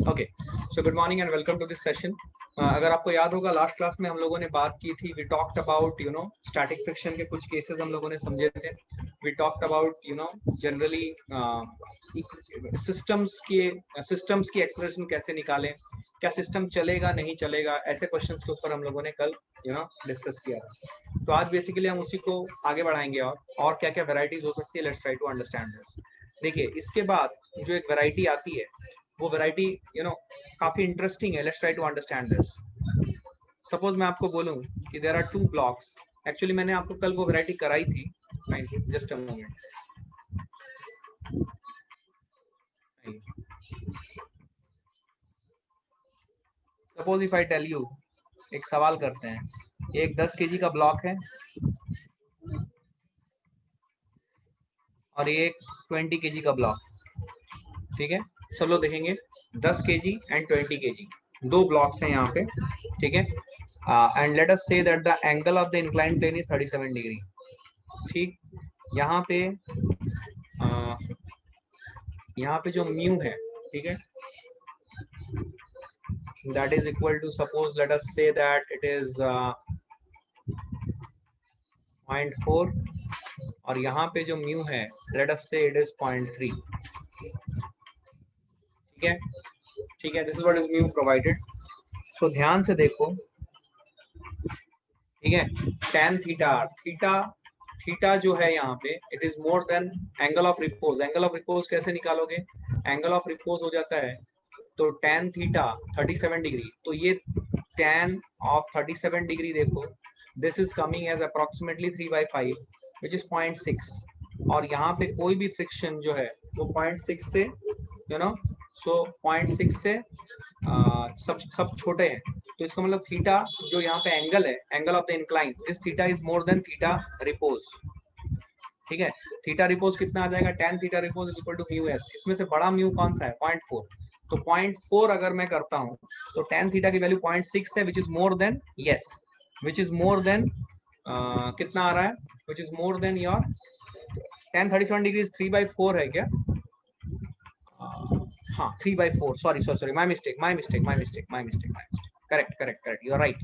Okay, so good morning and welcome to this session. अगर आपको याद होगा लास्ट क्लास में हम लोगों ने बात की थी, we talked about static friction के कुछ केसेस हम लोगों ने समझे थे। We talked about generally systems की एक्सेलरेशन कैसे निकालें, क्या सिस्टम चलेगा नहीं चलेगा, ऐसे क्वेश्चंस के ऊपर हम लोगों ने कल डिस्कस किया था। तो आज बेसिकली हम उसी को आगे बढ़ाएंगे और क्या क्या वेराइटीज हो सकती है, let's try to understand this. देखिए, इसके बाद जो एक वैरायटी आती है वो वैरायटी काफी इंटरेस्टिंग है। Let's try to understand this. Suppose मैं आपको बोलूं कि there are two blocks. Actually मैंने आपको कल वो वैरायटी कराई थी। Just a moment. Suppose if I tell you, एक सवाल करते हैं, एक 10 केजी का ब्लॉक है और एक 20 केजी का ब्लॉक, ठीक है। चलो देखेंगे 10 केजी एंड 20 केजी, दो ब्लॉक्स हैं यहाँ पे, ठीक है। And let us say that the angle of the inclined plane is 37 degree. ठीक, यहाँ पे जो म्यू है, ठीक है, that is equal to, suppose let us say that it is 0.4 और यहाँ पे जो म्यू है let us say it is 0.3। ठीक है, ठीक है, this is what is mu provided। so ध्यान से देखो, ठीक है, tan थीटा, थीटा जो है यहाँ पे it is more then angle of repose. Angle of repose कैसे निकालोगे? एंगल ऑफ रिपोज हो जाता है तो tan थीटा 37 डिग्री, तो ये tan ऑफ 37 डिग्री देखो, this is coming as approximately 3/5 which is 0.6। और यहाँ पे कोई भी फ्रिक्शन जो है वो 0.6 से सो 0.6 से सब छोटे हैं। तो इसका मतलब थीटा जो यहाँ पे एंगल है, angle of the incline, this theta is more than theta repose. ठीक है, थीटा रिपोज कितना आ जाएगा? tan theta repose is equal to mu S. इसमें से बड़ा म्यू कौन सा है? 0.4। तो 0.4 अगर मैं करता हूँ तो tan थीटा की वैल्यू 0.6 है, which is more than, yes, which is more than कितना आ रहा है? Which is more than your tan 37 degree 3/4 है क्या? हाँ 3/4, sorry, my mistake, correct, you are right.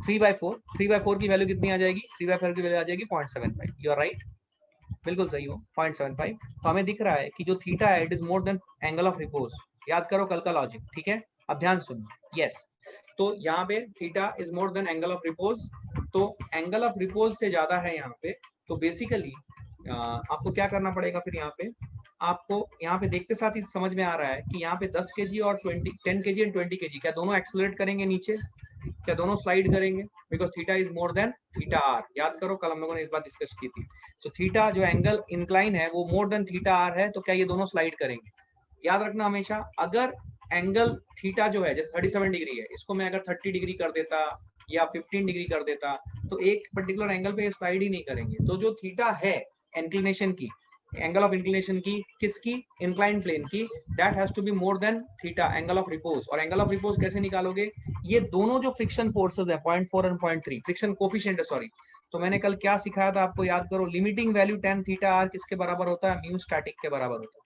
3/4 की वैल्यू कितनी आ जाएगी? 3/4 की वैल्यू आ जाएगी 0.75। यू आर राइट, बिल्कुल सही हो, 0.75। तो हमें दिख रहा है कि जो थीटा है it is more then angle of repose. याद करो कल का लॉजिक, ठीक है। अब ध्यान से सुनो, यस, तो यहाँ पे theta is more then angle of repose, तो एंगल ऑफ रिपोज से ज्यादा है यहाँ पे। तो बेसिकली आपको क्या करना पड़ेगा फिर? यहाँ पे आपको यहाँ पे देखते साथ ही समझ में आ रहा है कि यहाँ पे 10 केजी और 10 केजी एंड 20 केजी, क्या दोनों एक्सेलरेट करेंगे नीचे? क्या दोनों स्लाइड करेंगे? Because theta is more than theta R. याद करो कल हम लोगों ने इस बात डिस्कस की थी। सो थीटा जो एंगल इंक्लाइन है वो मोर देन थीटा आर है, तो क्या ये दोनों स्लाइड करेंगे? याद रखना हमेशा, अगर एंगल थीटा जो है जैसे 37 डिग्री है, इसको मैं अगर 30 डिग्री कर देता या 15 डिग्री कर देता तो एक पर्टिकुलर एंगल पे स्लाइड ही नहीं करेंगे। तो जो थीटा है इंक्लिनेशन की, एंगल ऑफ इंक्लिनेशन की, किसकी? इंक्लाइन प्लेन की, that has to be more than theta angle of repose. और एंगल ऑफ रिपोज कैसे निकालोगे? ये दोनों जो फ्रिक्शन फोर्सेस है 0.4 एंड 0.3, फ्रिक्शन कोफिशिएंट है, सॉरी। तो मैंने कल क्या सिखाया था आपको? याद करो, limiting value tan theta R किसके बराबर होता है? म्यू स्टैटिक के बराबर होता है,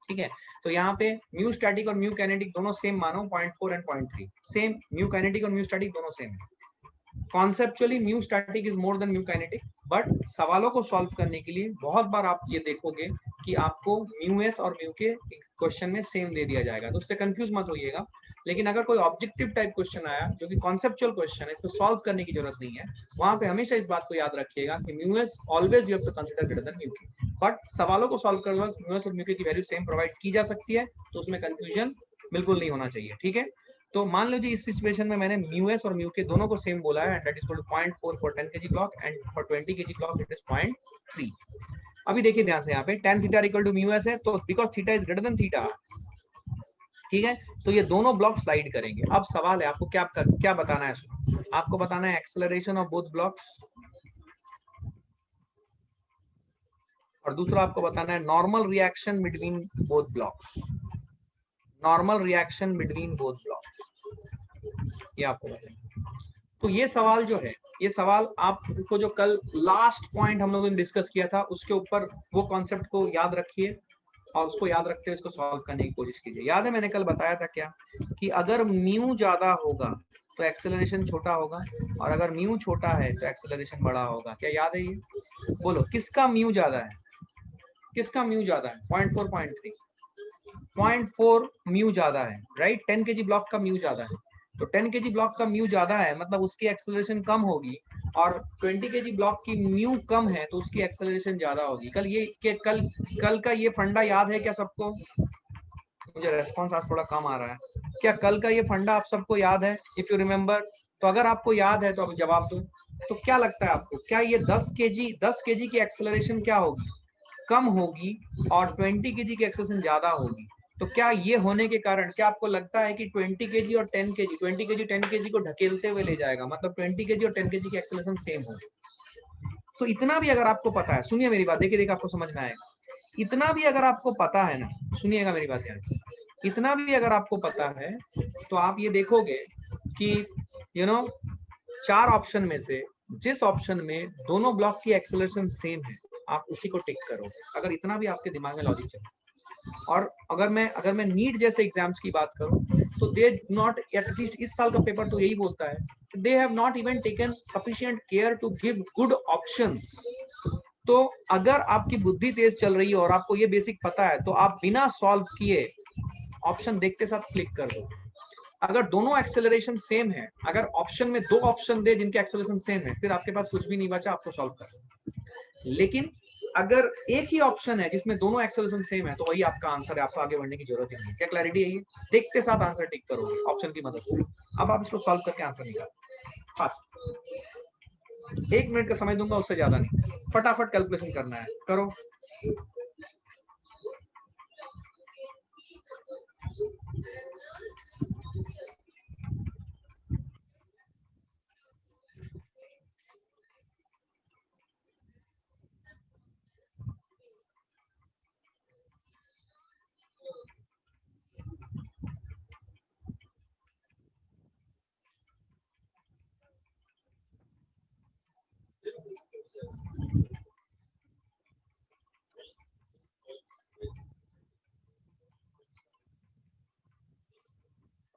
ठीक है। तो यहाँ पे म्यू स्टैटिक और म्यू काइनेटिक दोनों सेम मानो, 0.4 एंड 0.3 सेम, म्यू काइनेटिक और म्यू स्टैटिक दोनों सेम है। Conceptually mu static is more then mu kinetic, but सवालों को सॉल्व करने के लिए बहुत बार आप ये देखोगे कि आपको म्यू एस और म्यू के क्वेश्चन में सेम दे दिया जाएगा, तो उससे कंफ्यूज मत होइएगा। लेकिन अगर कोई ऑब्जेक्टिव टाइप क्वेश्चन आया जो कि कॉन्सेप्चुअल क्वेश्चन है, इसको सॉल्व करने की जरूरत नहीं है, वहां पे हमेशा इस बात को याद रखिएगा कि mu S always you have to consider greater than mu K. But सवालों को सॉल्व करने वक्त म्यू एस और म्यू के की वैल्यू सेम प्रोवाइड की जा सकती है, तो उसमें कंफ्यूजन बिल्कुल नहीं होना चाहिए, ठीक है। तो मान लीजिए इस सिचुएशन में मैंने म्यू एस और म्यू के दोनों को सेम बोला है, that is 0.4 for 10 kg block and for 20 kg block it is 0.3। अभी देखिए ध्यान से, यहाँ पे tan theta equal to mu S है, तो because theta is greater than theta, ठीक है, तो ये दोनों ब्लॉक स्लाइड करेंगे। अब सवाल है आपको क्या बताना है? आपको बताना है एक्सेलरेशन ऑफ बोथ ब्लॉक्स, और दूसरा आपको बताना है normal reaction between both blocks, normal reaction between both blocks, ये आपको बताएंगे। तो ये सवाल जो है, ये सवाल आपको जो कल लास्ट पॉइंट हम लोगों ने डिस्कस किया था उसके ऊपर, वो कॉन्सेप्ट को याद रखिए। और उसको याद रखते हुए इसको सॉल्व करने की कोशिश कीजिए। याद है मैंने कल बताया था क्या कि अगर म्यू ज्यादा होगा तो एक्सेलरेशन छोटा होगा, और अगर म्यू छोटा है तो एक्सेलरेशन बड़ा होगा। क्या याद है ये? बोलो किसका म्यू ज्यादा है, किसका म्यू ज्यादा है? 0.4 0.3 0.4 म्यू ज्यादा है, राइट। 10 केजी ब्लॉक का म्यू ज्यादा है, तो 10 केजी ब्लॉक का म्यू ज्यादा है मतलब उसकी एक्सेलरेशन कम होगी, और 20 केजी ब्लॉक की म्यू कम है तो उसकी एक्सेलरेशन ज्यादा होगी। कल का ये फंडा याद है क्या सबको? मुझे रेस्पॉन्स आज थोड़ा कम आ रहा है। क्या कल का ये फंडा आप सबको याद है? इफ यू रिमेम्बर, तो अगर आपको याद है तो आप जवाब दो। तो क्या लगता है आपको, क्या ये 10 केजी की एक्सेलरेशन क्या होगी? कम होगी, और 20 केजी की एक्सेलरेशन ज्यादा होगी। तो क्या ये होने के कारण क्या आपको लगता है कि 20 केजी और 10 केजी 20 केजी 10 केजी को ढकेलते हुए ले जाएगा, मतलब 20 केजी और 10 केजी की एक्सेलरेशन सेम होगी? तो इतना भी अगर आपको पता है, सुनिए मेरी बात, देखिए देखिए आपको समझ में आएगा। इतना भी अगर आपको पता है ना, सुनिएगा मेरी बात ध्यान से, इतना भी अगर आपको पता है तो आप ये देखोगे कि यू नो 4 ऑप्शन में से जिस ऑप्शन में दोनों ब्लॉक की एक्सेलरेशन सेम है आप उसी को टिक करो, अगर इतना भी आपके दिमाग में लॉजिक चले। और अगर मैं नीट जैसे एग्जाम्स की बात करूं तो दे नॉट, एटलीस्ट इस साल का पेपर तो यही बोलता है, they have not even taken sufficient care to give good options. तो अगर आपकी बुद्धि तेज चल रही है और आपको ये बेसिक पता है तो आप बिना सॉल्व किए ऑप्शन देखते साथ क्लिक कर दो। अगर दोनों एक्सेलरेशन सेम है, अगर ऑप्शन में 2 ऑप्शन दे जिनके एक्सेलरेशन सेम है, फिर आपके पास कुछ भी नहीं बचा, आपको सॉल्व करना। लेकिन अगर एक ही ऑप्शन है जिसमें दोनों एक्सेलरेशन सेम है तो वही आपका आंसर है, आपको आगे बढ़ने की जरूरत ही नहीं है। क्या क्लैरिटी है? ये देखते साथ आंसर टिक करोगे ऑप्शन की मदद से। अब आप इसको सॉल्व करके आंसर निकालो फास्ट। 1 मिनट का समय दूंगा, उससे ज्यादा नहीं, फटाफट कैलकुलेशन करना है, करो।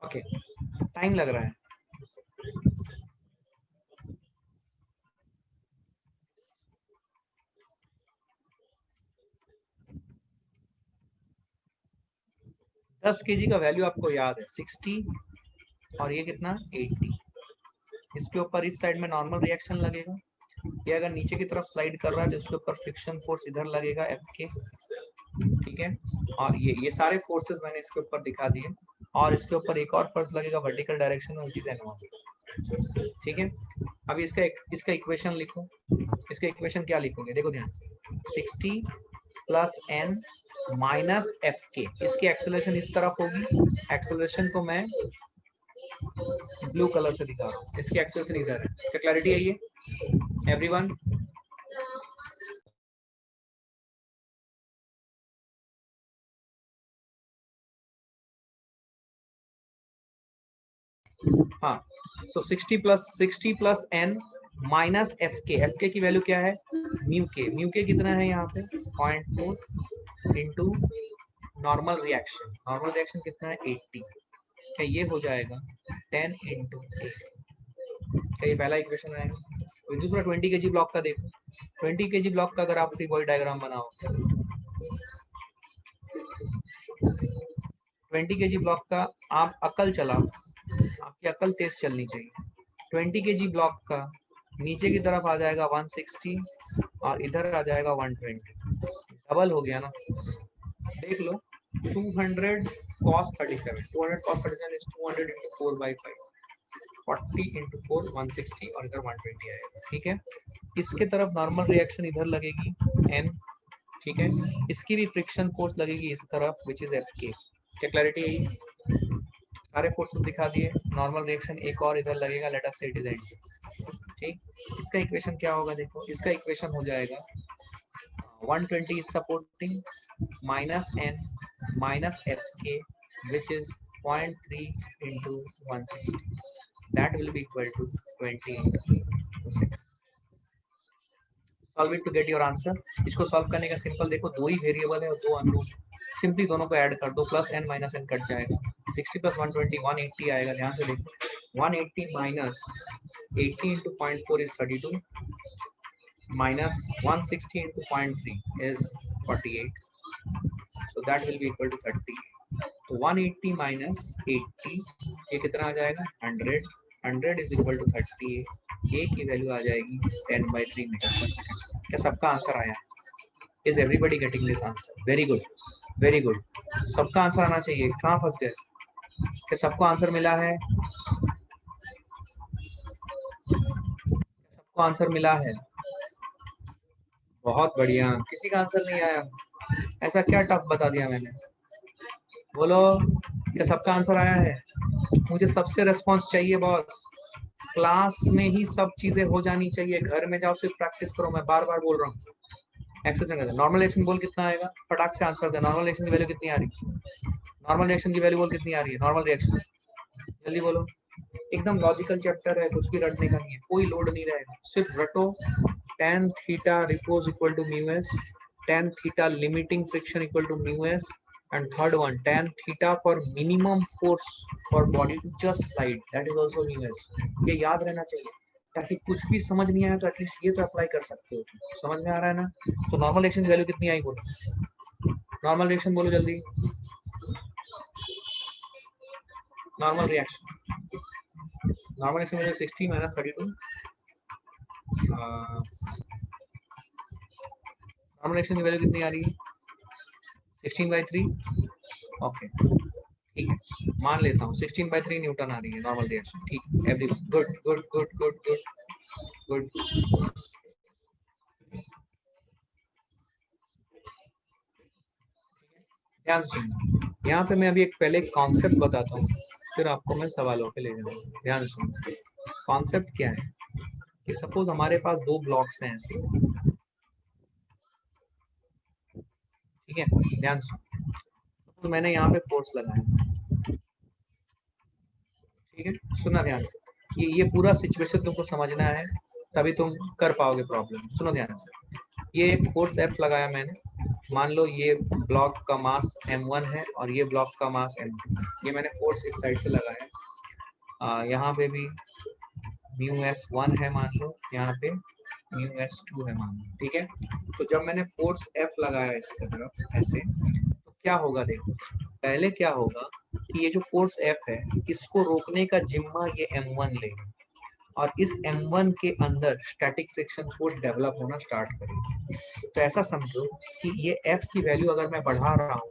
ओके, टाइम लग रहा है। दस केजी का वैल्यू आपको याद है 60, और ये कितना 80। इसके ऊपर इस साइड में नॉर्मल रिएक्शन लगेगा, ये अगर नीचे की तरफ स्लाइड कर रहा है तो इसके ऊपर फ्रिक्शन फोर्स इधर लगेगा एफ के, ठीक है। और ये सारे फोर्सेस मैंने इसके ऊपर दिखा दिए, और इसके ऊपर एक और फोर्स लगेगा वर्टिकल डायरेक्शन में, व्हिच इज N1, ठीक है। अभी इसका इक्वेशन लिखो। इसका इक्वेशन क्या लिखोगे, देखो ध्यान से, 60 प्लस n माइनस एफ के। इसकी एक्सेलरेशन इस तरफ होगी, एक्सेलरेशन को मैं ब्लू कलर से दिखा रहा हूँ, इसकी एक्सेलरेशन इधर है। क्या क्लैरिटी है ये एवरीवन? हाँ, सो 60 प्लस n माइनस एफ के की वैल्यू क्या है? म्यू के कितना है यहाँ पे? 0.4 इंटू नॉर्मल रिएक्शन कितना है? 80। क्या ये हो जाएगा 10 इंटू 8? क्या ये पहला इक्वेशन आएगा? तो दूसरा 20 केजी ब्लॉक का देखो, 20 केजी ब्लॉक का अगर आप फ्री बॉडी डायग्राम बनाओ, 20 केजी ब्लॉक का आप अकल चलाओ, आपकी अकल तेज चलनी चाहिए। 20 केजी ब्लॉक का नीचे की तरफ आ जाएगा 160 और इधर आ जाएगा 120, डबल हो गया ना। देख लो 200 cos 37, 200 cos 37 is 200 into 4 by 5, 40 into 4 160, और इधर 120 आएगा, ठीक है। इसके तरफ नॉर्मल रिएक्शन इधर लगेगी n, ठीक है। इसकी भी फ्रिक्शन फोर्स लगेगी इस तरफ, विच इज एफ के। क्या क्लैरिटी है? सारे फोर्सेस दिखा दिए, नॉर्मल रिएक्शन एक और इधर लगेगा, लेट अस से इट इज एन, ठीक। इसका इक्वेशन क्या होगा, देखो इसका इक्वेशन हो जाएगा 120 is supporting minus n minus fk, which is 0.3 into 160, that will be equal to 20 into 2 seconds. Solve it to get your answer. इसको सॉल्व करने का सिंपल, देखो दो ही वेरिएबल है और दो अननोन, सिंपली दोनों को ऐड कर दो, plus n minus n cut जाएगा, 60 प्लस 120 180 आएगा। ध्यान से देखो, 180 minus 80 into 0.4 is 32, minus 160 into 0.3 is 48, so that will be equal to 30. तो 180 माइनस 80 ये कितना आ जाएगा 100, 100 इज इक्वल टू 30, ए की वैल्यू आ जाएगी 10/3 मीटर पर सेकंड। क्या सबका आंसर आया? Is everybody getting this answer? Very good, very good, सबका आंसर आना चाहिए। कहाँ फंस गए? क्या सबको आंसर मिला है? सबको आंसर मिला है? बहुत बढ़िया। किसी का आंसर नहीं आया? ऐसा क्या टफ बता दिया मैंने? बोलो, क्या सबका आंसर आया है? मुझे सबसे रेस्पॉन्स चाहिए बॉस। क्लास में ही सब चीजें हो जानी चाहिए, घर में जाओ सिर्फ प्रैक्टिस करो। मैं बार बार बोल रहा हूँ। एक्सरसाइज नॉर्मल रिएक्शन बोल कितना आएगा, फटाक से आंसर दे। नॉर्मल रिएक्शन की वैल्यू कितनी आ रही है? नॉर्मल रिएक्शन की वैल्यू बोल कितनी आ रही है? नॉर्मल रिएक्शन जल्दी बोलो। एकदम लॉजिकल चैप्टर है, कुछ भी रटने का नहीं है, कोई लोड नहीं रहेगा, सिर्फ रटो। tan theta repose equal to mu s, tan theta limiting friction equal to mu s, and third one tan theta for minimum force for body to just slide, that is also mu s। ये याद रहना चाहिए, ताकि कुछ भी समझ नहीं आया तो एटलीस्ट ये तो अप्लाई कर सकते हो। समझ में आ रहा है ना? तो नॉर्मल रिएक्शन की वैल्यू कितनी आई बोलो, नॉर्मल रिएक्शन बोलो जल्दी। Normal reaction, normal reaction value 60 minus 32, normal reaction की वैल्यू कितनी आ रही है? 16/3। ओके ठीक है, मान लेता हूँ 16/3 न्यूटन आ रही है नॉर्मल रिएक्शन। ठीक, every good good good good good good. ध्यान से सुनना, यहाँ पे मैं अभी एक पहले कॉन्सेप्ट बताता हूँ, फिर आपको मैं सवालों पे ले जाऊंगा। ध्यान सुनना, कॉन्सेप्ट क्या है कि सपोज हमारे पास दो ब्लॉक्स हैं ऐसे, ठीक है? ध्यान सुनो, तो मैंने यहाँ पे फोर्स लगाया, ठीक है? सुना ध्यान से, ये पूरा सिचुएशन तुमको समझना है, तभी तुम कर पाओगे प्रॉब्लम। सुनो ध्यान से, ये एक फोर्स F लगाया मैंने, मान लो ये ब्लॉक का मास m1 है और ये ब्लॉक का मास m2, ये मैंने फोर्स इस साइड से लगाया। यहाँ पे भी μs1 है मान लो, यहाँ पे μs2 है मान लो, ठीक है? तो जब मैंने फोर्स F लगाया इसके तरफ ऐसे, तो क्या होगा देखो, पहले क्या होगा कि ये जो फोर्स F है इसको रोकने का जिम्मा ये m1 लेगा, और इस m1 के अंदर स्टैटिक फ्रिक्शन फोर्स डेवलप होना स्टार्ट करेगी। तो ऐसा समझो कि ये f की वैल्यू अगर मैं बढ़ा रहा हूँ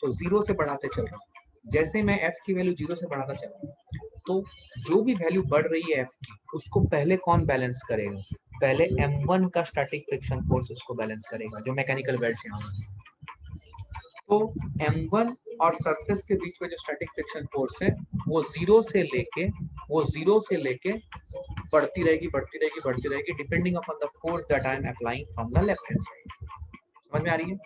तो 0 से बढ़ाते चल रहा हूँ। जैसे मैं f की वैल्यू 0 से बढ़ाता चल रहा हूँ, तो जो भी वैल्यू बढ़ रही है f की, उसको पहले कौन बैलेंस करेगा? पहले m1 का स्टैटिक फ्रिक्शन फोर्स उसको बैलेंस करेगा, जो मैकेनिकल वेट्स यहाँ है। तो m1 और सरफेस के बीच में जो स्टैटिक फ्रिक्शन फोर्स है वो 0 से लेके बढ़ती रहेगी बढ़ती रहेगी बढ़ती रहेगी, depending upon the force that I am applying from the left hand side. समझ में आ रही है?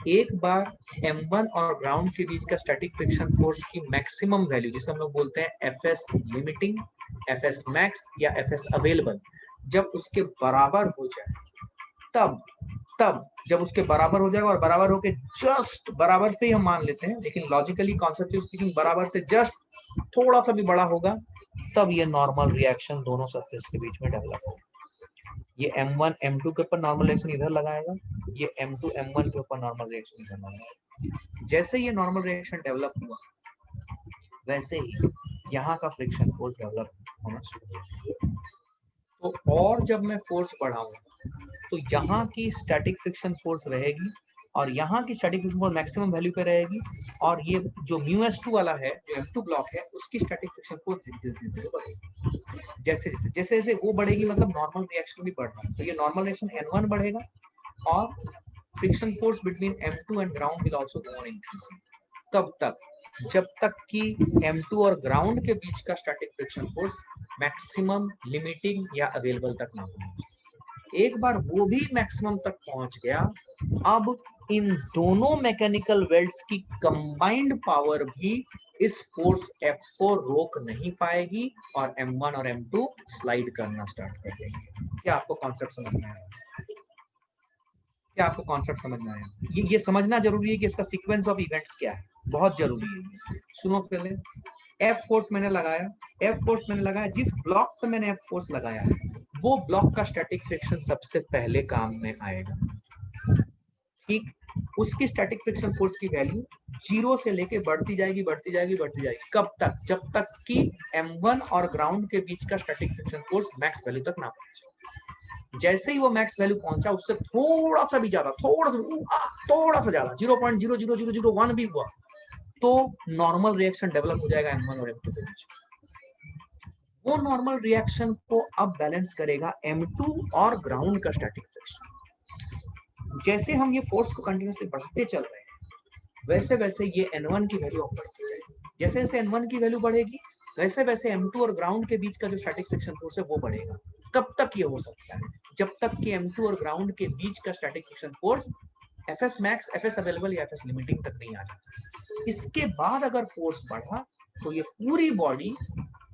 एक बार m1 और ग्राउंड के बीच का स्टैटिक फ्रिक्शन फोर्स की मैक्सिमम वैल्यू, जिसे हम लोग बोलते हैं fs लिमिटिंग, fs मैक्स या fs अवेलेबल, जब उसके बराबर हो जाए, तब तब जब उसके बराबर हो जाएगा, और बराबर होके जस्ट बराबर पे ही हम मान लेते हैं, लेकिन लॉजिकली कॉन्सेप्चुअली स्पीकिंग बराबर से जस्ट थोड़ा सा भी बड़ा होगा, तब ये नॉर्मल रिएक्शन दोनों सरफेस के बीच में डेवलप होगा। ये m1 m2 के ऊपर नॉर्मल रिएक्शन इधर लगाएगा, ये m2 m1 के ऊपर नॉर्मल रिएक्शन इधर लगाएगा। जैसे ये नॉर्मल रिएक्शन डेवलप हुआ, वैसे ही यहाँ का फ्रिक्शन फोर्स डेवलप होना शुरू हो। तो और जब मैं फोर्स बढ़ाऊंगा तो यहाँ की स्टैटिक फ्रिक्शन फोर्स रहेगी, और यहाँ की static friction force maximum value पे रहेगी, और ये जो μs2 वाला है, जो m2 ब्लॉक है, उसकी स्टैटिक फ्रिक्शन फोर्स धीरे धीरे बढ़ेगी। जैसे जैसे वो बढ़ेगी, मतलब नॉर्मल रिएक्शन भी बढ़ रहा है, तो ये नॉर्मल रिएक्शन n1 बढ़ेगा, और friction force between m2 and ground will also go on increasing, तब तक जब तक कि m2 और ग्राउंड के बीच का static friction force maximum limiting या अवेलेबल तक ना पहुंचे। एक बार वो भी मैक्सिमम तक पहुंच गया, अब इन दोनों मैकेनिकल वेल्ड्स की कंबाइंड पावर भी इस फोर्स F को रोक नहीं पाएगी, और m1 और m2 स्लाइड करना स्टार्ट कर देंगे। क्या आपको कॉन्सेप्ट समझ में आया? क्या आपको कॉन्सेप्ट समझ में आया? ये समझना जरूरी है कि इसका सीक्वेंस ऑफ इवेंट्स क्या है, बहुत जरूरी है। सुनो पहले, एफ फोर्स मैंने लगाया, जिस ब्लॉक पे मैंने एफ फोर्स लगाया है वो ब्लॉक का स्टैटिक फ्रिक्शन सबसे पहले काम में आएगा, ठीक। उसकी स्टैटिक फ्रिक्शन फोर्स की वैल्यू 0 से लेके बढ़ती जाएगी। कब तक? जब तक कि M1 और ग्राउंड के बीच का static friction force max value तक ना पहुंचे। जैसे ही वो मैक्स वैल्यू पहुंचा, उससे थोड़ा सा ज्यादा, 0.00001 भी हुआ तो नॉर्मल रिएक्शन डेवलप हो जाएगा M1 और M2 के बीच। वो नॉर्मल रिएक्शन को अब बैलेंस करेगा M2 और ग्राउंड का स्टैटिक फ्रिक्शन। जैसे हम ये फोर्स को कंटिन्यूअसली बढ़ाते चल रहे हैं, वैसे वैसे ये N1 की वैल्यू अब बढ़ती जाएगी। जैसे जैसे N1 की वैल्यू बढ़ेगी, वैसे वैसे M2 और ग्राउंड के बीच का जो स्टैटिक फ्रिक्शन फोर्स है वो बढ़ेगा। कब तक ये हो सकता है? जब तक कि M2 और ग्राउंड के बीच का static friction force Fs max, Fs available या Fs लिमिटिंग तक नहीं आ जाता। इसके बाद अगर फोर्स बढ़ा तो ये पूरी बॉडी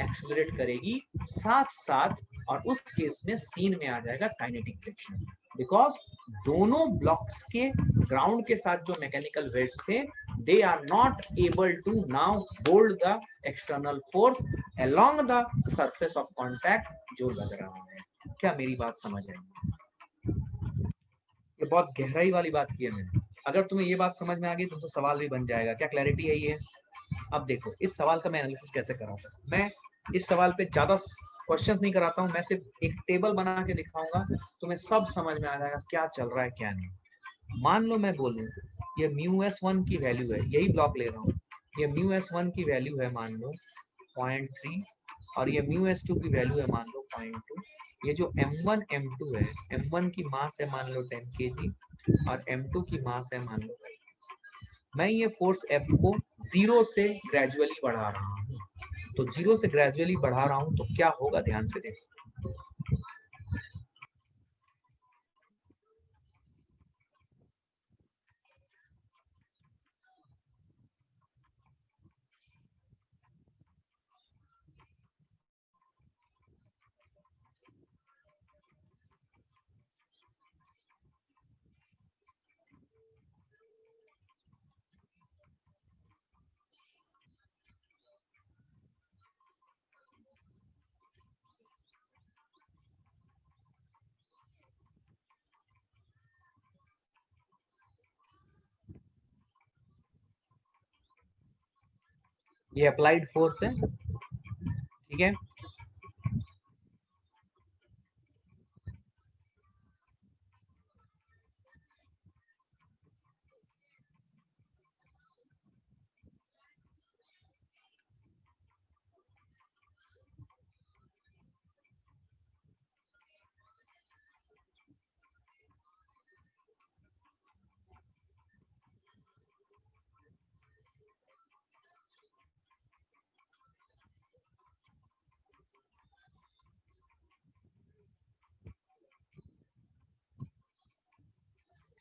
एक्सेलरेट करेगी साथ साथ, और उस केस में सीन में आ जाएगा काइनेटिक फ्रिक्शन, बिकॉज दोनों ब्लॉक्स के ग्राउंड के साथ जो मैकेनिकल वेट्स थे, they are not able to now hold the external force along the surface of contact जो लग रहा है। क्या मेरी बात समझ आई? ये बहुत गहराई वाली बात की है मैंने। अगर तुम्हें ये बात समझ में आ गई तो तुमसे सवाल भी बन जाएगा, क्या क्लैरिटी है ये? अब देखो इस सवाल का मैं एनालिसिस कैसे कराऊंगा। मैं इस सवाल पे ज्यादा क्वेश्चंस नहीं कराता हूँ, मैं सिर्फ एक टेबल बना के दिखाऊंगा, तुम्हें सब समझ में आ जाएगा क्या चल रहा है क्या नहीं। मान लो मैं बोलूं ये μs1 की वैल्यू है, यही ब्लॉक ले रहा हूँ, ये μs1 की वैल्यू है मान लो 0.3, और ये μs2 की वैल्यू है मान लो 0.2। ये जो m1 m2 है, m1 की मास है मान लो 10 kg और m2 की मास है मान लो 5 kg। मैं ये फोर्स F को 0 से ग्रेजुअली बढ़ा रहा हूँ, तो 0 से ग्रेजुअली बढ़ा रहा हूँ तो क्या होगा, ध्यान से देखो। ये अप्लाइड फोर्स है, ठीक है।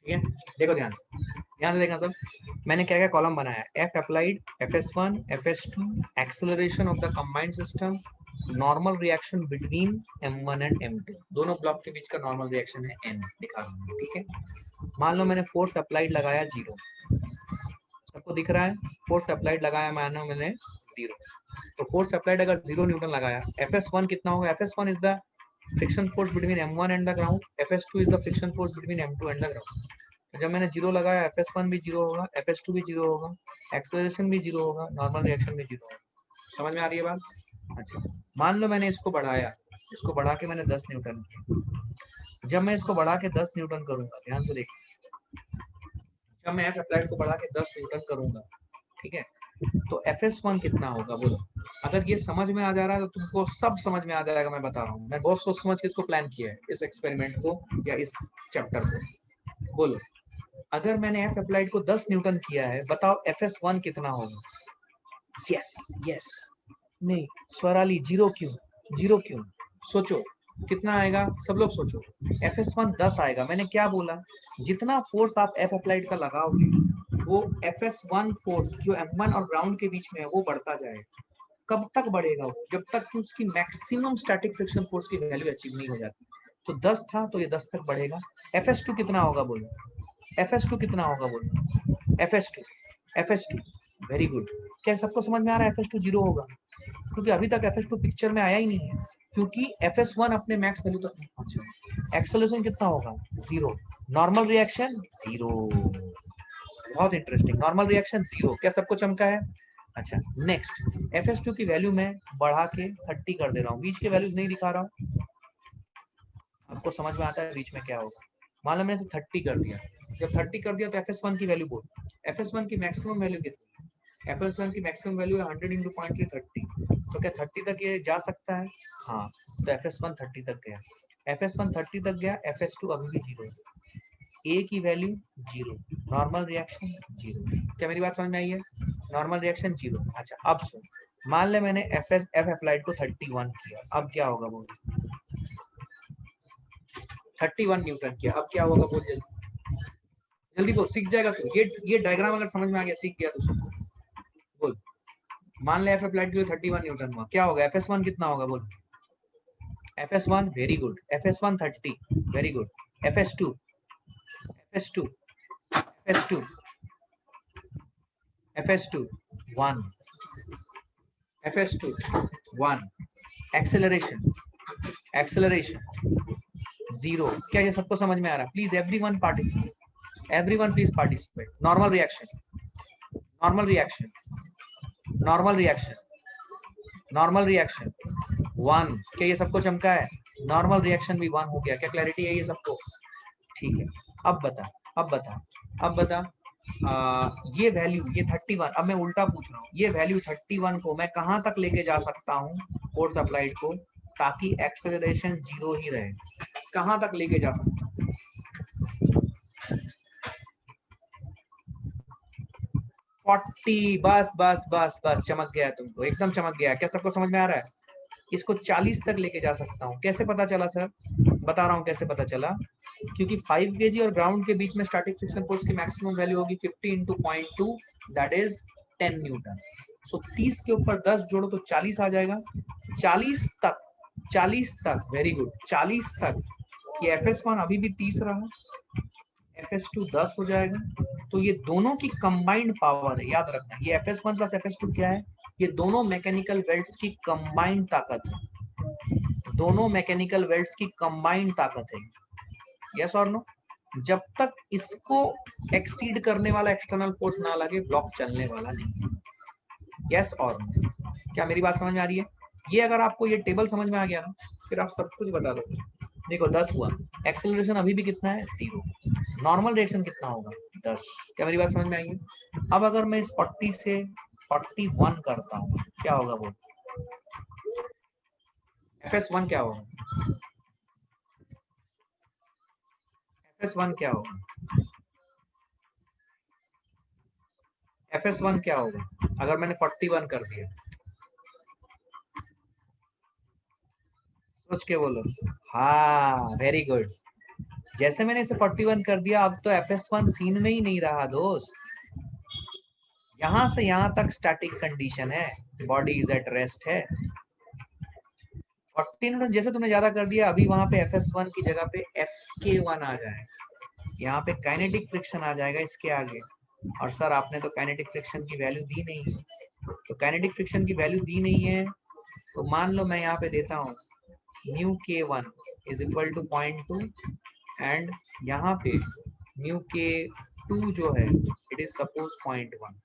ठीक है, देखो ध्यान से देखना सब। मैंने क्या क्या कॉलम बनाया, F applied, FS1, FS2, acceleration of the combined system, normal reaction between M1 and M2, दोनों ब्लॉक के बीच का नॉर्मल रिएक्शन है N, दिखा रहा हूँ, ठीक है। मान लो मैंने फोर्स अप्लाइड लगाया 0, सबको दिख रहा है, फोर्स अप्लाइड लगाया मानो मैंने 0, तो फोर्स अप्लाइड अगर 0 न्यूटन लगाया, FS1 कितना होगा? FS1 is the friction force between M1 and the ground, FS2 is the friction force between M2 and the ground. तो जब मैंने 0 लगाया, FS1 भी 0 होगा, FS2 भी 0 होगा, एक्सेलरेशन भी 0 होगा, नॉर्मल रिएक्शन भी 0 होगा। समझ में आ रही है बात? अच्छा, मान लो मैंने इसको बढ़ाया, इसको बढ़ा के मैंने 10 न्यूटन किया। जब मैं इसको बढ़ा के 10 न्यूटन करूंगा, ध्यान से देखिए, जब मैं एफ अप्लाइड को बढ़ा के 10 न्यूटन करूंगा, ठीक है, तो FS1 कितना होगा बोलो। अगर ये समझ में आ जा रहा है तो तुमको सब समझ में आ जाएगा, मैं बता रहा हूँ। मैं बहुत सोच समझ के इसको प्लान किया है, इस एक्सपेरिमेंट को या इस चैप्टर को। बोलो, अगर मैंने एफ अप्लाइड को 10 न्यूटन किया है, बताओ FS1 कितना होगा? यस यस, नहीं स्वराली, 0 क्यों? 0 क्यों? सोचो कितना आएगा, सब लोग सोचो। FS1 10 आएगा। मैंने क्या बोला, जितना फोर्स आप एफ अप्लाइड का लगाओगे, वो FS1 फोर्स जो M1 और ग्राउंड के बीच में है वो बढ़ता जाएगा। कब तक बढ़ेगा वो? जब तक कि उसकी मैक्सिमम स्टैटिक फ्रिक्शन फोर्स की वैल्यू अचीव नहीं हो जाती। तो 10 था तो ये 10 तक बढ़ेगा। FS2 कितना होगा बोलो? FS2 कितना होगा बोलो? FS2 very good. क्या सबको समझ में आ रहा है FS2 जीरो होगा? क्योंकि अभी तक FS2 पिक्चर में आया ही नहीं है, क्योंकि FS1 अपने मैक्स वैल्यू तक नहीं पहुंचा। एक्सेलरेशन कितना होगा? जीरो। Normal reaction zero. बहुत इंटरेस्टिंग, नॉर्मल रिएक्शन जीरो। क्या सबको चमका है? अच्छा नेक्स्ट, FS2 की वैल्यू मैं बढ़ा के 30 कर दे रहा हूँ, बीच के वैल्यूज नहीं दिखा रहा हूँ। आपको समझ में आता है बीच में क्या होगा? मान लो मैंने 30 कर दिया, जब 30 कर दिया तो FS1 की वैल्यू बोल। FS1 की मैक्सिमम वैल्यू कितनी है? FS1 की मैक्सिमम वैल्यू है 100 इंटू 0.3 30। तो क्या 30 तक ये जा सकता है? हाँ, तो FS1 30 तक गया, FS1 30 तक गया, FS2 अभी भी जीरो है। ए की value zero, normal reaction zero. क्या मेरी बात समझ में आई है? Normal reaction zero. अच्छा अब सुन, मान ले मैंने एफ अप्लाइड को 31 किया, अब क्या होगा बोल? 31 न्यूटन किया, अब क्या होगा बोल? जल्दी जल्दी बोल, सीख जाएगा तू। ये डायग्राम अगर समझ में आ गया, सीख गया तू सबको। बोल, मान ले एफ अप्लाइड के लिए 31 न्यूटन हुआ, क्या होगा? FS1 कितना होगा बोल? FS1 very good, FS1 30 very good. FS2 FS2 FS2 FS2 1, FS2 1। Acceleration zero. क्या ये सबको समझ में आ रहा है? Please everyone participate, everyone please participate. Normal reaction, normal reaction, normal reaction, normal reaction 1। क्या ये सबको चमका है? नॉर्मल रिएक्शन भी 1 हो गया। क्या क्लैरिटी है ये सबको? ठीक है। अब बता, अब बता, अब बता, ये वैल्यू, ये 31, अब मैं उल्टा पूछ रहा हूँ, ये वैल्यू 31 को मैं कहां तक लेके जा सकता हूँ फोर्स अप्लाइड को, ताकि एक्सेलरेशन जीरो ही रहे? कहां तक लेके जा सकता हूँ? 40। बस बस बस बस, चमक गया तुमको, एकदम चमक गया। क्या सबको समझ में आ रहा है? इसको 40 तक लेके जा सकता हूँ। कैसे पता चला सर? बता रहा हूँ कैसे पता चला। क्योंकि 5 kg और ग्राउंड के बीच में स्टैटिक फ्रिक्शन फोर्स की मैक्सिमम वैल्यू होगी 50 इंटू 0.2, दैट इज 10 न्यूटन। सो 30 के ऊपर 10 जोड़ो तो 40 आ जाएगा। 40 तक, 40 तक, वेरी गुड, 40 तक। ये FS1 अभी भी 30 रहा, FS2 10 हो जाएगा। तो ये दोनों की कंबाइंड पावर है, याद रखना। ये FS1 प्लस FS2 क्या है? ये दोनों मैकेनिकल वेल्ड्स की कंबाइंड ताकत है, दोनों मैकेनिकल वेल्ड्स की कंबाइंड ताकत है। यस और नो? जब तक इसको एक्सीड करने वाला एक्सटर्नल फोर्स ना लगे, ब्लॉक चलने वाला नहीं। यस और नो? क्या मेरी बात समझ में आ रही है? ये अगर आपको ये टेबल समझ में आ गया ना, फिर आप सब कुछ बता दो। देखो 10 हुआ, एक्सेलरेशन अभी भी कितना है? जीरो। नॉर्मल रिएक्शन कितना होगा? 10। क्या मेरी बात समझ में आई है? अब अगर मैं इस 40 से 41 करता हूँ, क्या होगा वो? FS1 क्या होगा? FS1 क्या होगा? FS1 क्या होगा अगर मैंने 41 कर दिया? सोच के बोलो। हाँ वेरी गुड। जैसे मैंने इसे 41 कर दिया, अब तो FS1 सीन में ही नहीं रहा दोस्त। यहां से यहां तक स्टैटिक कंडीशन है, बॉडी इज एट रेस्ट है। 14 जैसे तुमने ज्यादा कर दिया, अभी वहां पे FS1 की जगह पे FK1 आ जाएगा। यहाँ पे काइनेटिक फ्रिक्शन आ जाएगा इसके आगे। और सर आपने तो काइनेटिक फ्रिक्शन की वैल्यू दी नहीं है, तो काइनेटिक फ्रिक्शन की वैल्यू दी नहीं है, तो मान लो मैं यहाँ पे देता हूँ mu K1 is equal to 0.2, and यहाँ पे न्यू K2 जो है इट इज सपोज 0.1।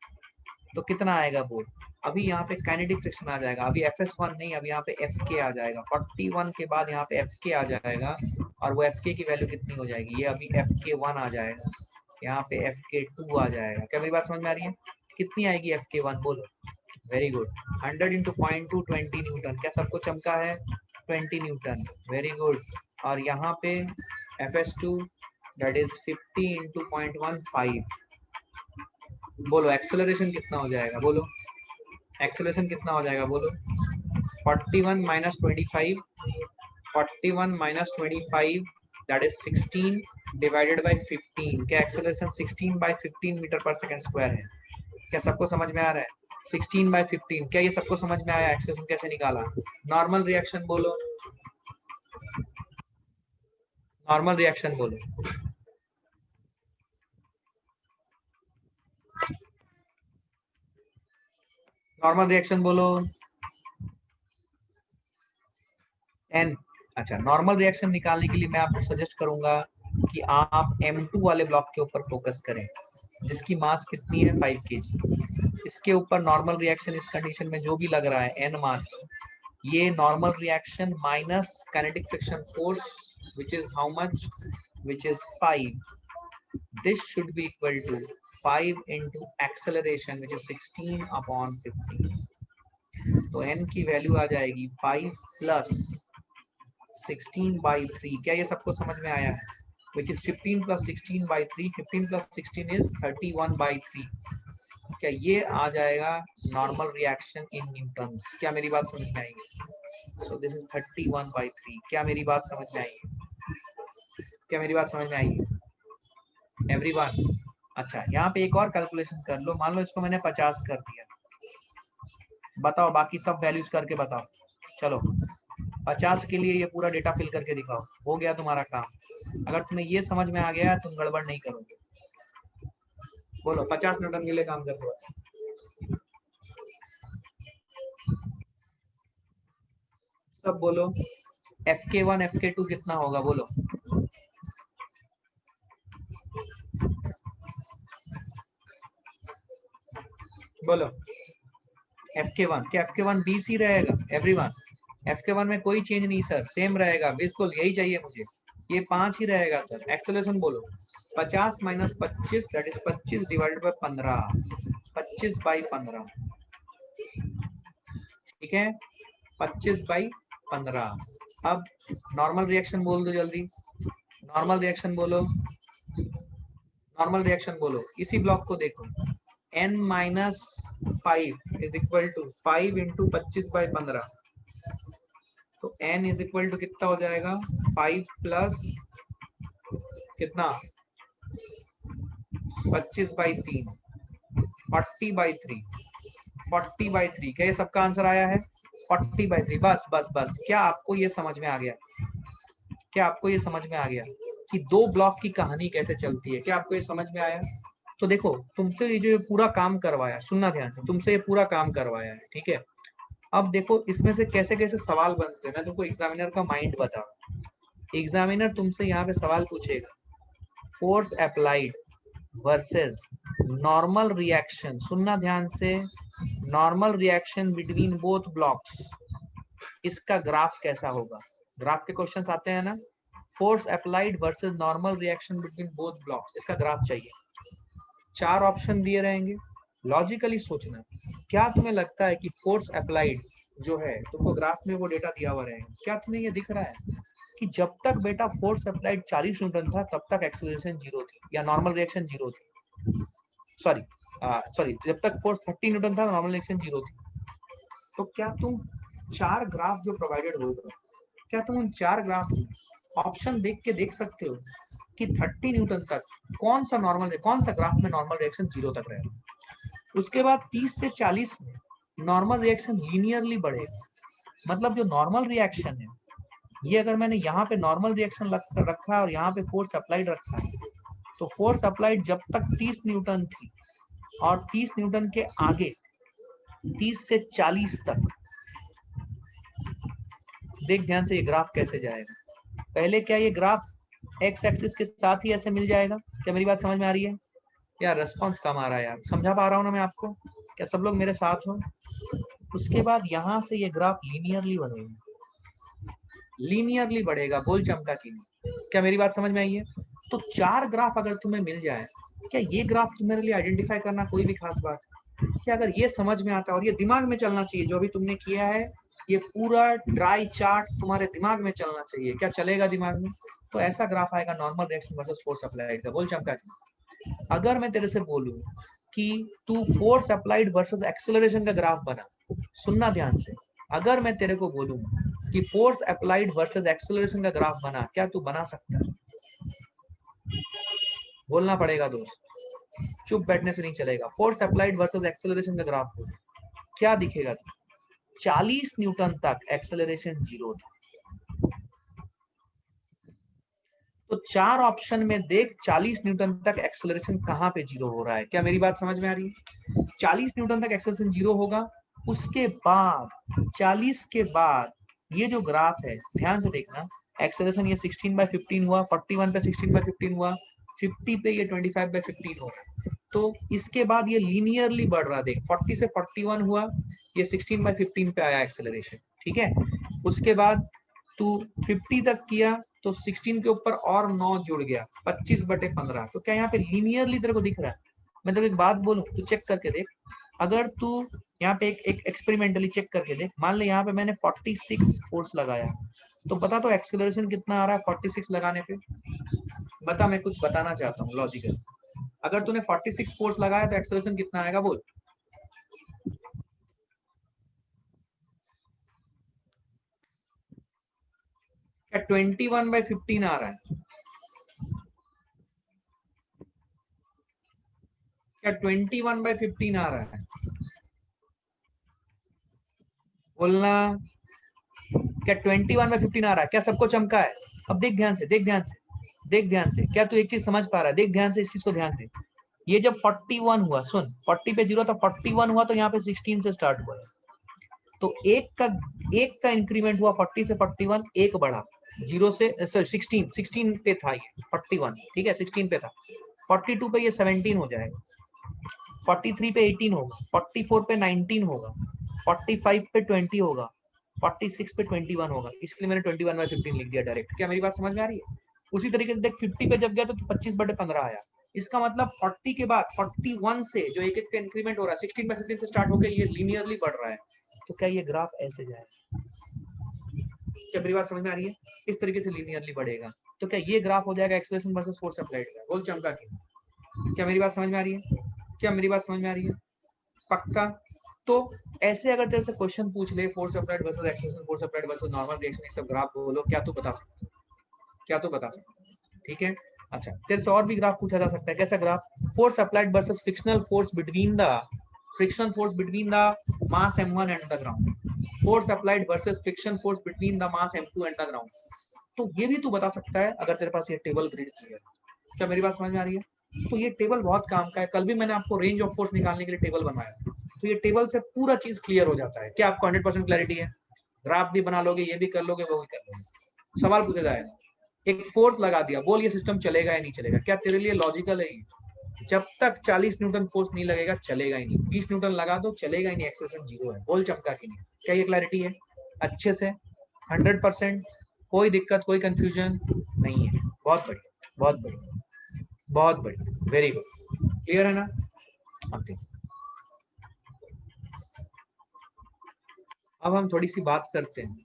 तो कितना आएगा बोल? अभी यहाँ पे काइनेटिक फ्रिक्शन आ जाएगा, अभी FS1 नहीं, अभी यहाँ पे FK आ जाएगा। 41 के बाद यहाँ पे FK आ जाएगा, और वो FK की वैल्यू कितनी हो जाएगी? ये अभी FK1 आ जाएगा, यहाँ पे FK2 आ जाएगा। क्या मेरी बात समझ में आ रही है? कितनी आएगी FK1 बोलो? Very good, 100 into 0.2 20 Newton. क्या सबको चमका है? 20 न्यूटन, वेरी गुड। और यहाँ पे FS2 दैट इज 50 इंटू 0.15। बोलो एक्सेलरेशन कितना हो जाएगा? बोलो एक्सेलरेशन कितना हो जाएगा? बोलो 41 minus 25, 41 minus 25 that is 16 divided by 15। क्या acceleration 16 bye 15 metre per second square है? क्या सबको समझ में आ रहा है? 16 बाय 15। क्या ये सबको समझ में आया एक्सेलरेशन कैसे निकाला? नॉर्मल रिएक्शन बोलो, नॉर्मल रिएक्शन बोलो। नॉर्मल रिएक्शन बोलो। एन। अच्छा, नॉर्मल रिएक्शन निकालने के लिए मैं आपको सजेस्ट करूंगा कि आप M2 वाले ब्लॉक के ऊपर फोकस करें, जिसकी मास कितनी है 5 kg। इसके ऊपर नॉर्मल रिएक्शन इस कंडीशन में जो भी लग रहा है N मान लो, ये normal reaction minus kinetic friction force which is how much, which is 5। This should be equal to 5 into acceleration which is 16/15। तो n की वैल्यू आ जाएगी 5 प्लस 16/3। क्या ये सबको समझ में आया है? Which is 15 plus 16/3, 15 plus 16 is 31/3। क्या ये आ जाएगा नॉर्मल रिएक्शन इन न्यूटन्स? क्या मेरी बात समझ में आएगी? So this is 31/3। क्या मेरी बात समझ में आई है? क्या मेरी बात समझ में आई है एवरीवन? अच्छा, यहाँ पे एक और कैलकुलेशन कर लो। मान लो इसको मैंने 50 कर दिया, बताओ बाकी सब वैल्यूज करके बताओ। चलो 50 के लिए ये पूरा डेटा फिल करके दिखाओ। हो गया तुम्हारा काम। अगर तुम्हें ये समझ में आ गया तुम गड़बड़ नहीं करोगे। बोलो 50 न्यूटन के लिए काम कर दो। सब बोलो। FK1 FK2 कितना होगा बोलो। बोलो FK1। क्या FK1 BC रहेगा एवरीवन? FK1 में कोई चेंज नहीं सर, सेम रहेगा, बिल्कुल यही चाहिए मुझे। ये 5 ही रहेगा सर। एक्सेलरेशन बोलो 50 minus 25 that is 25 divided by 15, 25/15। ठीक है, 25/15। अब नॉर्मल रिएक्शन बोल दो जल्दी। नॉर्मल रिएक्शन बोलो, नॉर्मल रिएक्शन बोलो। इसी ब्लॉक को देखो, n minus 5 is equal to 5 into 25/15। तो n इज इक्वल टू कितना हो जाएगा? 5 प्लस कितना 25/3, 40/3, 40/3। क्या ये सबका आंसर आया है? 40/3। बस बस बस। क्या आपको ये समझ में आ गया? क्या आपको ये समझ में आ गया कि दो ब्लॉक की कहानी कैसे चलती है? क्या आपको ये समझ में आया? तो देखो, तुमसे ये जो पूरा काम करवाया, सुनना ध्यान से, तुमसे ये पूरा काम करवाया है, ठीक है। अब देखो इसमें से कैसे कैसे सवाल बनते हैं। मैं तुमको एग्जामिनर का माइंड बता। एग्जामिनर तुमसे यहाँ पे सवाल पूछेगा, force applied versus normal reaction, सुनना ध्यान से, normal reaction between both blocks, इसका ग्राफ कैसा होगा? ग्राफ के क्वेश्चंस आते हैं ना। Force applied versus normal reaction between both blocks, इसका ग्राफ चाहिए। 4 ऑप्शन दिए रहेंगे, लॉजिकली सोचना। क्या तुम्हें लगता है कि फोर्स अप्लाइड जो है, तुमको ग्राफ में वो डेटा दिया हुआ रहेगा, क्या तुम्हें ये दिख रहा है कि जब तक बेटा फोर्स अप्लाइड 40 न्यूटन था तब तक एक्सेलरेशन 0 थी या नॉर्मल रिएक्शन 0 थी? सॉरी सॉरी, जब तक फोर्स 30 न्यूटन था नॉर्मल रिएक्शन 0 थी। तो क्या तुम 4 ग्राफ जो प्रोवाइडेड होगा, क्या तुम उन 4 ग्राफ ऑप्शन देख के देख सकते हो कि 30 न्यूटन तक कौन सा नॉर्मल, कौन सा ग्राफ में नॉर्मल रिएक्शन 0 तक रहेगा? उसके बाद 30 से 40 में नॉर्मल रिएक्शन लीनियरली बढ़ेगा। मतलब जो नॉर्मल रिएक्शन है, ये अगर मैंने यहाँ पे नॉर्मल रिएक्शन रखा है और यहाँ पे फोर्स अप्लाइड रखा है, तो फोर्स अप्लाइड जब तक 30 न्यूटन थी और 30 न्यूटन के आगे 30 से 40 तक, देख ध्यान से ये ग्राफ कैसे जाएगा। पहले क्या ये ग्राफ एक्स एक्सिस के साथ ही ऐसे मिल जाएगा? क्या मेरी बात समझ में आ रही है? यार रेस्पॉन्स कम आ रहा है यार, समझा पा रहा हूँ ना मैं आपको? क्या सब लोग मेरे साथ हो? उसके बाद यहाँ से ये ग्राफ लीनियरली बढ़ेगा, लीनियरली बढ़ेगा, बोल चमका की। क्या मेरी बात समझ में आई है? तो 4 ग्राफ अगर तुम्हें मिल जाए, क्या ये ग्राफ तुम्हारे लिए आइडेंटिफाई करना कोई भी खास बात है? क्या अगर ये समझ में आता है और ये दिमाग में चलना चाहिए, जो अभी तुमने किया है, ये पूरा ड्राई चार्ट तुम्हारे दिमाग में चलना चाहिए। क्या चलेगा दिमाग में? तो ऐसा ग्राफ आएगा normal reaction versus force applied का। बोल चमका की। अगर मैं तेरे से बोलूं कि तू फोर्स अप्लाइड वर्सेस एक्सेलरेशन का ग्राफ बना, सुनना ध्यान से, अगर मैं तेरे को बोलूं कि फोर्स अप्लाइड वर्सेस एक्सेलरेशन का ग्राफ बना, क्या तू बना सकता है? बोलना पड़ेगा दोस्त, चुप बैठने से नहीं चलेगा। फोर्स अप्लाइड वर्सेस एक्सेलरेशन का ग्राफ बोल, क्या दिखेगा? 40 न्यूटन तक एक्सेलरेशन 0 था। तो 4 ऑप्शन में देख 40 न्यूटन तक एक्सेलरेशन कहां पे 0 हो रहा है? क्या मेरी बात समझ में आ रही है? 40 न्यूटन तक एक्सेलरेशन 0 होगा उसके बाद 40 के बाद ये जो ग्राफ है ध्यान से देखना, एक्सेलरेशन ये 16/15 हुआ, 41 पे 16/15 हुआ, 50 पे ये 25/15 हो रहा है। तो इसके बाद ये लीनियरली बढ़ रहा, देख 40 से 41 हुआ, ये 16/15 पे आया एक्सेलरेशन, ठीक है। उसके बाद तू 50 तक किया तो 16 के ऊपर और 9 जुड़ गया, 25/15। तो क्या यहाँ पे लीनियरली तेरे को दिख रहा है? मैं तो एक बात बोलूं, तू चेक करके देख, अगर तू यहाँ पे एक एक्सपेरिमेंटली चेक करके देख, मान ले यहाँ पे मैंने 46 फोर्स लगाया, तो बता तो एक्सेलरेशन कितना आ रहा है 46 लगाने पे? बता, मैं कुछ बताना चाहता हूँ लॉजिकल। अगर तूने 46 फोर्स लगाया तो एक्सेलरेशन कितना आएगा बोल? क्या 21/15 आ रहा है? क्या 21/15 आ रहा है? बोलना। क्या 21/15 आ रहा है? क्या सबको चमका है? अब देख ध्यान से, देख ध्यान से, देख ध्यान से, क्या तू एक चीज समझ पा रहा है? देख ध्यान से, इस चीज को ध्यान दे। ये जब 41 हुआ, सुन, 40 पे 0 था, 41 हुआ तो यहाँ पे 16 से स्टार्ट हुआ है। तो एक का इंक्रीमेंट हुआ 40 से 41, एक बढ़ा, 0 से 16 पे था ये 41, ठीक है, 16 पे था। 42 पे ये 17 हो जाएगा, 43 पे 18 होगा, 44 पे 19 होगा, 45 पे 20 होगा, 46 पे 21 होगा। इसलिए मैंने 21/15 लिख दिया डायरेक्ट। क्या मेरी बात समझ में आ रही है? उसी तरीके से देख, 50 पे जब गया तो 25/15 आया। इसका मतलब 40 के बाद 41 से जो एक एक का इंक्रीमेंट हो रहा है, 16/15 से स्टार्ट होकर ये लीनियरली बढ़ रहा है। तो क्या ये ग्राफ ऐसे जाएगा? क्या मेरी बात समझ में आ रही है? इस तरीके से लीनियरली बढ़ेगा। तो क्या ये ग्राफ हो जाएगा एक्सेलरेशन वर्सेस फोर्स अप्लाइड का? बोल चमका के। क्या मेरी बात समझ में आ रही है? क्या मेरी बात समझ में आ रही है? पक्का? तो ऐसे अगर तेरे से क्वेश्चन पूछ ले, force applied versus acceleration, force applied versus normal reaction, ये सब ग्राफ बोलो, क्या तू बता सकता है? क्या तू बता सकता है? ठीक है। अच्छा, तेरे से और भी ग्राफ पूछा जा सकता है। कैसा graph? Force applied versus frictional force between the mass m1 and the ground, force applied versus friction force between the mass m2 and the ground। तो ये भी तू बता सकता है अगर तेरे पास ये टेबल ग्रिड क्लियर। क्या मेरी बात समझ में आ रही है? तो ये टेबल बहुत काम का है। कल भी मैंने आपको रेंज ऑफ फोर्स निकालने के लिए टेबल बनवाया, तो ये टेबल से पूरा चीज क्लियर हो जाता है। क्या आपको 100% क्लैरिटी है? ग्राफ भी बना लोगे, ये भी कर लोगे, वो भी कर लोगे। सवाल पूछा जाएगा, एक फोर्स लगा दिया, बोल ये सिस्टम चलेगा या नहीं चलेगा? क्या तेरे लिए लॉजिकल है? जब तक 40 न्यूटन फोर्स नहीं लगेगा चलेगा ही नहीं। 20 न्यूटन लगा दो चलेगा ही नहीं, एक्सेलरेशन जीरो है। बोल चमका कि नहीं? क्या ये क्लैरिटी है अच्छे से? 100%? कोई दिक्कत, कोई कंफ्यूजन नहीं है? बहुत बढ़िया, बहुत बढ़िया, बहुत बढ़िया, वेरी गुड। क्लियर है ना? ओके। अब हम थोड़ी सी बात करते हैं,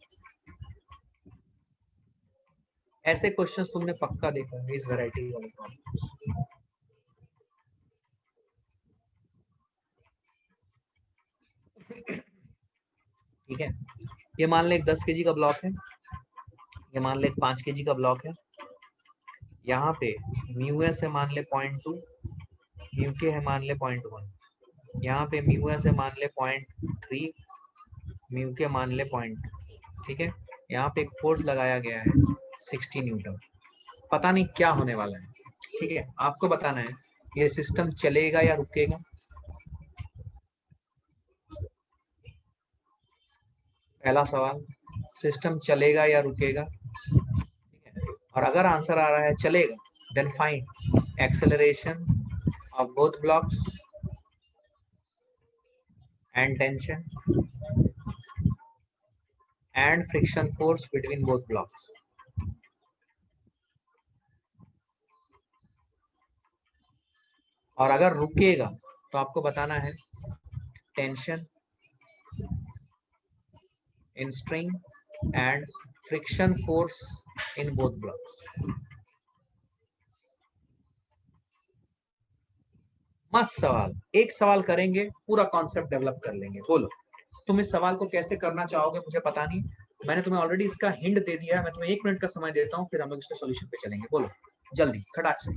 ऐसे क्वेश्चंस तुमने पक्का देखा है इस वैरायटी वाले प्रॉब्लम। ठीक है, ये मान ले एक 10 केजी का ब्लॉक है, ये मान ले एक 5 केजी का ब्लॉक है। यहाँ पे म्यू एस है मान ले 0.2, म्यू के है मान ले 0.1, यहाँ पे म्यू एस है मान ले 0.3, म्यू के मान ले 0.2, ठीक है। यहाँ पे एक फोर्स लगाया गया है 60 न्यूटन। पता नहीं क्या होने वाला है, ठीक है, आपको बताना है ये सिस्टम चलेगा या रुकेगा। पहला सवाल, सिस्टम चलेगा या रुकेगा? ठीक है, और अगर आंसर आ रहा है चलेगा, then find acceleration of both blocks and tension and friction force between both blocks. और अगर रुकेगा तो आपको बताना है tension in string and friction force in both blocks। मस्त सवाल, एक सवाल करेंगे पूरा कॉन्सेप्ट डेवलप कर लेंगे। बोलो तुम इस सवाल को कैसे करना चाहोगे, मुझे पता नहीं। मैंने तुम्हें ऑलरेडी इसका हिंट दे दिया है। मैं तुम्हें 1 मिनट का समय देता हूँ, फिर हम लोग इसके सॉल्यूशन पे चलेंगे। बोलो जल्दी खटाक से।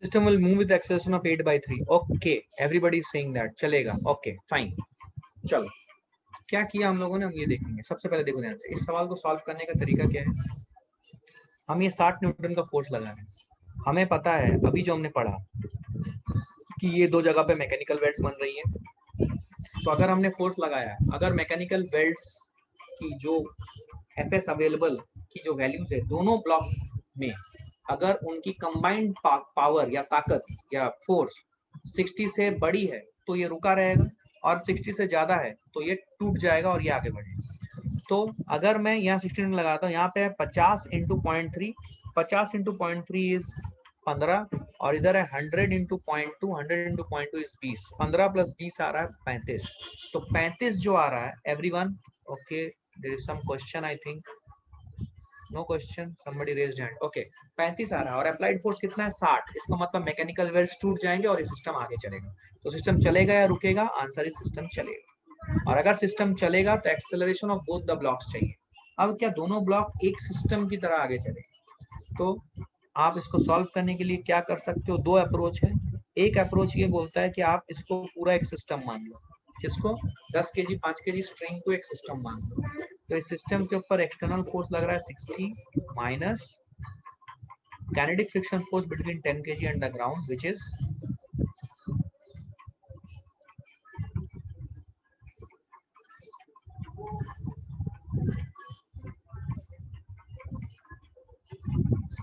System will move with the acceleration of 8/3. Okay, everybody is saying that. चलेगा. Okay, fine. चलो, क्या किया हम लोगों ने, हम ये देखेंगे. सबसे पहले देखो ध्यान से, इस सवाल को सॉल्व करने का तरीका क्या है. हम ये 60 न्यूटन का फोर्स लगा रहे हैं. हमें पता है अभी जो हमने पढ़ा कि ये दो जगह पे मैकेनिकल वेल्ड्स बन रही है. तो अगर हमने फोर्स लगाया है, अगर मैकेनिकल वेल्ड्स की जो एफएस अवेलेबल की जो वैल्यूज है दोनों ब्लॉक में, अगर उनकी कंबाइंड पावर या ताकत या फोर्स 60 से बड़ी है तो ये रुका रहेगा, और 60 से ज्यादा है तो ये टूट जाएगा और ये आगे बढ़ेगा. तो अगर मैं यहाँ 16 लगाता हूँ, यहाँ पे 50 इंटू 0.3, 50 इंटू 0.3 इज 15, और इधर है 100 इंटू 0.2, 100 इंटू 0.2 इज 20, 15 प्लस 20 आ रहा है 35. तो 35 जो आ रहा है, everyone okay, there is some question I think, no question, somebody raised hand. Okay, 35 आ रहा है, और अप्लाइड फोर्स कितना है 60. इसका मतलब मैकेनिकल वेल्ड्स टूट जाएंगे और ये सिस्टम आगे चलेगा. तो सिस्टम चलेगा या रुकेगा? आंसर इज सिस्टम चलेगा. और अगर सिस्टम चलेगा तो acceleration of both the blocks चाहिए. अब क्या दोनों ब्लॉक एक सिस्टम की तरह आगे चलेंगे? तो आप इसको सॉल्व करने के लिए क्या कर सकते हो, दो अप्रोच है. एक अप्रोच ये बोलता है कि आप इसको पूरा एक सिस्टम मान लो. किसको? 10 केजी 5 केजी स्ट्रिंग को एक सिस्टम मान लो. तो इस सिस्टम के ऊपर एक्सटर्नल फोर्स लग रहा है 60 minus kinetic friction force between 10 kg and the ground, which is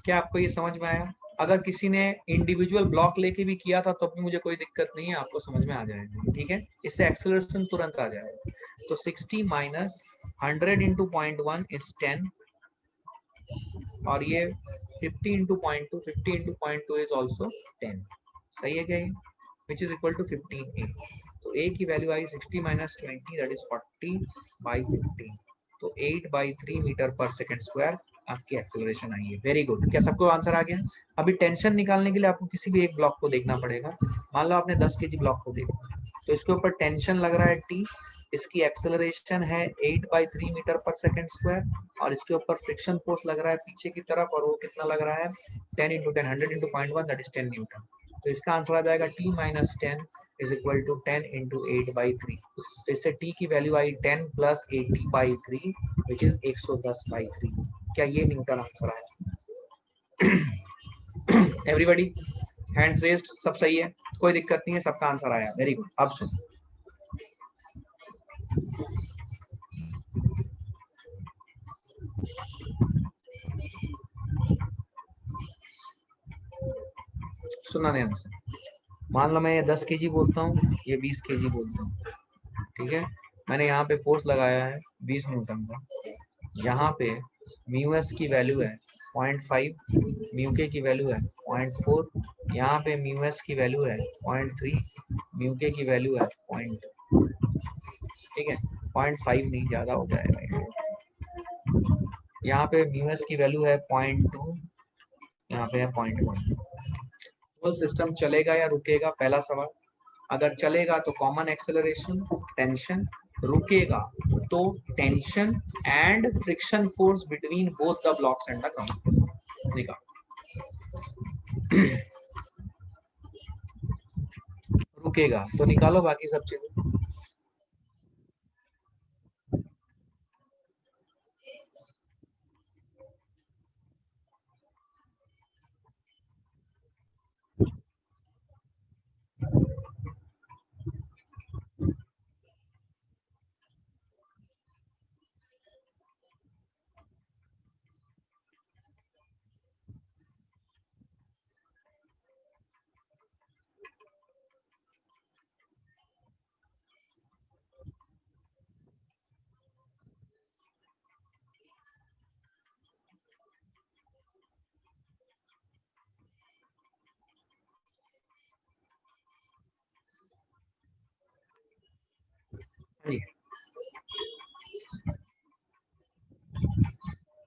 क्या आपको ये समझ में आया? अगर किसी ने इंडिविजुअल ब्लॉक लेके भी किया था तो भी मुझे कोई दिक्कत नहीं है, आपको समझ में आ जाएगा. ठीक है, इससे एक्सेलरेशन तुरंत आ जाएगा. तो 60 माइनस 100 इंटू 0.1 इज 10, और ये 50 इंटू 0.2, 50 इंटू 0.2 इज ऑल्सो 10. सही है क्या ये? Which is equal to 15a. तो a की वैल्यू आई 60 माइनस 20, दैट इज 40/15. तो 8/3 मीटर पर सेकंड स्क्वायर आपकी एक्सेलरेशन आई है. Very good. क्या सबको आंसर आ गया? अभी टेंशन निकालने के लिए आपको किसी भी एक ब्लॉक को देखना पड़ेगा. मान लो आपने 10 केजी ब्लॉक को देखा, तो इसके ऊपर टेंशन लग रहा है T, इसकी एक्सेलरेशन है 8/3 मीटर पर सेकंड स्क्वायर, और इसके ऊपर फ्रिक्शन फोर्स लग रहा है पीछे की तरफ, और वो कितना लग रहा है 10 into 10, 100 into 0.1, that is 10 newton. तो इसका आंसर आ जाएगा T minus 10 is equal to 10 into 8/3. तो इससे T की वैल्यू आई 10 प्लस 80/3 विच इज 110/3. क्या ये न्यूटन आंसर आया? एवरीबॉडी हैंड्स रेज्ड, सब सही है, कोई दिक्कत नहीं है, सबका आंसर आया. Very good. अब सुन, सुनना ध्यान से. मान लो मैं ये 10 केजी बोलता हूँ, ये 20 केजी बोलता हूँ. ठीक है, मैंने यहाँ पे फोर्स लगाया है 20 न्यूटन का. यहाँ पे म्यू एस की वैल्यू है 0.5, म्यू के की वैल्यू है 0.4, यहाँ पे म्यू एस की वैल्यू है 0.3, म्यू के की वैल्यू है 0.2. ठीक है, 0.5 नहीं, ज्यादा हो जाएगा. यहाँ पे म्यू एस की वैल्यू है 0.2, यहाँ पे है 0.1. तो सिस्टम चलेगा या रुकेगा? पहला सवाल. अगर चलेगा तो कॉमन एक्सेलरेशन टेंशन, रुकेगा तो tension and friction force between both the blocks and the ground. निकाल. रुकेगा तो निकालो बाकी सब चीजें.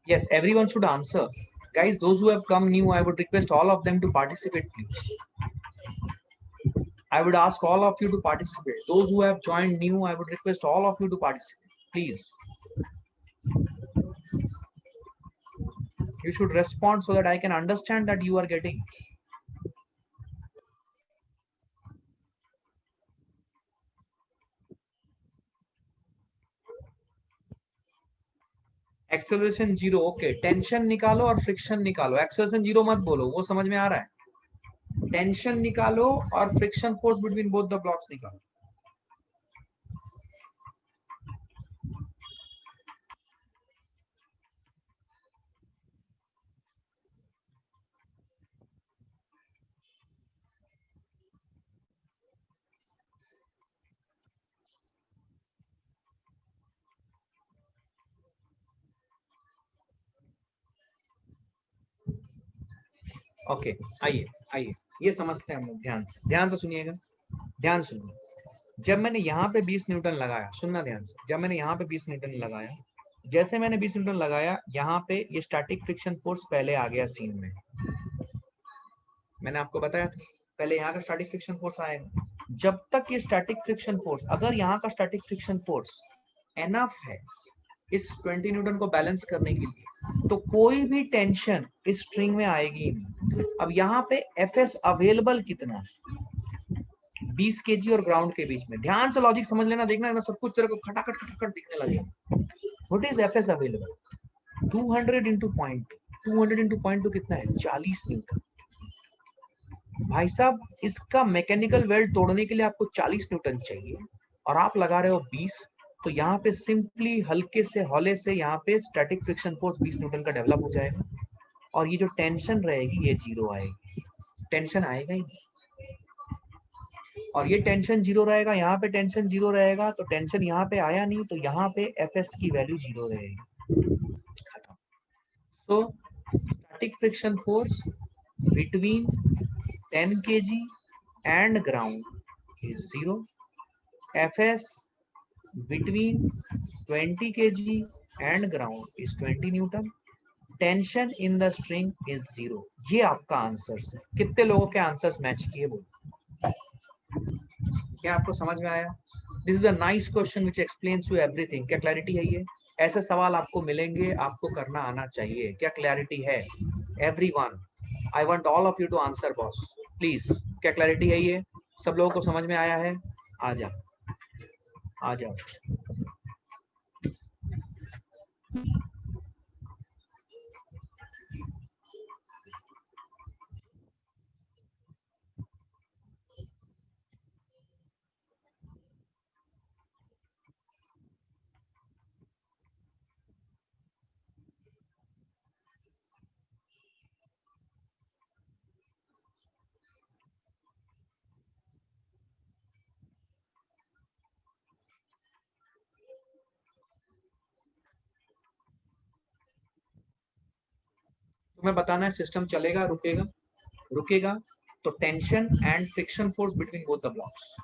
Yes, everyone should answer. Guys, those who have come new, I would request all of them to participate, please. I would ask all of you to participate. Those who have joined new, I would request all of you to participate, please. You should respond so that I can understand that you are getting. Acceleration zero, okay. Tension निकालो और friction निकालो, acceleration zero मत बोलो, वो समझ में आ रहा है। टेंशन निकालो और friction force between both the blocks निकालो। ओके, आइए आइए, ये समझते हैं हम लोग, ध्यान से सुनिएगा, ध्यान सुनिए। जब मैंने यहाँ पे 20 न्यूटन लगाया, सुनना ध्यान से, जब मैंने यहाँ पे 20 न्यूटन लगाया, जैसे मैंने 20 न्यूटन लगाया, यहाँ पे ये स्टैटिक फ्रिक्शन फोर्स पहले आ गया सीन में। मैंने आपको बताया था पहले यहाँ का स्टैटिक फ्रिक्शन फोर्स आएगा। जब तक ये स्टैटिक फ्रिक्शन फोर्स, अगर यहाँ का स्टैटिक फ्रिक्शन फोर्स एनफ है इस 20 न्यूटन को बैलेंस करने के लिए, तो कोई भी टेंशन इस स्ट्रिंग में आएगी नहीं। अब यहाँ पे एफएस अवेलेबल कितना है, 20 केजी और ग्राउंड के बीच में। ध्यान से लॉजिक समझ लेना, देखना ना सब कुछ तेरे को खटाखट खटाखट दिखने लगेगा। What is FS available? 200 into point 200 into point कितना है? 40 न्यूटन। भाई साहब, इसका मैकेनिकल वेल्ड तोड़ने के लिए आपको 40 न्यूटन चाहिए और आप लगा रहे हो 20, तो यहाँ पे सिंपली हल्के से हौले से यहाँ पे स्टैटिक फ्रिक्शन फोर्स 20 न्यूटन का डेवलप हो जाएगा और ये जो टेंशन रहेगी ये जीरो आएगी, टेंशन आएगा ही नहीं। और ये टेंशन जीरो रहेगा, यहाँ पे टेंशन जीरो रहेगा, तो टेंशन यहाँ पे आया नहीं, तो यहाँ पे एफएस की वैल्यू जीरो रहेगी, खत्म। So static friction force between 10 kg and ground is 0. Fs between 20 kg and ground is 20 Newton. Tension in the string is 0. ये आपका आंसर्स है। कितने लोगों के आंसर्स मैच किए वो? क्या आपको समझ में आया? This is a nice question which explains you everything. क्या क्लैरिटी है? ये ऐसे सवाल आपको मिलेंगे, आपको करना आना चाहिए। क्या क्लैरिटी है? Everyone, I want all of you to answer boss, please. क्या क्लैरिटी है? ये सब लोगों को समझ में आया है? आ जाओ, आ जाओ। तुम्हें बताना है सिस्टम चलेगा रुकेगा? रुकेगा तो tension and friction force between both the blocks.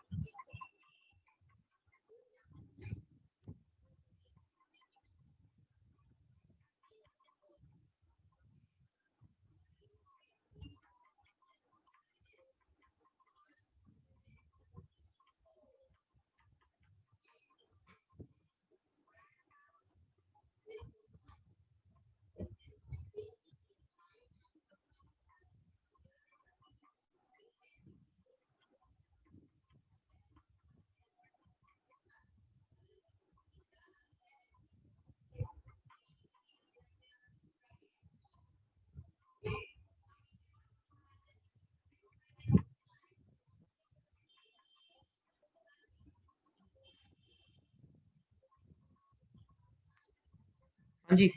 हाँ जी,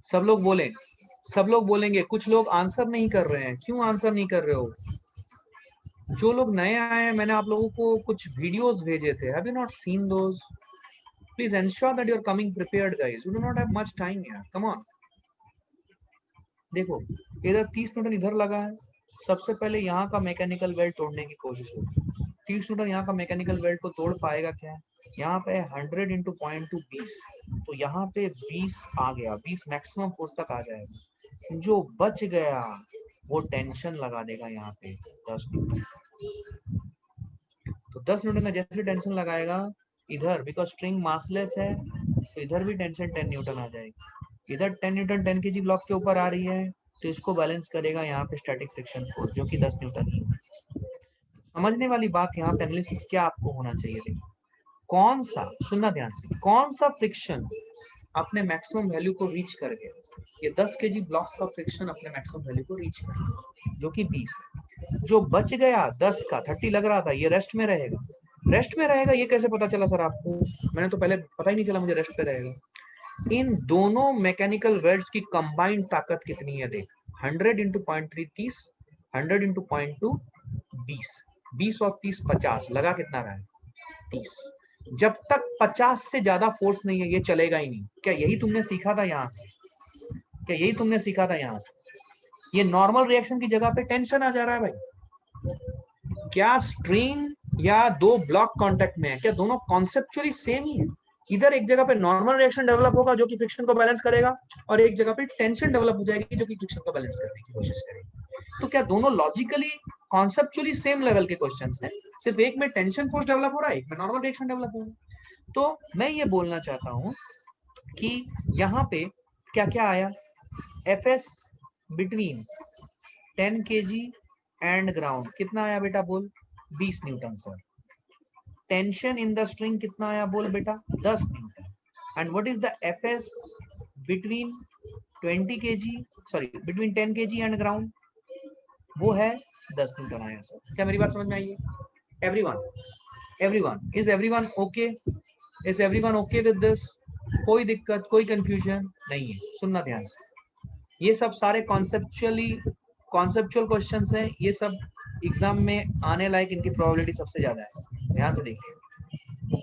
सब लोग बोले, सब लोग बोलेंगे। कुछ लोग आंसर नहीं कर रहे हैं, क्यों आंसर नहीं कर रहे हो? जो लोग नए आए हैं, मैंने आप लोगों को कुछ वीडियोस भेजे थे, have you not seen those? Please ensure that you are coming prepared guys, you do not have much time यार, कम ऑन। देखो, इधर 30 न्यूटन इधर लगा है, सबसे पहले यहाँ का मैकेनिकल वेल्ड तोड़ने की कोशिश होगी। 30 न्यूटन यहाँ का मैकेनिकल वेल्ड को तोड़ पाएगा क्या? यहाँ पे 100 इंटू पॉइंट टू 20, तो यहाँ पे 20 आ गया, 20 मैक्सिमम फोर्स तक आ जाएगा। जो बच गया वो टेंशन लगा देगा यहाँ पे 10 न्यूटन। तो 10 न्यूटन का जैसे टेंशन लगाएगा इधर, बिकॉज स्ट्रिंग मासलेस है, तो इधर भी टेंशन 10 न्यूटन आ जाएगी। इधर 10 न्यूटन 10 केजी ब्लॉक के ऊपर आ रही है, तो इसको बैलेंस करेगा यहाँ पे स्टैटिक फ्रिक्शन फोर्स, जो कि 10 न्यूटन ही है। समझने वाली बात यहाँ पे एनालिसिस क्या आपको होना चाहिए? देखो, कौन सा, सुनना ध्यान से, कौन सा फ्रिक्शन अपने मैक्सिमम वैल्यू को रीच कर गया। ये 10 kg ब्लॉक का फ्रिक्शन अपने मैक्सिमम वैल्यू को रीच कर गया, जो कि 20 है। जो बच गया 10 का 30 लग रहा था, ये रेस्ट में रहेगा। रेस्ट में रहेगा ये कैसे पता चला सर आपको? मैंने तो पहले पता ही नहीं चला मुझे रेस्ट पे रहेगा। इन दोनों मैकेनिकल वेल्ड्स की कंबाइंड ताकत कितनी है देख, 100 इंटू 0.3 30, 100 इंटू 0.2 20, 20 और 30 50, लगा कितना रहा है 30। जब तक 50 से ज्यादा फोर्स नहीं है ये चलेगा ही नहीं। क्या यही तुमने सीखा था यहाँ से? क्या यही तुमने सीखा था यहाँ से? ये नॉर्मल रिएक्शन की जगह पे टेंशन आ जा रहा है भाई। क्या स्ट्रिंग या दो ब्लॉक कांटेक्ट में है, क्या दोनों कॉन्सेप्चुअली सेम ही है? इधर एक जगह पे नॉर्मल रिएक्शन डेवलप होगा जो कि फ्रिक्शन को बैलेंस करेगा, और एक जगह पे टेंशन डेवलप हो जाएगी जो कि फ्रिक्शन को बैलेंस करने की कोशिश करेगी। तो क्या दोनों लॉजिकली कॉन्सेप्चुअली सेम लेवल के क्वेश्चंस हैं? सिर्फ एक में टेंशन फोर्स डेवलप हो रहा है, एक में नॉर्मल रिएक्शन डेवलप हो रहा है। तो मैं ये बोलना चाहता हूं कि यहाँ पे क्या क्या आया, FS between 10 kg and ground कितना आया बेटा बोल? 20 Newton sir. Tension in the string कितना आया बोल बेटा? 10 Newton. And what is the FS between 20 kg, sorry between 10 kg and ground? वो है 10 न्यूटन आया सर। क्या मेरी बात समझ में आई है? Everyone, everyone, is everyone okay? Is everyone okay with this? कोई दिक्कत, कोई कंफ्यूजन नहीं है? सुनना ध्यान से, ये सब सारे कॉन्सेप्चुअल क्वेश्चंस हैं, ये सब एग्जाम में आने लायक इनकी प्रोबेबिलिटी सबसे ज्यादा है। ध्यान से देखिए।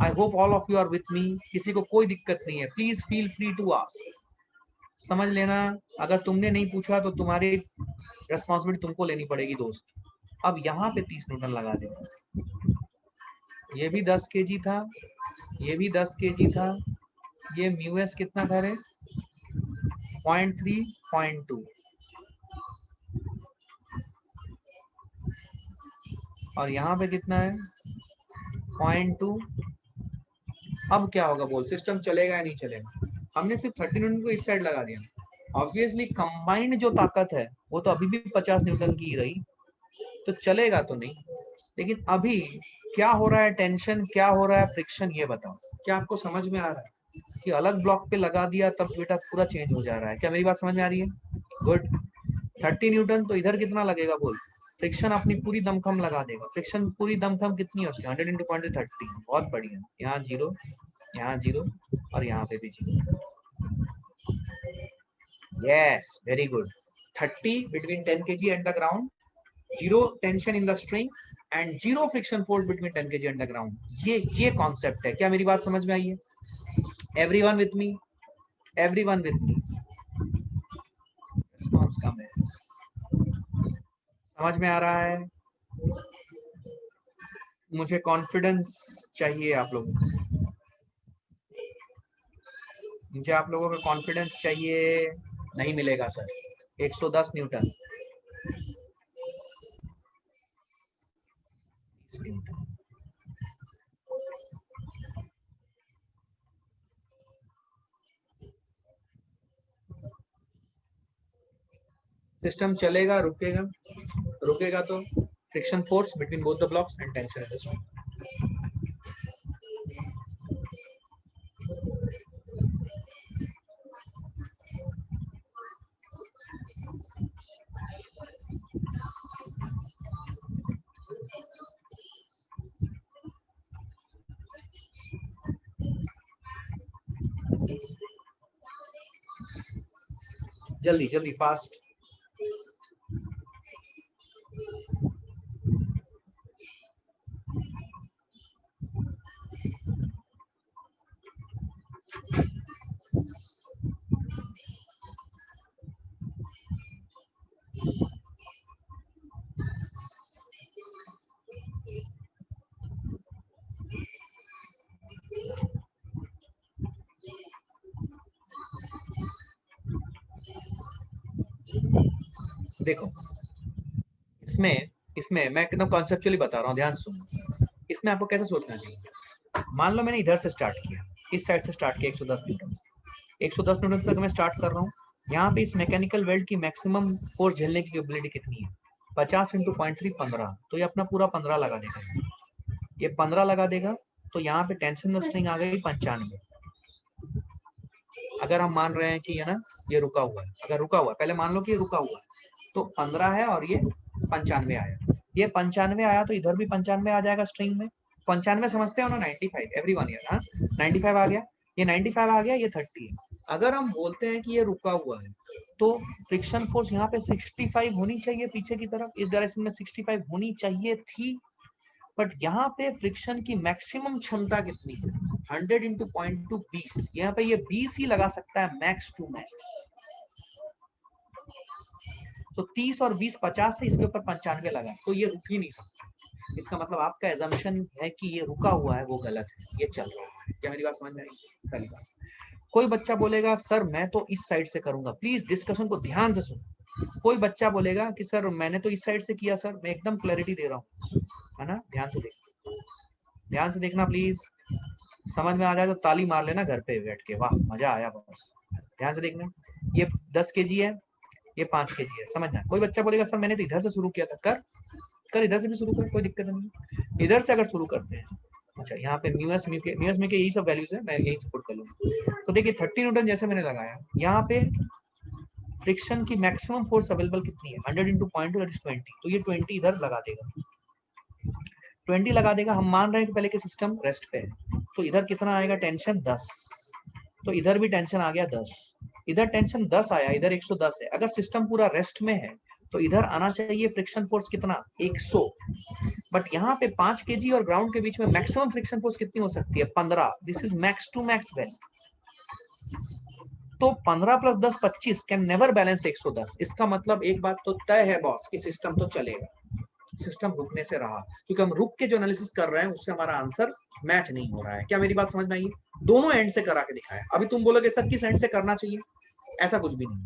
I hope all of you are with me, किसी को कोई दिक्कत नहीं है, please feel free to ask. समझ लेना, अगर तुमने नहीं पूछा तो तुम्हारी रेस्पॉन्सिबिलिटी तुमको लेनी पड़ेगी दोस्त। अब यहाँ पे 30 न्यूटन लगा देना। ये भी 10 kg था, ये भी 10 kg था, ये म्यू एस कितना था रे? 0.3 0.2, और यहाँ पे कितना है? 0.2। अब क्या होगा बोल? सिस्टम चलेगा या नहीं चलेगा? हमने सिर्फ 30 न्यूटन को इस साइड लगा दिया। ऑब्वियसली कंबाइंड जो ताकत है वो तो अभी भी 50 न्यूटन की ही रही, तो चलेगा तो नहीं। लेकिन अभी क्या हो रहा है? टेंशन, क्या हो रहा है? फ्रिक्शन। ये बताओ, क्या आपको समझ में आ रहा है कि अलग ब्लॉक पे लगा दिया तब बेटा पूरा चेंज हो जा रहा है? क्या मेरी बात समझ में आ रही है? गुड। 30 न्यूटन तो इधर कितना लगेगा बोल? फ्रिक्शन अपनी पूरी दमखम लगा देगा। फ्रिक्शन पूरी दमखम कितनी है उसकी? 100 इंटू 0.30। बहुत बढ़िया। यहाँ 0, यहाँ 0, और यहाँ पे भी 0। Yes, very good. 30 between 10 kg and the ground, 0 tension in the string and 0 friction force between 10 kg and the ground. ये कॉन्सेप्ट है। क्या मेरी बात समझ में आई है? Everyone with me? Everyone with me? Response कम है। समझ में आ रहा है? मुझे कॉन्फिडेंस चाहिए आप लोगों को, मुझे आप लोगों का कॉन्फिडेंस चाहिए। नहीं मिलेगा सर। 110 न्यूटन, सिस्टम चलेगा, रुकेगा? रुकेगा तो friction force between both the blocks and tension in the string. जल्दी जल्दी, फास्ट। देखो, इसमें इसमें मैं एकदम कॉन्सेप्चुअली बता रहा हूँ, ध्यान सुनो। इसमें आपको कैसे सोचना चाहिए? मान लो मैंने इधर से स्टार्ट किया, इस साइड से स्टार्ट किया 110 न्यूटन से। 110 न्यूटन से मैं स्टार्ट कर रहा हूँ। यहाँ पे इस मैकेनिकल वेल्ड की मैक्सिमम फोर्स झेलने की कैपेबिलिटी कितनी है? 50 इंटू 0.3 15। तो ये अपना पूरा 15 लगा देगा, ये 15 लगा देगा। तो यहाँ पे टेंशन द स्ट्रिंग आ गई 95। अगर हम मान रहे हैं कि है ना ये रुका हुआ है, अगर रुका हुआ है, पहले मान लो कि ये रुका हुआ है, तो 15 है और ये 95 आया, ये 95 आया तो इधर भी 95 आ जाएगा स्ट्रिंग में। 95 समझते हो ना, 95 एवरीवन हियर, हाँ 95 आ गया, ये 95 आ गया, ये 30 है। अगर हम बोलते हैं कि ये रुका हुआ है तो फ्रिक्शन फोर्स यहाँ पे 65 होनी चाहिए, पीछे की तरफ इस डायरेक्शन में 65 होनी चाहिए थी, बट यहाँ पे फ्रिक्शन की मैक्सिमम क्षमता कितनी है, 100 इंटू 0.2 20, यहाँ पे ये 20 ही लगा सकता है मैक्स टू मैक्स। तो 30 और 20 50 है, इसके ऊपर 95 लगा, तो ये रुक ही नहीं सकता। इसका मतलब आपका एजम्पशन है कि ये रुका हुआ है वो गलत है, ये चल रहा है। क्या मेरी बात समझ में आई? पहली बात, कोई बच्चा बोलेगा सर मैं तो इस साइड से करूंगा, प्लीज डिस्कशन को ध्यान से सुनो। कोई बच्चा बोलेगा कि सर मैंने तो इस साइड से किया सर, मैं एकदम क्लैरिटी दे रहा हूँ, है ना, ध्यान से देखना, ध्यान से देखना प्लीज, समझ में आ जाए तो ताली मार लेना घर पे बैठ के, वाह मजा आया बस। ध्यान से देखना, ये 10 kg है, ये 5 kg है, समझना। कोई बच्चा बोलेगा सर मैंने तो इधर से शुरू किया था, कर कर इधर से भी शुरू कर, कोई दिक्कत नहीं। इधर से अगर शुरू करते हैं, अच्छा यहाँ पे म्यूएस म्यू के यही सब वैल्यूज है, मैं यही सपोर्ट कर लूंगा। तो देखिए 30 न्यूटन जैसे मैंने लगाया, यहाँ पे फ्रिक्शन की मैक्सिमम फोर्स अवेलेबल कितनी है, 100 इंटू 0.2 दैट इज 20, तो ये 20 इधर लगा देगा, 20 लगा देगा। हम मान रहे हैं कि पहले के सिस्टम रेस्ट पे है, तो इधर कितना आएगा टेंशन 10, तो इधर भी टेंशन आ गया 10, इधर टेंशन 10 आया, इधर 110 है। अगर सिस्टम पूरा रेस्ट में है तो इधर आना चाहिए फ्रिक्शन फोर्स कितना, 100, बट यहाँ पे 5 kg और ग्राउंड के बीच में मैक्सिमम फ्रिक्शन फोर्स कितनी हो सकती है, 15, this is max to max value. तो 15 प्लस 10 25 कैन नेवर बैलेंस 110। इसका मतलब एक बात तो तय है बॉस कि सिस्टम तो चलेगा, सिस्टम रुकने से रहा, क्योंकि हम रुक के जो एनालिसिस कर रहे हैं उससे हमारा आंसर मैच नहीं हो रहा है। क्या मेरी बात समझ में आई? दोनों एंड से करा के दिखाया। अभी तुम बोलोगे सर किस एंड से करना चाहिए, ऐसा कुछ भी नहीं,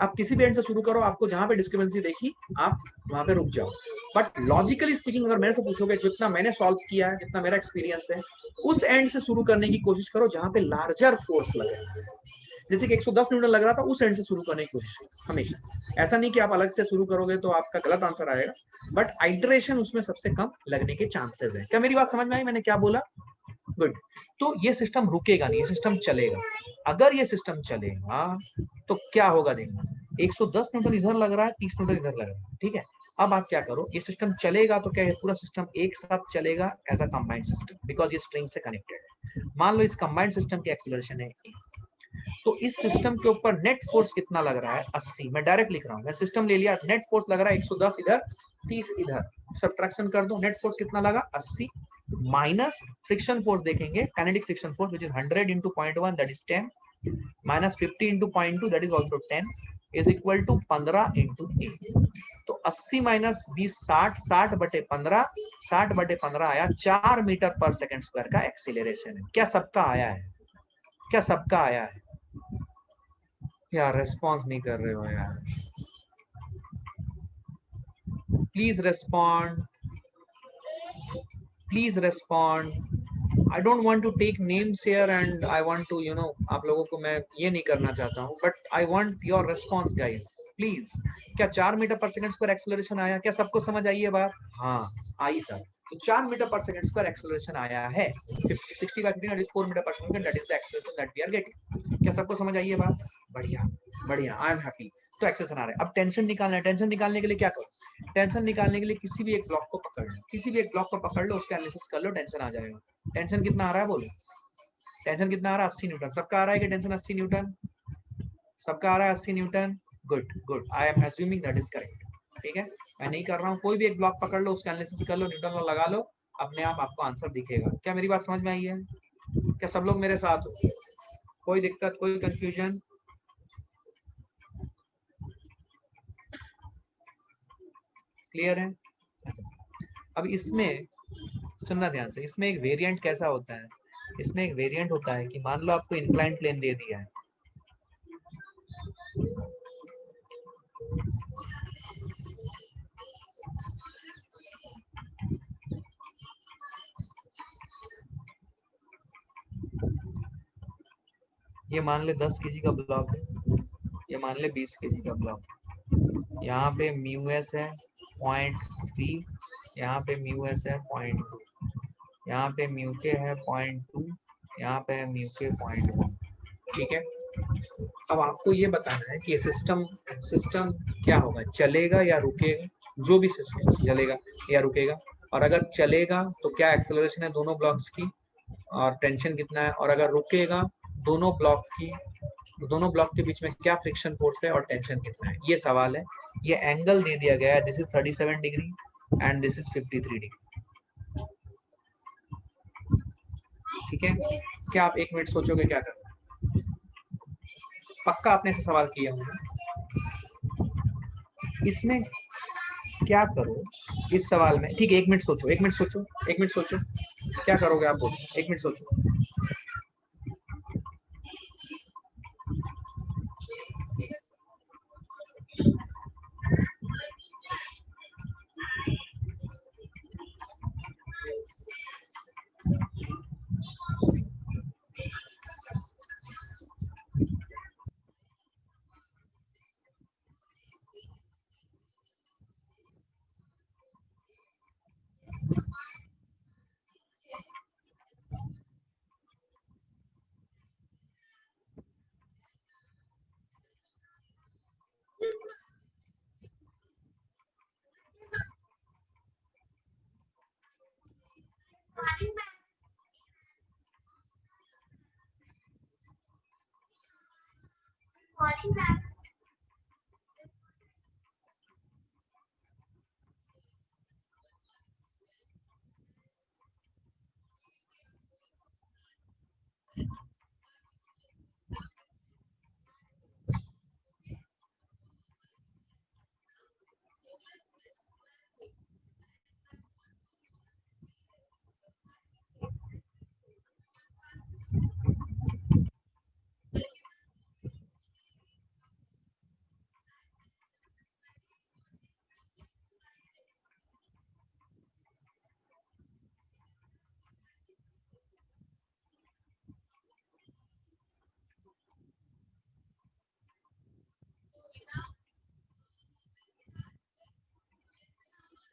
आप किसी भी एंड से शुरू करो, आपको जहां पे डिस्क्रिपेंसी देखी आप वहां पे रुक जाओ। बट लॉजिकली स्पीकिंग अगर मेरे से पूछोगे, जितना मैंने सॉल्व किया है, जितना मेरा एक्सपीरियंस है, उस एंड से शुरू करने की कोशिश करो जहां पे लार्जर फोर्स लगे। जैसे कि 110 न्यूटन लग रहा था, उस एंड से शुरू करने की कोशिश करो हमेशा। ऐसा नहीं कि आप अलग से शुरू करोगे तो आपका गलत आंसर आएगा, बट आइटरेशन उसमें सबसे कम लगने के चांसेस है। क्या मेरी बात समझ में आई मैंने क्या बोला? गुड। तो ये सिस्टम रुकेगा नहीं, ये सिस्टम चलेगा। अगर ये सिस्टम चलेगा तो क्या होगा देखना, 110 न्यूटन इधर लग रहा है, 30 न्यूटन इधर लग रहा है, ठीक है। अब आप क्या करो, ये सिस्टम चलेगा तो क्या ये पूरा सिस्टम एक साथ चलेगा as a combined system, because ये स्ट्रिंग से कनेक्टेड है। मान लो इस कंबाइंड सिस्टम की एक्सीलरेशन है A, तो इस सिस्टम के ऊपर नेट फोर्स कितना लग रहा है, 80। मैं डायरेक्ट लिख रहा हूँ, मैं सिस्टम ले लिया, नेट फोर्स लग रहा है 110 इधर, 30 इधर, सब्ट्रैक्शन कर दो, नेट फोर्स कितना लगा, 80, माइनस फ्रिक्शन फोर्स देखेंगे, kinetic friction force which is 100 into 0.1 that is 10, minus 50 into 0.2 that is also 10, is equal to 15 into 8। तो 80 माइनस 20 60, 60 बटे 15, 60 बटे 15 आया 4 मीटर पर सेकंड स्क्वायर का एक्सीलरेशन है। क्या सबका आया है? क्या सबका आया है? यार रेस्पॉन्स नहीं कर रहे हो यार, please respond, please respond. I don't want to take names here and I want to आप लोगों को मैं ये नहीं करना चाहता हूँ, but I want your response guys please. क्या 4 meter per second square acceleration आया? क्या सबको समझ आई है बात? हाँ आई सर। तो 4 meter per second square acceleration आया है, 60 by 15 that is 4 meter per second, that is the acceleration that we are getting. क्या सबको समझ आई है बात? बढ़िया बढ़िया, आई एम हैप्पी। तो एक्सेलरेशन आ रहा है। अब टेंशन निकालना है, टेंशन निकालने के लिए क्या करो, टेंशन निकालने के लिए किसी भी एक ब्लॉक को पकड़ लो, किसी भी एक ब्लॉक को पकड़ लो, उसका एनालिसिस कर लो, टेंशन आ जाएगा। टेंशन कितना आ रहा है बोलो, टेंशन कितना आ रहा है? 80 न्यूटन। सबका आ रहा है कि टेंशन 80 न्यूटन? सबका आ रहा है 80 Newton. Good good, I am assuming that is correct. ठीक है, मैं नहीं कर रहा हूँ, कोई भी एक ब्लॉक पकड़ लो, उसका एनालिसिस कर लो, न्यूटन लॉ लगा लो, अपने आप आपको आंसर दिखेगा। क्या मेरी बात समझ में आई है? क्या सब लोग मेरे साथ हो? कोई दिक्कत, कोई कंफ्यूजन? क्लियर है? अब इसमें सुनना ध्यान से, इसमें एक वेरिएंट कैसा होता है, इसमें एक वेरिएंट होता है कि मान लो आपको इंक्लाइन प्लेन दे दिया है, ये मान ले 10 kg का ब्लॉक है, ये मान ले 20 kg का ब्लॉक, यहाँ पे म्यू एस है 0.3, यहाँ पे म्यू एस है 0.2, यहाँ पे म्यू के है 0.2, यहाँ पे म्यू के 0.1। ठीक है, अब आपको ये बताना है कि सिस्टम सिस्टम क्या होगा, चलेगा या रुकेगा, जो भी सिस्टम चलेगा या रुकेगा, और अगर चलेगा तो क्या एक्सेलरेशन है दोनों ब्लॉक्स की और टेंशन कितना है, और अगर रुकेगा दोनों ब्लॉक के बीच में क्या फ्रिक्शन फोर्स है और टेंशन कितना है, ये सवाल है। ये एंगल दे दिया गया है, this is 37 degree and this is 53 degree. ठीक है, क्या आप 1 मिनट सोचोगे क्या करना? पक्का आपने ऐसे सवाल किया होगा। इसमें क्या करो इस सवाल में, ठीक है 1 मिनट सोचो, 1 मिनट सोचो, 1 मिनट सोचो, क्या करोगे आप बोलो, 1 मिनट सोचो।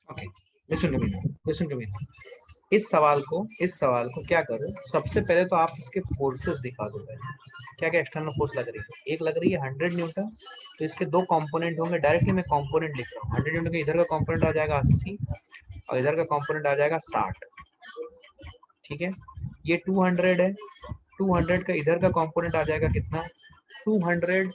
Okay, listen to me. इस सवाल को क्या करो, सबसे पहले तो आप इसके फोर्सेस दिखा दो। क्या क्या एक्सटर्नल फोर्स लग रही है, एक लग रही है 100 न्यूटन, तो इसके दो कंपोनेंट होंगे, डायरेक्टली मैं कंपोनेंट लिख रहा हूँ। 100 न्यूटन का इधर का कंपोनेंट आ जाएगा 80 और इधर का कंपोनेंट आ जाएगा 60। ठीक है, ये 200 है, 200 का इधर का कंपोनेंट आ जाएगा कितना, 200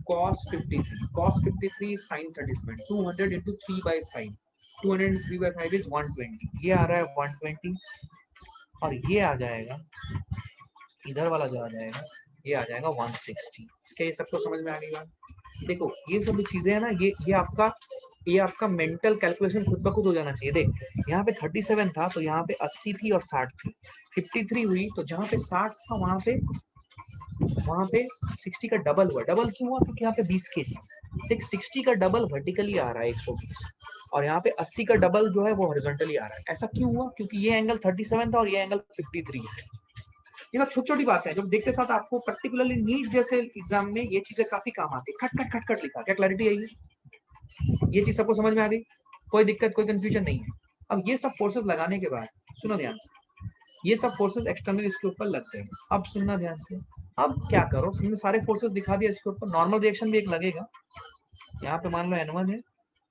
cos 53 sin 37, 200 into 3/5, 200 into 3/5 is 120, ये आ रहा है 120, और ये आ जाएगा इधर वाला जो आ जाएगा ये आ जाएगा 160। क्या ये सबको समझ में आ गई बात? देखो ये सब जो चीजें है ना, ये आपका मेंटल कैलकुलेशन खुद ब खुद हो जाना चाहिए। देख यहाँ पे 37 था तो यहाँ पे 80 थी और 60 थी, 53 हुई तो जहाँ पे 60 था वहां पे 60 का डबल हुआ। डबल क्यों हुआ, क्योंकि यहाँ पे 20 केजी। देख 60 का डबल वर्टिकली आ रहा है 120, और यहाँ पे 80 का डबल जो है वो हॉरिजॉन्टली आ रहा है। ऐसा क्यों हुआ, क्योंकि ये एंगल 37 था और ये एंगल 53 है। ये सब छोटी छोटी बातें हैं जो देखते साथ आपको पर्टिकुलरली नीट जैसे एग्जाम में ये चीजें काफी काम आती है। खट खट खट खट लिखा, क्या क्लैरिटी आई है? ये चीज सबको समझ में आ गई, कोई दिक्कत कोई कंफ्यूजन नहीं है। अब ये सब फोर्सेस लगाने के बाद सुनो ध्यान से, ये सब फोर्सेस एक्सटर्नल इसके ऊपर लग गए। अब सुनना ध्यान से, अब क्या करो, हमने सारे फोर्सेस दिखा दिया इसके ऊपर, नॉर्मल रिएक्शन भी एक लगेगा। यहाँ पे मान लो N1 है,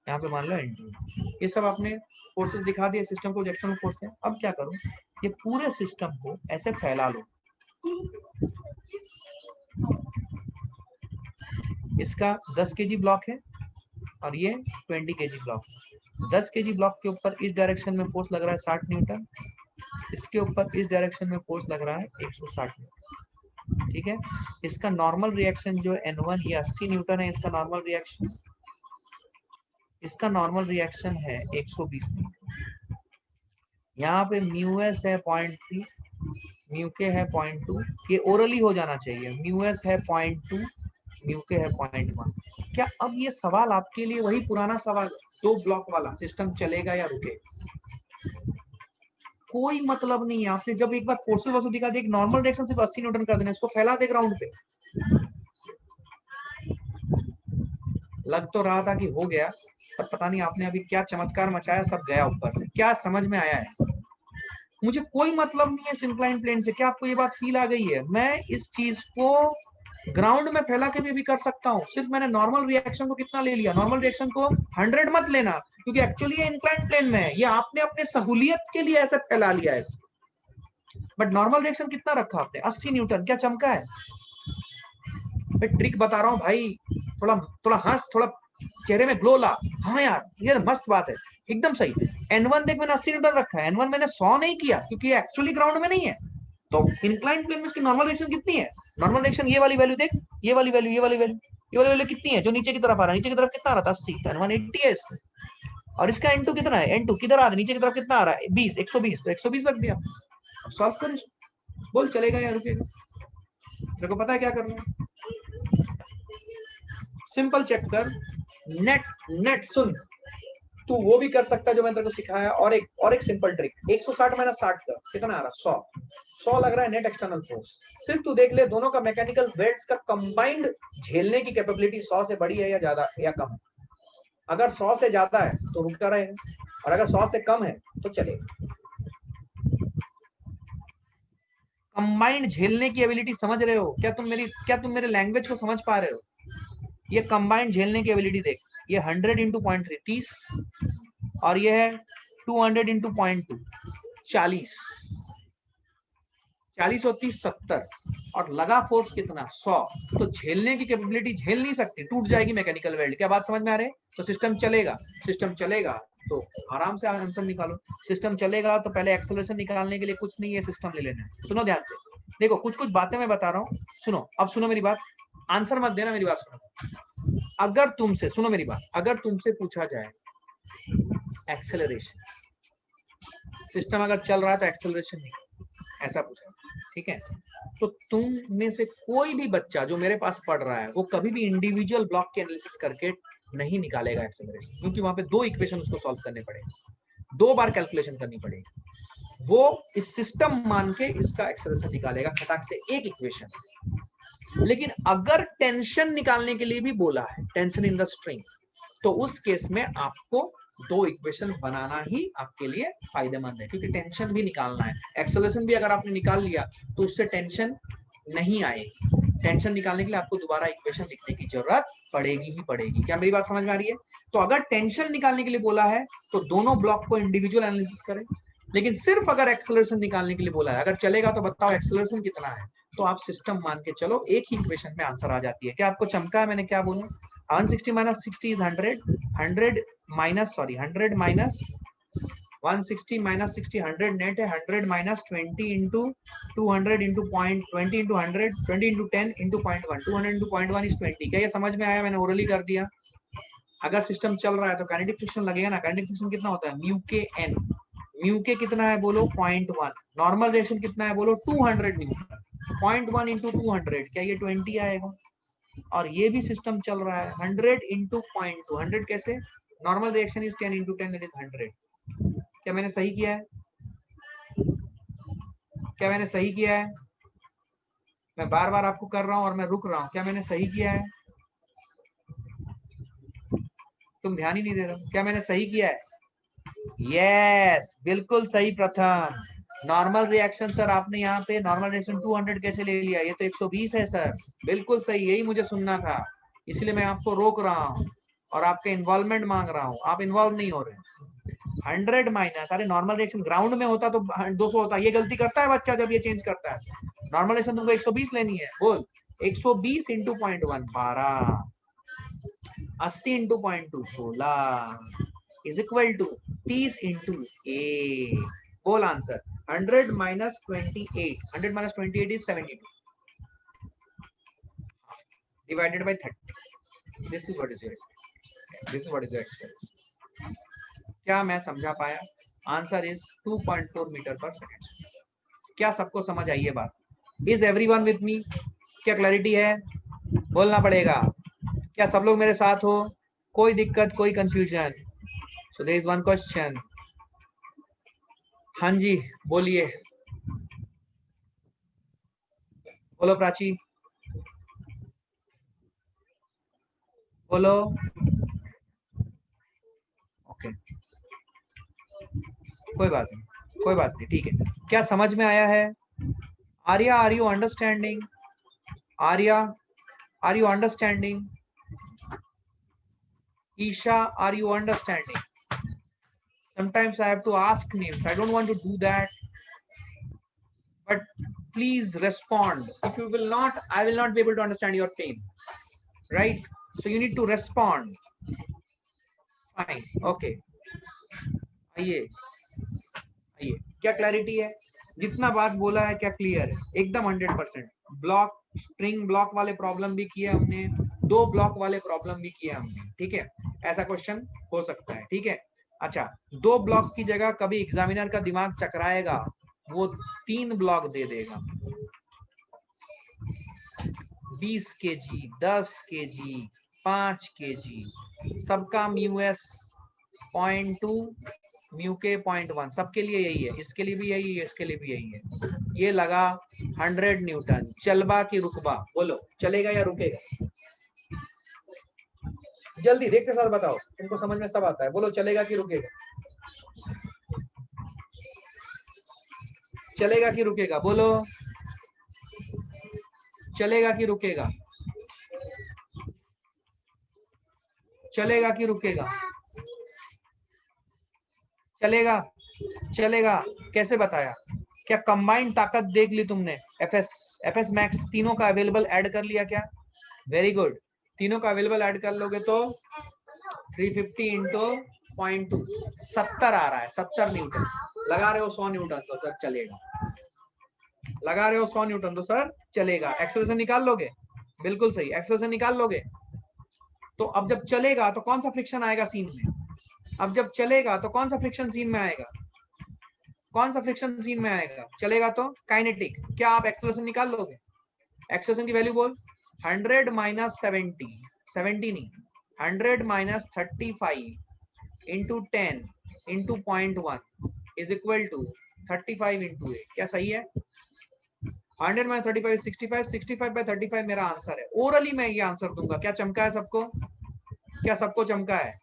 यहाँ पे मान लो N2, ये सब आपने फोर्सेस दिखा दिए सिस्टम को, एक्सटर्नल फोर्स है। अब क्या करो, ये पूरे सिस्टम को ऐसे फैला लो। इसका 10 केजी ब्लॉक है और ये 20 केजी ब्लॉक है। 10 केजी ब्लॉक के ऊपर इस डायरेक्शन में फोर्स लग रहा है 60 न्यूटन, इसके ऊपर इस डायरेक्शन में फोर्स लग रहा है 160 न्यूटन। ठीक है, इसका नॉर्मल रिएक्शन जो N1 ये 80 न्यूटन है, इसका नॉर्मल रिएक्शन, इसका नॉर्मल रिएक्शन है 120 न्यूटन। यहाँ पे म्यू एस है 0.3, म्यू के है 0.2, ये ओरली हो जाना चाहिए। म्यू एस है 0.2, म्यू के है 0.1। क्या अब ये सवाल आपके लिए वही पुराना सवाल, दो ब्लॉक वाला, सिस्टम चलेगा या रुकेगा? कोई मतलब नहीं है। आपने जब एक बार फोर्सेस वैसे दिखा दिया, एक नॉर्मल रिएक्शन सिर्फ 80 न्यूटन कर देना, इसको फैला दे ग्राउंड पे। लग तो रहा था कि हो गया, पर पता नहीं आपने अभी क्या चमत्कार मचाया, सब गया ऊपर से। क्या समझ में आया है? मुझे कोई मतलब नहीं है इंक्लाइन प्लेन से। क्या आपको ये बात फील आ गई है? मैं इस चीज को ग्राउंड में फैला के भी कर सकता हूँ, सिर्फ मैंने नॉर्मल रिएक्शन को कितना ले लिया, नॉर्मल रिएक्शन को 100 मत लेना, क्योंकि एक्चुअली ये इंक्लाइंड प्लेन में है, ये आपने अपने सहूलियत के लिए ऐसे फैला लिया है, बट नॉर्मल रिएक्शन कितना रखा आपने, 80 न्यूटन। क्या चमका है? मैं ट्रिक बता रहा हूँ भाई, थोड़ा थोड़ा हंस, थोड़ा चेहरे में ग्लो ला। हाँ यार ये मस्त बात है, एकदम सही। N1 देख मैंने 80 न्यूटन रखा है, N1 मैंने 100 नहीं किया, क्योंकि ये एक्चुअली ग्राउंड में नहीं है। तो इंक्लाइंड प्लेन में इसकी नॉर्मल रिएक्शन कितनी है? नॉर्मल रिएक्शन ये वाली वैल्यू देख, ये वाली वैल्यू, ये वाली वैल्यू, ये वाली वैल्यू कितनी है जो नीचे की तरफ आ रहा है, नीचे की तरफ कितना आ रहा था? 80, तो N1 80 है इसमें। और इसका N2 कितना है? N2 किधर आ रहा है? नीचे की तरफ कितना आ रहा है? 20, 120, तो 120 रख दिया। अब सॉल्व कर, बोल चलेगा या रुकेगा? तेरे को पता है क्या करना है? सिंपल चेक कर, नेट नेट सुन, तू वो भी कर सकता है जो मैंने तेरे को सिखाया। और एक सिंपल ट्रिक, 160 माइनस 60 का कितना आ रहा है? 100 लग रहा है नेट एक्सटर्नल फोर्स। सिर्फ तू देख ले दोनों का मैकेनिकल वेट्स का कंबाइंड झेलने की कैपेबिलिटी 100 से बड़ी है या ज्यादा या कम है। अगर 100 से ज्यादा है तो रुकता रहेगा, और अगर 100 से कम है तो चलेगा। कंबाइंड झेलने की एबिलिटी समझ रहे हो? क्या तुम मेरे लैंग्वेज को समझ पा रहे हो? ये कंबाइंड झेलने की एबिलिटी देख, ये 100 इंटू 0.3 30, और ये है 200 इंटू 0.2 40, 40 और 30 70, और लगा फोर्स कितना? 100। तो झेलने की कैपेबिलिटी झेल नहीं सकती, टूट जाएगी मैकेनिकल वेल्ड। क्या बात समझ में आ रही है? तो सिस्टम चलेगा, सिस्टम चलेगा तो आराम से आंसर निकालो। सिस्टम चलेगा तो पहले एक्सेलरेशन निकालने के लिए कुछ नहीं है, सिस्टम ले लेना है। सुनो ध्यान से, देखो कुछ कुछ बातें मैं बता रहा हूँ, सुनो। अब सुनो मेरी बात, आंसर मत देना, मेरी बात सुनो। अगर तुमसे, सुनो मेरी बात, अगर तुमसे पूछा जाए एक्सेलरेशन, सिस्टम अगर चल रहा है तो एक्सेलरेशन नहीं, ऐसा पूछा, ठीक है? तो तुम में से कोई भी बच्चा जो मेरे पास पढ़ रहा है वो कभी भी इंडिविजुअल ब्लॉक के एनालिसिस करके नहीं निकालेगा एक्सेलरेशन, क्योंकि वहां पे 2 इक्वेशन उसको सॉल्व करने पड़ेंगे, 2 बार कैलकुलेशन करनी पड़ेगी। वो इस सिस्टम मान के इसका एक्सेलरेशन निकालेगा फटाक से, एक इक्वेशन। लेकिन अगर टेंशन निकालने के लिए भी बोला है, टेंशन इन द स्ट्रिंग, तो उस केस में आपको 2 इक्वेशन बनाना ही आपके लिए फायदेमंद है, क्योंकि टेंशन भी निकालना है। एक्सेलरेशन भी अगर आपने निकाल लिया तो उससे टेंशन नहीं आएगी। टेंशन निकालने के लिए आपको दोबारा इक्वेशन लिखने की जरूरत पड़ेगी ही पड़ेगी। क्या मेरी बात समझ में आ रही है? तो अगर टेंशन निकालने के लिए बोला है तो दोनों ब्लॉक को इंडिविजुअल एनालिसिस करें, लेकिन सिर्फ अगर एक्सेलरेशन निकालने के लिए बोला है, अगर चलेगा तो बताओ एक्सेलरेशन कितना है, तो आप सिस्टम मान के चलो, एक ही इक्वेशन में आंसर आ जाती है। क्या आपको चमका है मैंने क्या बोलूं? 160 minus 60 is 100, 100 minus 100 minus 160 minus 60 100 net है, 100 minus 20 into 200 into 20 into 100, 20 into 10 into 0.1, 200 into 0.1 is 20। क्या ये समझ में आया? मैंने ओरली कर दिया। अगर सिस्टम चल रहा है तो काइनेटिक फ्रिक्शन लगेगा ना। काइनेटिक फ्रिक्शन कितना होता है? म्यू के एन। म्यू के कितना है बोलो? 0.1। नॉर्मल रिएक्शन कितना है बोलो? 200 न्यूटन। 0.1 into 200, क्या ये 20 आएगा? और ये भी सिस्टम चल रहा है 100 इंटू 0.2। 100 कैसे? Normal reaction is 10 into 10, that is 100। क्या मैंने सही किया है? क्या मैंने सही किया है? मैं बार बार आपको कर रहा हूं और मैं रुक रहा हूं, क्या मैंने सही किया है? तुम ध्यान ही नहीं दे रहे हो। क्या मैंने सही किया है? यस, बिल्कुल सही प्रथम। नॉर्मल रिएक्शन सर आपने यहाँ पे नॉर्मल रिएक्शन 200 कैसे ले लिया? ये तो 120 है सर। बिल्कुल सही, यही मुझे सुनना था, इसलिए मैं आपको रोक रहा हूँ और आपके इन्वॉल्वमेंट मांग रहा हूँ। आप इन्वॉल्व नहीं हो रहे। 100 माइनस, अरे नॉर्मल रिएक्शन ग्राउंड में होता तो 200 होता। ये गलती करता है बच्चा जब ये चेंज करता है। नॉर्मल रिएक्शन तुमको 120 लेनी है। बोल 120 into 0.1 12, 80 into 0.2 16 is equal to 30 into a. बोल answer. 100 minus 28, 100 minus 28 is 72 divided by 30। this is what is your experience। क्या मैं समझा पाया? आंसर इज 2.4 मीटर पर सेकेंड। क्या सबको समझ आई ये बात? Is everyone with me? क्या क्लैरिटी है? बोलना पड़ेगा। क्या सब लोग मेरे साथ हो? कोई दिक्कत, कोई confusion? So there is one question. हाँ जी बोलिए, बोलो प्राची, बोलो। ओके, कोई बात नहीं, कोई बात नहीं, ठीक है। क्या समझ में आया है? Arya, are you understanding? Arya, Are you understanding? Isha, are you understanding? Sometimes I have to ask names. I don't want to do that, but please respond. If you will not, I will not be able to understand your pain, right? So you need to respond. Fine, okay. आइए आइए, क्या clarity है? जितना बात बोला है क्या clear है? एकदम 100%। ब्लॉक स्ट्रिंग ब्लॉक वाले प्रॉब्लम भी किए हमने, दो ब्लॉक वाले प्रॉब्लम भी किए हमने, ठीक है? ऐसा क्वेश्चन हो सकता है, ठीक है? अच्छा, दो ब्लॉक की जगह कभी एग्जामिनर का दिमाग चकराएगा, वो 3 ब्लॉक दे देगा, 20 kg, 10 kg, 5 kg, सबका म्यूएस 0.2, म्यू के 0.1, सबके लिए यही है, इसके लिए भी यही है, इसके लिए भी यही है। ये लगा 100 न्यूटन, चलबा की रुकबा, बोलो चलेगा या रुकेगा? जल्दी देखते साथ बताओ, तुमको समझ में सब आता है, बोलो चलेगा कि रुकेगा? चलेगा कि रुकेगा? बोलो चलेगा कि रुकेगा? चलेगा कि रुकेगा? चलेगा, चलेगा। कैसे बताया? क्या कंबाइंड ताकत देख ली तुमने? एफएस मैक्स तीनों का अवेलेबल ऐड कर लिया क्या? Very good. तीनों का अवेलेबल ऐड कर लोगे तो 350 इंटू 0.2 70 आ रहा है, 70 न्यूटन। लगा रहे हो 100 न्यूटन तो सर चलेगा, लगा रहे हो 100 न्यूटन तो सर चलेगा। एक्सेलरेशन निकाल लोगे? बिल्कुल सही, एक्सेलरेशन निकाल लोगे। तो अब जब चलेगा तो कौन सा फ्रिक्शन आएगा सीन में? अब जब चलेगा तो कौन सा फ्रिक्शन सीन में आएगा? कौन सा फ्रिक्शन सीन में आएगा? चलेगा तो काइनेटिक। क्या आप एक्सेलरेशन निकाल लोगे? एक्सेलरेशन की वैल्यू बोल। 100 माइनस 70, 70 नहीं, 100 minus 35 into 10 into 0.1 is equal to 35 into 8। क्या सही है? 100 माइनस 35 65, 65 बाय 35 मेरा आंसर है। ओरली मैं ये आंसर दूंगा। क्या चमका है सबको? क्या सबको चमका है?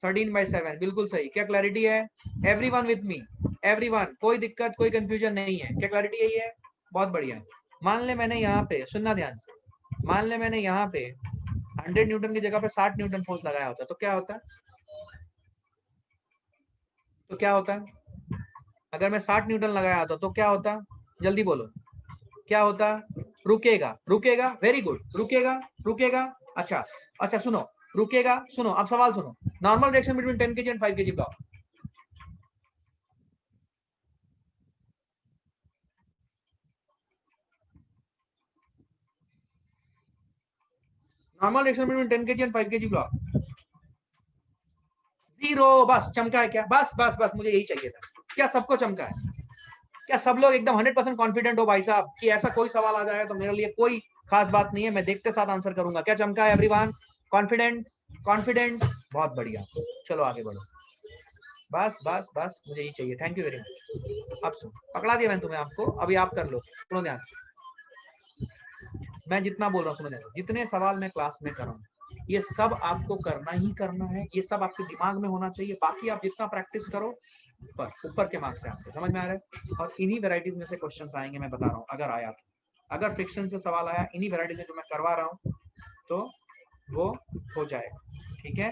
13/7 बिल्कुल सही। क्या क्लैरिटी है? एवरीवन विथ मी, एवरीवन, कोई दिक्कत कोई कंफ्यूजन नहीं है? क्या क्लैरिटी यही है? बहुत बढ़िया। मान ले मैंने यहाँ पे, सुनना ध्यान से, मान ले मैंने यहाँ पे 100 न्यूटन की जगह पे 60 न्यूटन फोर्स लगाया होता तो क्या होता? तो क्या होता? अगर मैं 60 न्यूटन लगाया होता तो क्या होता? जल्दी बोलो, क्या होता? रुकेगा, रुकेगा, वेरी गुड, रुकेगा, रुकेगा। अच्छा अच्छा, सुनो, रुकेगा, सुनो, अब सवाल सुनो। Normal reaction between 10 kg and 5 kg block. Normal reaction between 10 kg and 5 kg block. Zero. बस चमका है क्या? बस बस बस, मुझे यही चाहिए था। क्या सबको चमका है? क्या सब लोग एकदम 100% कॉन्फिडेंट हो भाई साहब कि ऐसा कोई सवाल आ जाए तो मेरे लिए कोई खास बात नहीं है, मैं देखते साथ आंसर करूंगा? क्या चमका है एवरीवन? कॉन्फिडेंट, कॉन्फिडेंट, बहुत बढ़िया। चलो आगे बढ़ो। बस बस बस, मुझे यही चाहिए। Thank you very much. अब सुन, पकड़ा दिया मैंने तुम्हें, आपको अभी आप कर लो। सुनो ध्यान से, मैं जितना बोल रहा हूँ सुनो ध्यान से। जितने सवाल मैं क्लास में कर रहा हूँ ये सब आपको करना ही करना है, ये सब आपके दिमाग में होना चाहिए। बाकी आप जितना प्रैक्टिस करो बस ऊपर के मार्क्स से आपको समझ में आ रहा है। और इन्हीं वेराइटीज में से क्वेश्चंस आएंगे, मैं बता रहा हूँ। अगर आया तो, अगर फ्रिक्शन से सवाल आया इन्हीं वेराइटीज में जो मैं करवा रहा हूँ तो वो हो जाएगा, ठीक है?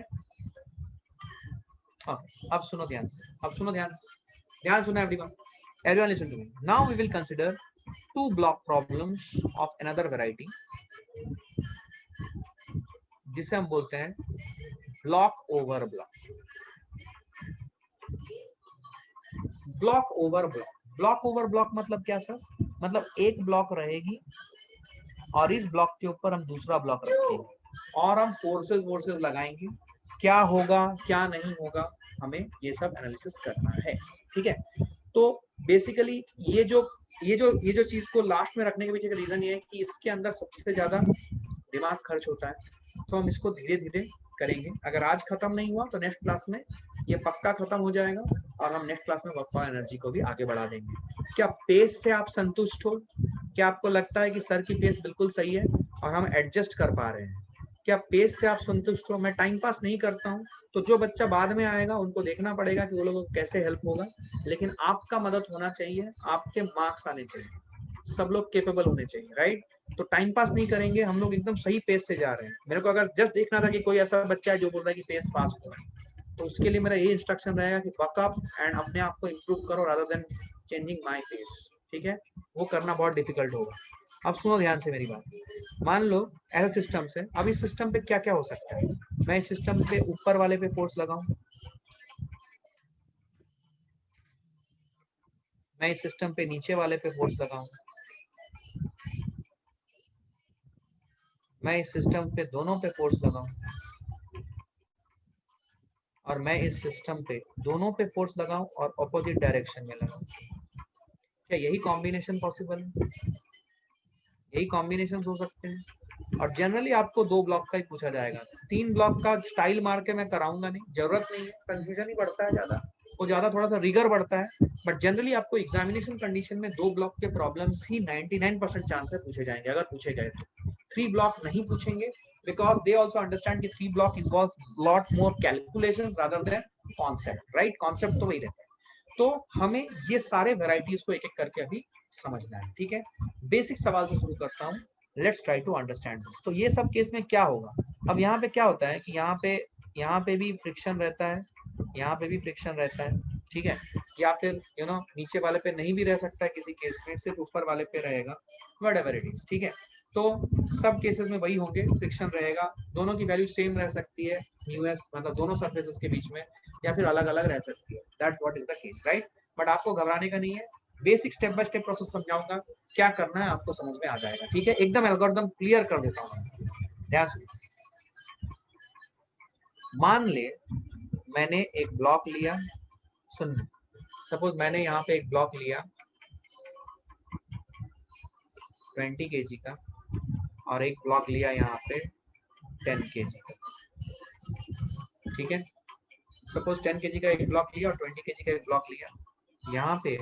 अब सुनो ध्यान से, अब सुनो ध्यान से, ध्यान सुनो everyone, everyone listen to me. Now we will consider two block problems of another variety जिसे हम बोलते हैं block over block. Block over block, block over block मतलब क्या सर? मतलब एक ब्लॉक रहेगी और इस ब्लॉक के ऊपर हम दूसरा ब्लॉक रखेंगे और हम फोर्सेस लगाएंगे। क्या होगा क्या नहीं होगा, हमें ये सब एनालिसिस करना है, ठीक है? तो बेसिकली ये जो चीज को लास्ट में रखने के पीछे का रीजन ये है कि इसके अंदर सबसे ज्यादा दिमाग खर्च होता है। तो हम इसको धीरे धीरे करेंगे। अगर आज खत्म नहीं हुआ तो नेक्स्ट क्लास में ये पक्का खत्म हो जाएगा और हम नेक्स्ट क्लास में वर्क ऑन एनर्जी को भी आगे बढ़ा देंगे। क्या पेस से आप संतुष्ट हो? क्या आपको लगता है कि सर की पेस बिल्कुल सही है और हम एडजस्ट कर पा रहे हैं? क्या पेस से आप संतुष्ट हो? मैं टाइम पास नहीं करता हूँ, तो जो बच्चा बाद में आएगा उनको देखना पड़ेगा कि वो लोगों को कैसे हेल्प होगा, लेकिन आपका मदद होना चाहिए, आपके मार्क्स आने चाहिए। सब लोग केपेबल होने चाहिए, राइट? तो टाइम पास नहीं करेंगे हम लोग, एकदम सही पेस से जा रहे हैं। मेरे को अगर जस्ट देखना था कि कोई ऐसा बच्चा है जो बोल रहा है कि पेस फास्ट हो रहा है, तो उसके लिए मेरा ये इंस्ट्रक्शन रहेगा कि वर्क अप एंड अपने आप को इम्प्रूव करो rather than changing my pace, ठीक है? वो करना बहुत डिफिकल्ट होगा। अब सुनो ध्यान से मेरी बात। मान लो ऐसा सिस्टम से, अब इस सिस्टम पे क्या क्या हो सकता है? मैं इस सिस्टम पे ऊपर वाले पे फोर्स लगाऊं, मैं इस सिस्टम पे नीचे वाले पे फोर्स लगाऊं, मैं इस सिस्टम पे दोनों पे फोर्स लगाऊं, और मैं इस सिस्टम पे दोनों पे फोर्स लगाऊं और ऑपोजिट डायरेक्शन में लगाऊं। क्या यही कॉम्बिनेशन पॉसिबल है? यही कॉम्बिनेशन हो सकते हैं। और जनरली आपको 2 ब्लॉक का ही पूछा जाएगा। 3 ब्लॉक का स्टाइल मार के मैं कराऊंगा नहीं, जरूरत नहीं है, कंफ्यूजन ही बढ़ता है ज्यादा, वो ज्यादा थोड़ा सा रिगर बढ़ता है। बट जनरली आपको एग्जामिनेशन कंडीशन में 2 ब्लॉक के प्रॉब्लम्स ही 99% चांस है पूछे जाएंगे, अगर पूछे गए तो। 3 ब्लॉक नहीं पूछेंगे, because they also understand कि 3 block involves lot more calculations rather than concept, right? concept तो वही रहता है। तो हमें ये सारे वेराइटीज को एक एक करके अभी समझना है, ठीक है? बेसिक सवाल से शुरू करता हूँ। Let's try to understand. तो ये सब केस में क्या होगा? अब यहाँ पे क्या होता है कि यहाँ पे भी फ्रिक्शन रहता है, यहाँ पे भी फ्रिक्शन रहता है, ठीक है? या फिर नीचे वाले पे नहीं भी रह सकता है किसी केस में, सिर्फ ऊपर वाले पे रहेगा, व्हाटएवर इट इज, ठीक है? तो सब केसेस में वही होंगे, फ्रिक्शन रहेगा, दोनों की वैल्यू सेम रह सकती है म्यू एस, मतलब दोनों सरफेसेस के बीच में, या फिर अलग अलग रह सकती है। That's what is the case, right? But आपको घबराने का नहीं है, basic step by step process समझाऊंगा, क्या करना है आपको समझ में आ जाएगा, ठीक है? एकदम एल्गोरिथम क्लियर कर देता हूँ। ध्यान से मान ले मैंने एक ब्लॉक लिया, सुन, सपोज मैंने यहाँ पे एक ब्लॉक लिया 20 kg का, और एक ब्लॉक लिया यहाँ पे 10 kg का, ठीक है? सपोज 10 kg का एक ब्लॉक लिया और 20 kg का एक ब्लॉक लिया। यहाँ पे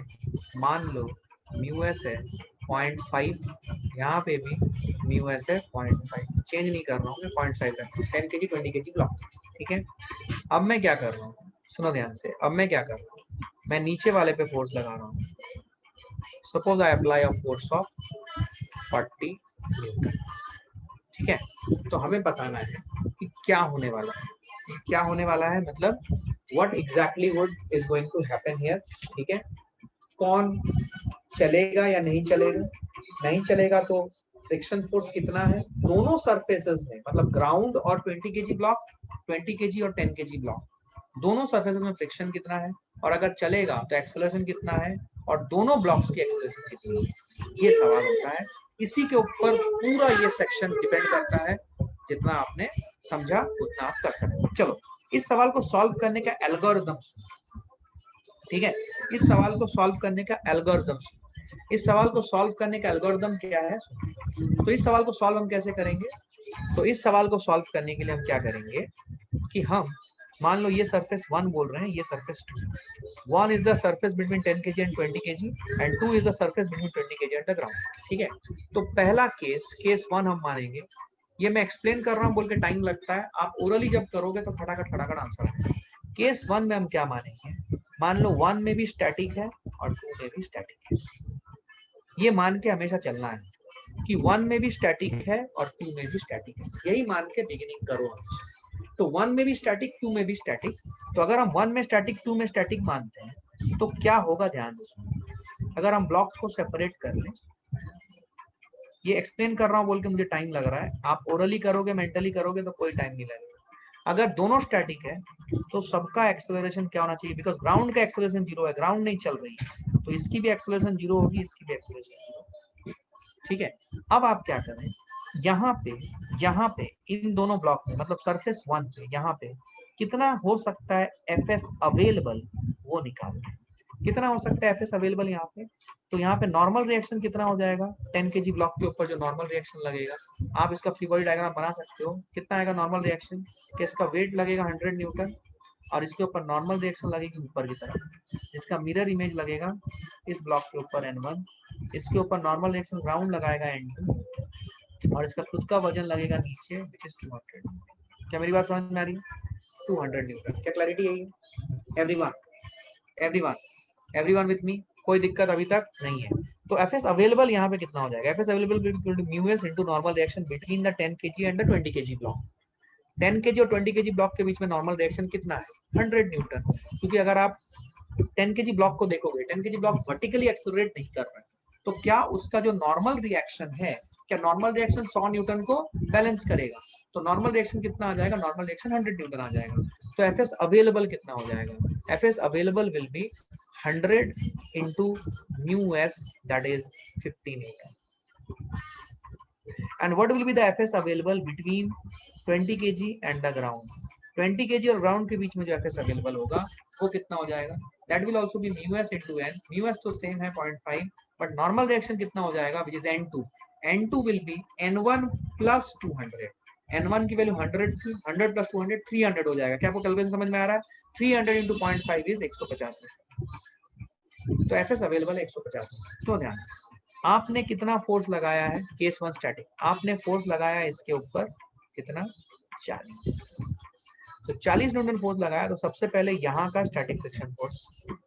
मान लो म्यू एस है 0.5, यहाँ पे भी म्यू एस है 0.5, चेंज नहीं कर रहा हूँ मैं, 0.5 रखता हूँ, 10 kg 20 kg ब्लॉक, ठीक है? अब मैं क्या कर रहा हूँ, सुनो ध्यान से, अब मैं क्या कर रहा हूँ, मैं नीचे वाले पे फोर्स लगा रहा हूँ। Suppose I apply a force of 40 Newton, ठीक है? तो हमें बताना है कि क्या होने वाला है, क्या होने वाला है, मतलब what exactly would is going to happen here, ठीक है? कौन चलेगा या नहीं चलेगा? नहीं चलेगा तो फ्रिक्शन फोर्स कितना है दोनों सरफेसेस में, मतलब ग्राउंड और 20 kg ब्लॉक, 20 kg और 10 kg ब्लॉक, दोनों सरफेसेस में फ्रिक्शन कितना है, और अगर चलेगा तो एक्सेलरेशन कितना है, और दोनों ब्लॉक्स की एक्सेलरेशन कितनी है, ये सवाल होता है। इसी के ऊपर पूरा ये सेक्शन डिपेंड करता है, जितना आपने समझा उतना आप कर सकते हो। चलो इस सवाल को सॉल्व करने का एल्गोरिथम, ठीक है? इस सवाल को सॉल्व करने का एल्गोरिथम, इस सवाल को सॉल्व करने का एल्गोरिथम क्या है? तो इस सवाल को सॉल्व हम कैसे करेंगे? तो इस सवाल को सॉल्व करने के लिए हम क्या करेंगे कि हम मान लो ये सरफेस 1 बोल रहे हैं, ये surface 2, 1 is the surface between 10 kg and 20 kg and 2 is the surface between 20 kg and the ground, ठीक है? तो पहला केस 1 हम मानेंगे। ये मैं एक्सप्लेन कर रहा हूँ बोल के टाइम लगता है, आप ओरली जब करोगे तो फटाफट फटाफट आंसर आएगा। केस 1 में हम क्या मानेंगे, मान लो 1 में भी स्टैटिक है और 2 में भी स्टैटिक है। ये मान के हमेशा चलना है कि 1 में भी स्टैटिक है और 2 में भी स्टैटिक है, यही मान के बिगिनिंग करो हमेशा। तो 1 में भी स्टैटिक, 2 में भी स्टैटिक, तो अगर हम 1 में स्टैटिक 2 में स्टैटिक मानते हैं तो क्या होगा, ध्यान से सुनो। अगर हम ब्लॉक्स को सेपरेट कर लें, ये एक्सप्लेन कर रहा हूँ बोल के मुझे टाइम लग रहा है, आप ओरली करोगे मेंटली करोगे तो कोई टाइम नहीं लगेगा। अगर दोनों स्टैटिक है तो सबका एक्सेलरेशन क्या होना चाहिए, बिकॉज ग्राउंड का एक्सेलरेशन 0 है, ग्राउंड नहीं चल रही है, तो इसकी भी एक्सेलरेशन 0 होगी, इसकी भी एक्सेलरेशन 0 होगी, ठीक है? अब आप क्या करें, यहाँ पे इन दोनों ब्लॉक में, मतलब सरफेस 1 पे यहाँ पे कितना हो सकता है एफएस अवेलेबल, वो निकालना है। कितना हो सकता है एफएस अवेलेबल यहाँ पे? तो यहाँ पे नॉर्मल रिएक्शन कितना हो जाएगा 10 kg ब्लॉक के ऊपर जो नॉर्मल रिएक्शन लगेगा, आप इसका फ्री बॉडी डायग्राम बना सकते हो। कितना आएगा नॉर्मल रिएक्शन, कि इसका वेट लगेगा 100 न्यूटन और इसके ऊपर नॉर्मल रिएक्शन लगेगी ऊपर की तरफ, इसका मिरर इमेज लगेगा इस ब्लॉक के ऊपर N1, इसके ऊपर नॉर्मल रिएक्शन ग्राउंड लगाएगा N2, और इसका खुद का वजन लगेगा नीचे विच इज 200। क्या मेरी बात समझ में आ रही है? 200 न्यूटन। क्या क्लैरिटी है? Everyone everyone everyone with me, कोई दिक्कत अभी तक नहीं है? तो एफएस अवेलेबल यहाँ पे कितना हो जाएगा? FS available equal to mu S into normal reaction between the 10 kg and the 20 kg block. 10 kg और 20 kg ब्लॉक के बीच में नॉर्मल रिएक्शन कितना है? 100 न्यूटन। क्योंकि अगर आप 10 kg ब्लॉक को देखोगे, 10 kg ब्लॉक वर्टिकली एक्सेलरेट नहीं कर रहा है, तो क्या उसका जो नॉर्मल रिएक्शन है, क्या नॉर्मल रिएक्शन 100 न्यूटन को बैलेंस करेगा? तो नॉर्मल रिएक्शन कितना आ जाएगा? नॉर्मल रिएक्शन 100 न्यूटन आ जाएगा। तो एफएस अवेलेबल कितना हो जाएगा? FS available will be 100 into mu s, that is 50 Newton. And what will be the Fs available between 20 kg and the ground? 20 kg और ground के बीच में जो Fs available होगा वो कितना हो जाएगा? That will also be mu s into n. mu s तो same है 0.5, but normal reaction कितना हो जाएगा? Which is n2. n2 will be n1 plus 200. n1 की वैल्यू 100 थी, 100 plus 200 300 हो जाएगा। क्या आपको कैलकुलेशन समझ में आ रहा है? 300 into 0.5 is 150 मीटर। तो एफएस अवेलेबल है 150 मीटर। सुनो ध्यान से, आपने कितना फोर्स लगाया है? केस 1 स्टैटिक, आपने फोर्स लगाया इसके ऊपर कितना? 40। तो 40 न्यूटन फोर्स लगाया, तो सबसे पहले यहाँ का स्टैटिक फ्रिक्शन फोर्स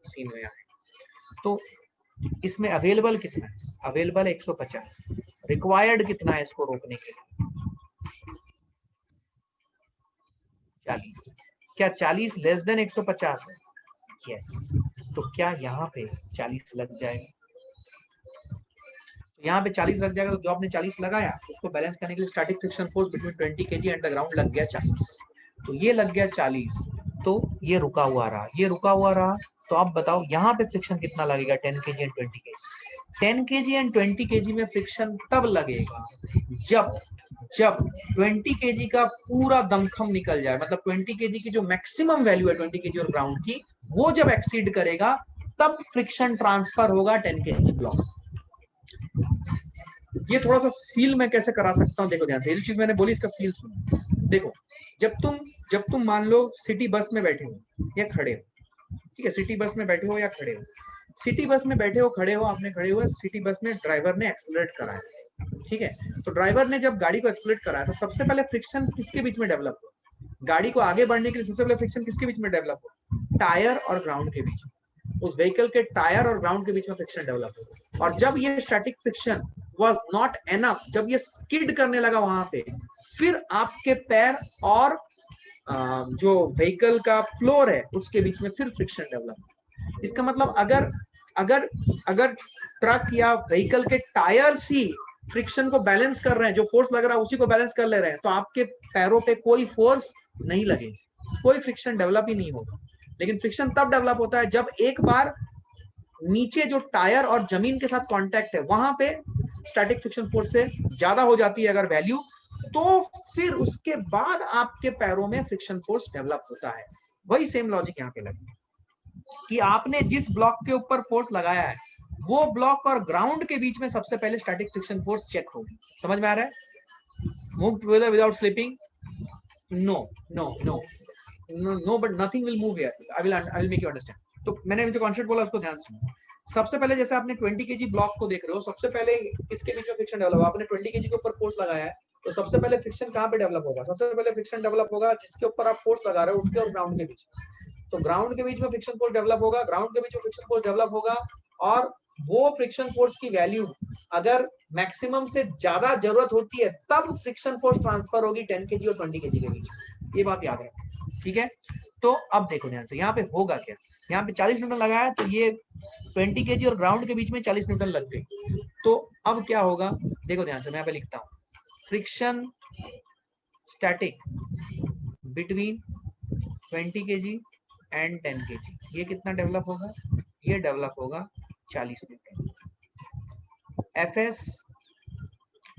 सीन में आया। तो इसमें अवेलेबल कितना है? अवेलेबल 150। रिक्वायर्ड कितना है इसको रोकने के लिए? 40। क्या 40 लेस देन 150 है? यस। तो क्या यहाँ पे 40 लग जाएगा? यहाँ पे 40 लग जाएगा। तो जो आपने 40 लगाया उसको बैलेंस करने के लिए static friction force between 20 kg and the ground लग गया 40। तो ये लग गया 40, तो ये रुका हुआ रहा, ये रुका हुआ रहा। तो आप बताओ यहाँ पे फ्रिक्शन कितना लगेगा? 10 kg and 20 kg। 10 kg and 20 kg में फ्रिक्शन तब लगेगा जब 20 kg का पूरा दमखम निकल जाए, मतलब 20 kg की जो मैक्सिमम वैल्यू है 20 kg और ग्राउंड की, वो जब एक्सीड करेगा तब फ्रिक्शन ट्रांसफर होगा 10 kg ब्लॉक। ये थोड़ा सा फील मैं कैसे करा सकता हूँ, देखो ध्यान से। ये चीज मैंने बोली, इसका फील सुनो। देखो, जब तुम मान लो सिटी बस में बैठे हो या खड़े हो, ठीक है, सिटी बस में बैठे हो या खड़े हो, सिटी बस में बैठे हो, खड़े हो, आपने खड़े हुए, सिटी बस में ड्राइवर ने एक्सेलरेट कराया, ठीक है। तो ड्राइवर ने जब गाड़ी को एक्सेलरेट कराया, तो सबसे पहले फ्रिक्शन किसके बीच में डेवलप हुआ? गाड़ी को आगे बढ़ने के लिए सबसे पहले फ्रिक्शन किसके बीच में डेवलप हुआ? टायर और ग्राउंड के बीच में। उस व्हीकल के टायर और ग्राउंड के बीच में फ्रिक्शन डेवलप हुआ। और जब ये static friction was not enough, जब ये स्किड करने लगा वहां पे, फिर आपके पैर और जो व्हीकल का फ्लोर है उसके बीच में फिर फ्रिक्शन डेवलप। इसका मतलब अगर ट्रक या व्हीकल के टायर्स ही फ्रिक्शन को बैलेंस कर रहे हैं, जो फोर्स लग रहा है उसी को बैलेंस कर ले रहे हैं, तो आपके पैरों पे कोई फोर्स नहीं लगेगी, कोई फ्रिक्शन डेवलप ही नहीं होगा। लेकिन फ्रिक्शन तब डेवलप होता है जब एक बार नीचे जो टायर और जमीन के साथ कांटेक्ट है वहां पे स्टैटिक फ्रिक्शन फोर्स से ज्यादा हो जाती है अगर वैल्यू, तो फिर उसके बाद आपके पैरों में फ्रिक्शन फोर्स डेवलप होता है। वही सेम लॉजिक यहाँ पे लगे कि आपने जिस ब्लॉक के ऊपर फोर्स लगाया है वो ब्लॉक और ग्राउंड के बीच में सबसे पहले स्टैटिक फ्रिक्शन फोर्स चेक होगी। समझ में आ रहा है? Move together without slipping? No, but nothing will move here. I will make you understand. तो मैंने जो कॉन्सेप्ट बोला उसको ध्यान से सुनो। सबसे पहले जैसे आपने 20 kg ब्लॉक को देख रहे हो, सबसे पहले किसके बीच में फ्रिक्शन डेवलप हुआ? आपने 20 kg के ऊपर फोर्स लगाया है, तो सबसे पहले फ्रिक्शन कहाँ पे डेवलप होगा? सबसे पहले फ्रिक्शन डेवलप होगा जिसके ऊपर आप फोर्स लगा रहे हो उसके और ग्राउंड के बीच। तो ग्राउंड के बीच में फ्रिक्शन फोर्स डेवलप होगा, ग्राउंड के बीच में फ्रिक्शन फोर्स डेवलप होगा, और वो फ्रिक्शन फोर्स की वैल्यू अगर मैक्सिमम से ज्यादा जरूरत होती है तब फ्रिक्शन फोर्स ट्रांसफर होगी 10 kg और 20 kg के बीच। ये बात याद रखो, ठीक है। तो अब देखो ध्यान से, यहाँ पे होगा क्या? यहाँ पे 40 न्यूटन लगाया, तो ये 20 kg और ग्राउंड के बीच में 40 न्यूटन लग गई। तो अब क्या होगा? देखो ध्यान से, मैं यहाँ पे लिखता हूँ, friction static between 20 kg and 10 kg, ये कितना डेवलप होगा? ये डेवलप होगा 40 Newton. FS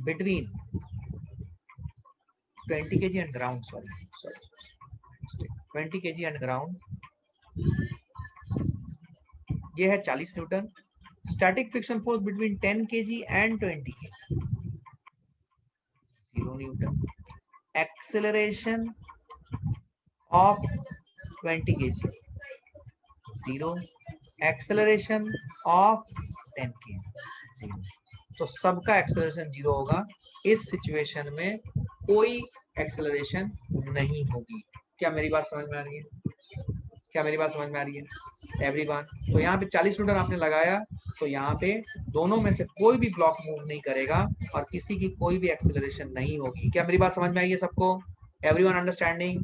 between 20 kg and ground, sorry 20 kg and ground, ये है 40 Newton. Static friction force between 10 kg and 20 kg, 0 Newton. Acceleration of 20 kg, 0। Acceleration of 10 kg, 0। तो सबका acceleration 0 होगा। इस सिचुएशन में कोई एक्सेलरेशन नहीं होगी। क्या मेरी बात समझ में आ रही है? क्या मेरी बात समझ में आ रही है एवरीवन? तो यहाँ पे 40 न्यूटन आपने लगाया, तो यहाँ पे दोनों में से कोई भी ब्लॉक मूव नहीं करेगा और किसी की कोई भी एक्सेलरेशन नहीं होगी। क्या मेरी बात समझ में आई है सबको? Everyone understanding?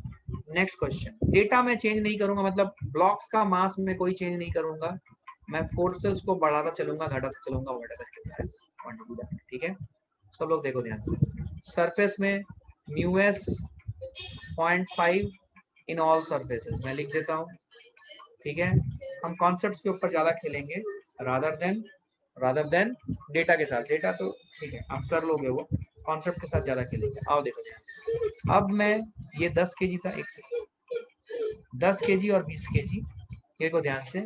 Next question. Data में चेंज नहीं करूंगा, मतलब ब्लॉक्स का मास में कोई चेंज नहीं करूंगा, मैं फोर्सेस को बढ़ाता चलूंगा, घटाता चलूंगा, व्हाटएवर। ठीक है, सब लोग देखो ध्यान से। सरफेस में μs 0.5 इन ऑल सरफेसेस मैं लिख देता हूँ। ठीक है, हम कॉन्सेप्ट्स के ऊपर ज्यादा खेलेंगे रादर देन डेटा के साथ। डेटा तो ठीक है आप कर लोगे, वो कॉन्सेप्ट के साथ ज्यादा खेलेंगे। आओ देखो ध्यान से। अब मैं ये 10 केजी था, एक सेकंड, 10 केजी और 20 केजी, देखो ध्यान से,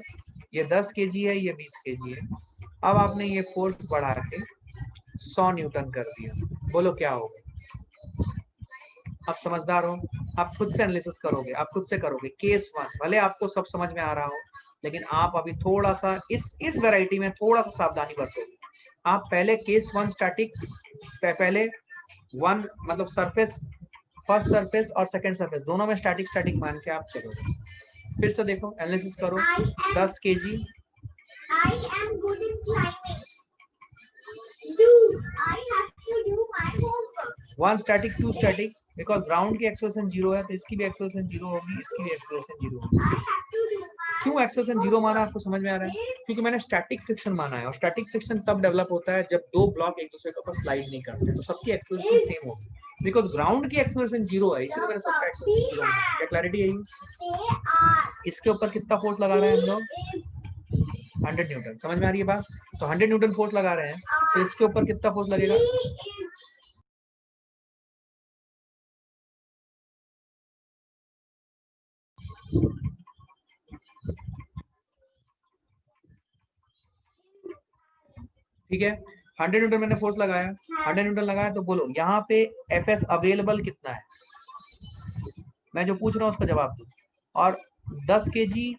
ये 10 केजी है, ये 20 केजी है। अब आपने ये फोर्स बढ़ा के 100 न्यूटन कर दिया, बोलो क्या होगा? आप समझदार हो, आप खुद से एनालिसिस करोगे, आप खुद से करोगे। केस 1 भले आपको सब समझ में आ रहा हो, लेकिन आप अभी थोड़ा सा इस वैरायटी में थोड़ा सा सावधानी बरतोगे। आप पहले केस 1 स्टैटिक, पहले 1 मतलब सरफेस, फर्स्ट सरफेस और सेकंड सरफेस दोनों में स्टैटिक स्टैटिक मान के आप चलोगे। फिर से देखो, एनालिसिस करो। 10 KG, I am good in climbing. I have to do my homework. 1 static, 2 static, because ground की एक्सेलरेशन 0 है तो इसकी भी एक्सेलरेशन 0 होगी, इसकी भी एक्सेलरेशन 0 होगी। क्यों एक्सेलरेशन 0 माना, आपको समझ में आ रहा है? क्योंकि मैंने स्टैटिक फ्रिक्शन माना है, और स्टैटिक फ्रिक्शन तब डेवलप होता है जब दो ब्लॉक एक दूसरे के ऊपर स्लाइड नहीं करते, तो सबकी एक्सेलरेशन सेम होगी। बिकॉज ग्राउंड की एक्सेलरेशन 0 है, इसीलिए मैंने सबका एक्सेलरेशन 0 माना। क्या क्लैरिटी है? इसके ऊपर कितना फोर्स लगा रहे हैं हम लोग? 100 न्यूटन। समझ में आ रही है बात? तो 100 न्यूटन फोर्स लगा रहे हैं, तो इसके ऊपर कितना फोर्स लगेगा? ठीक है, 100 न्यूटन मैंने फोर्स लगाया, 100 न्यूटन लगाया, तो बोलो यहाँ पे एफएस अवेलेबल कितना है? मैं जो पूछ रहा हूँ उसका जवाब दो। और 10 केजी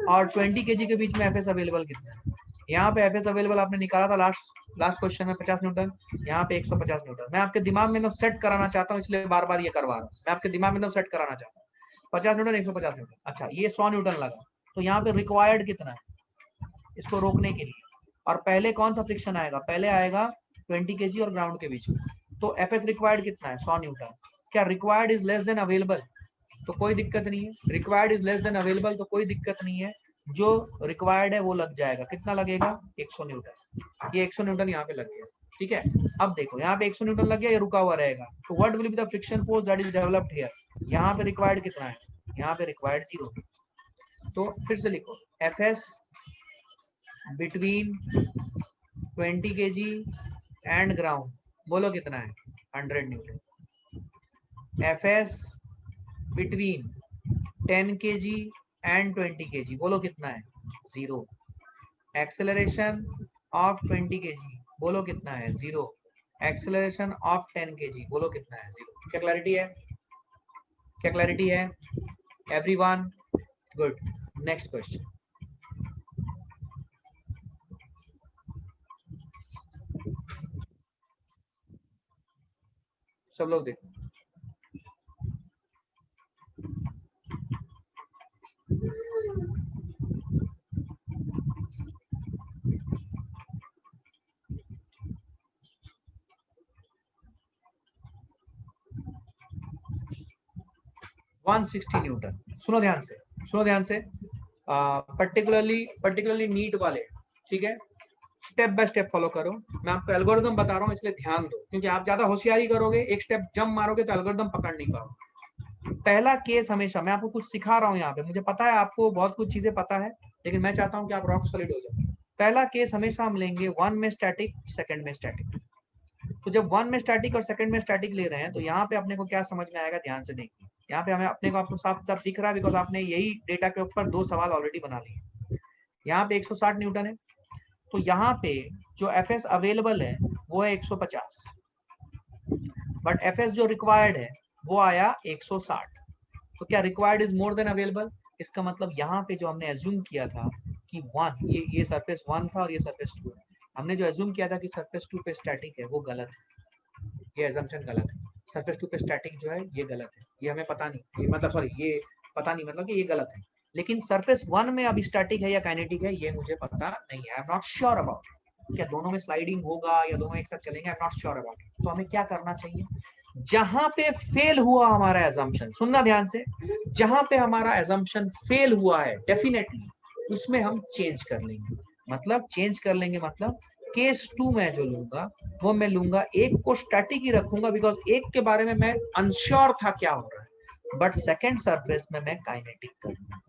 और 20 केजी के बीच में एफएस अवेलेबल कितना है? यहाँ पे एफएस अवेलेबल आपने निकाला था लास्ट क्वेश्चन में 50 न्यूटन, यहाँ पे 150 न्यूटन। मैं आपके दिमाग में सेट कराना चाहता हूँ, इसलिए बार बार ये करवा रहा हूँ। मैं आपके दिमाग में सेट कराना चाहता हूँ 50 न्यूटन, 150 न्यूटन। अच्छा, ये 100 न्यूटन लगा, तो यहाँ पे रिक्वायर्ड कितना है इसको रोकने के लिए? और पहले कौन सा फ्रिक्शन आएगा? पहले आएगा 20 केजी और ग्राउंड के बीच में। तो एफएस रिक्वायर्ड कितना है? 100 न्यूटन। क्या required is less than available? तो कोई दिक्कत नहीं है। Required is less than available, तो कोई दिक्कत नहीं है। जो रिक्वायर्ड है वो लग जाएगा। कितना लगेगा? 100 न्यूटन। ये 100 न्यूटन यहाँ पे लग गया। ठीक है, अब देखो यहाँ पे 100 न्यूटन लग गया, ये रुका हुआ रहेगा। तो what will be the friction force that is developed here? यहाँ पे रिक्वायर्ड कितना है? यहाँ पे रिक्वायर्ड 0। तो फिर से लिखो, F S between 20 kg and ground, बोलो कितना है? 100 Newton. F S between 10 kg and 20 kg, बोलो कितना है? 0। एक्सेलरेशन ऑफ 20 kg, बोलो कितना है? 0। एक्सेलरेशन ऑफ 10 kg, बोलो कितना है? 0। क्या क्लैरिटी है? क्या क्लैरिटी है एवरीवन? गुड। Next question. सब लोग देखो, वन 160 न्यूटन। सुनो ध्यान से, सुनो ध्यान से, पर्टिकुलरली नीट वाले, ठीक है, स्टेप बाय स्टेप फॉलो करो। मैं आपको एल्गोरिदम बता रहा हूँ, इसलिए ध्यान दो, क्योंकि आप ज्यादा होशियारी करोगे, एक स्टेप जंप मारोगे तो एल्गोरिदम पकड़ नहीं पाओगे। पहला केस हमेशा, मैं आपको कुछ सिखा रहा हूँ यहाँ पे, मुझे पता है आपको बहुत कुछ चीजें पता है, लेकिन मैं चाहता हूँ कि आप रॉक सॉलिड हो जाओ। पहला केस हमेशा हम लेंगे 1 में स्टैटिक, सेकंड में स्टैटिक। तो जब 1 में स्टैटिक और सेकंड में स्टैटिक ले रहे हैं, तो यहाँ पे अपने को क्या समझ में आएगा? ध्यान से देखिए, यहाँ पे हमें अपने को आपको साफ साफ दिख रहा है, बिकॉज आपने यही डेटा के ऊपर 2 सवाल ऑलरेडी बना लिए। यहाँ पे 160 न्यूटन है, तो यहाँ पे जो एफएस अवेलेबल है वो है 150, बट एफएस जो रिक्वायर्ड है वो आया 160। तो क्या required is more then available? इसका मतलब यहाँ पे जो हमने एज्यूम किया था कि 1, ये सरफेस 1 था और ये सरफेस 2 है, हमने जो एज्यूम किया था कि सरफेस 2 पे स्टैटिक है, वो गलत है। ये एजम्पशन गलत है। सरफेस 2 पे स्टैटिक जो है ये गलत है, ये हमें पता नहीं, ये मतलब सॉरी, ये पता नहीं मतलब कि ये गलत है। लेकिन सरफेस 1 में अभी स्टैटिक है या काइनेटिक है, ये मुझे पता नहीं है, I am not sure about. क्या दोनों में स्लाइडिंग होगा या दोनों एक साथ चलेंगे, I am not sure about it. तो हमें क्या करना चाहिए, जहां पे फेल हुआ हमारा एजम्पशन, सुनना ध्यान से, जहां पे हमारा एजम्पशन फेल हुआ है डेफिनेटली उसमें हम चेंज कर लेंगे। मतलब चेंज कर लेंगे मतलब केस 2 में जो लूंगा वो मैं लूंगा एक को स्टैटिक ही रखूंगा, बिकॉज एक के बारे में मैं अनश्योर था क्या हो रहा है, बट सेकेंड सरफेस में मैं काइनेटिक करूंगा,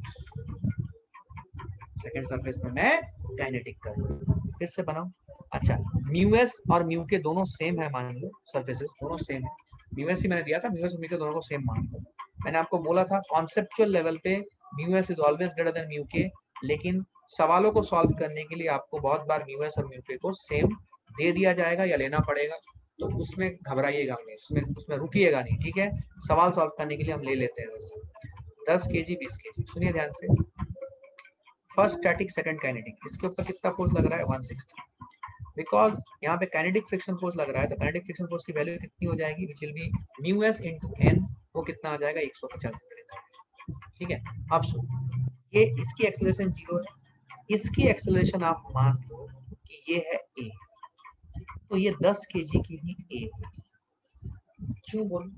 सेकेंड सरफेस में मैं काइनेटिक करूंगा। फिर से बनाओ। अच्छा, म्यू एस और म्यू के दोनों सेम है, मान लो सरफेसेस दोनों सेम है, म्यू एस ही मैंने दिया था, म्यू एस और म्यू के दोनों को सेम मान लो। मैंने आपको बोला था कॉन्सेप्चुअल लेवल पे mu S is always greater than mu के, लेकिन सवालों को सॉल्व करने के लिए आपको बहुत बार म्यू एस और म्यू के को सेम दे दिया जाएगा या लेना पड़ेगा, तो उसमें घबराइएगा नहीं, उसमें रुकिएगा नहीं, ठीक है। सवाल सॉल्व करने के लिए हम ले लेते हैं वैसे 10 केजी 20 केजी। सुनिए ध्यान से, फर्स्ट स्टैटिक सेकंड काइनेटिक, इसके ऊपर कितना फोर्स लग रहा है 160, बिकॉज यहाँ पे काइनेटिक फ्रिक्शन फोर्स लग रहा है, तो काइनेटिक फ्रिक्शन फोर्स की वैल्यू कितनी हो जाएगी, which will be mu S into N, वो कितना आ जाएगा 150, ठीक है। अब सुनो, ये इसकी एक्सेलरेशन 0 है, इसकी एक्सेलरेशन आप मान लो कि ये है a, तो ये 10 केजी की भी a होगी। क्यों बोल,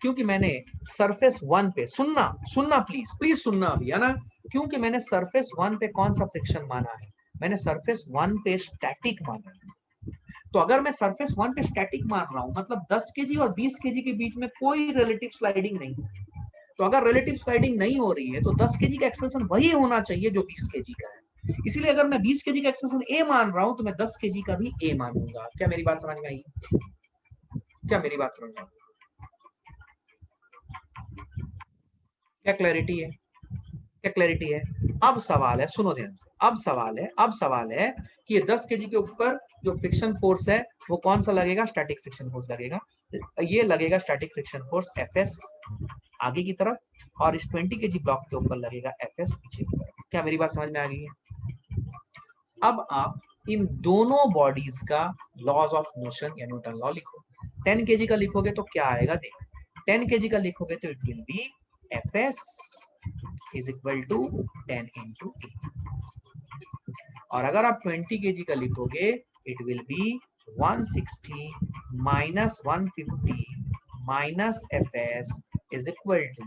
क्योंकि मैंने सरफेस 1 पे, सुनना सुनना प्लीज प्लीज सुनना अभी, है ना, क्योंकि मैंने सरफेस 1 पे कौन सा फ्रिक्शन माना है, मैंने सरफेस 1 पे स्टैटिक माना है। तो अगर मैं सरफेस 1 पे स्टैटिक मान रहा हूं, मतलब 10 केजी और 20 केजी के बीच में कोई रिलेटिव स्लाइडिंग नहीं है। तो अगर रिलेटिव स्लाइडिंग नहीं हो रही है तो 10 केजी का एक्सेलरेशन वही होना चाहिए जो 20 केजी का है। इसीलिए अगर मैं 20 केजी का एक्सेलरेशन ए मान रहा हूं तो मैं 10 केजी का भी ए मानूंगा। क्या मेरी बात समझ में आई, क्या मेरी बात समझ में आई, क्या क्लैरिटी है, क्या क्लैरिटी है। अब सवाल है, सुनो ध्यान से, अब सवाल है कि ये 10 केजी के ऊपर जो फ्रिक्शन फोर्स है वो कौन सा लगेगा, स्टैटिक फ्रिक्शन फोर्स लगेगा। ये लगेगा स्टैटिक फ्रिक्शन फोर्स एफएस आगे की तरफ, और इस 20 केजी ब्लॉक के ऊपर लगेगा एफएस पीछे की तरफ। क्या मेरी बात समझ में आ गई है। अब आप इन दोनों बॉडीज का लॉज ऑफ मोशन या न्यूटन लॉ लिखो। 10 केजी का लिखोगे तो क्या आएगा, देखो 10 केजी का लिखोगे तो it will be FS is equal to 10 into a, और अगर आप 20 केजी का लिखोगे it will be 160 minus 150 minus FS is equal to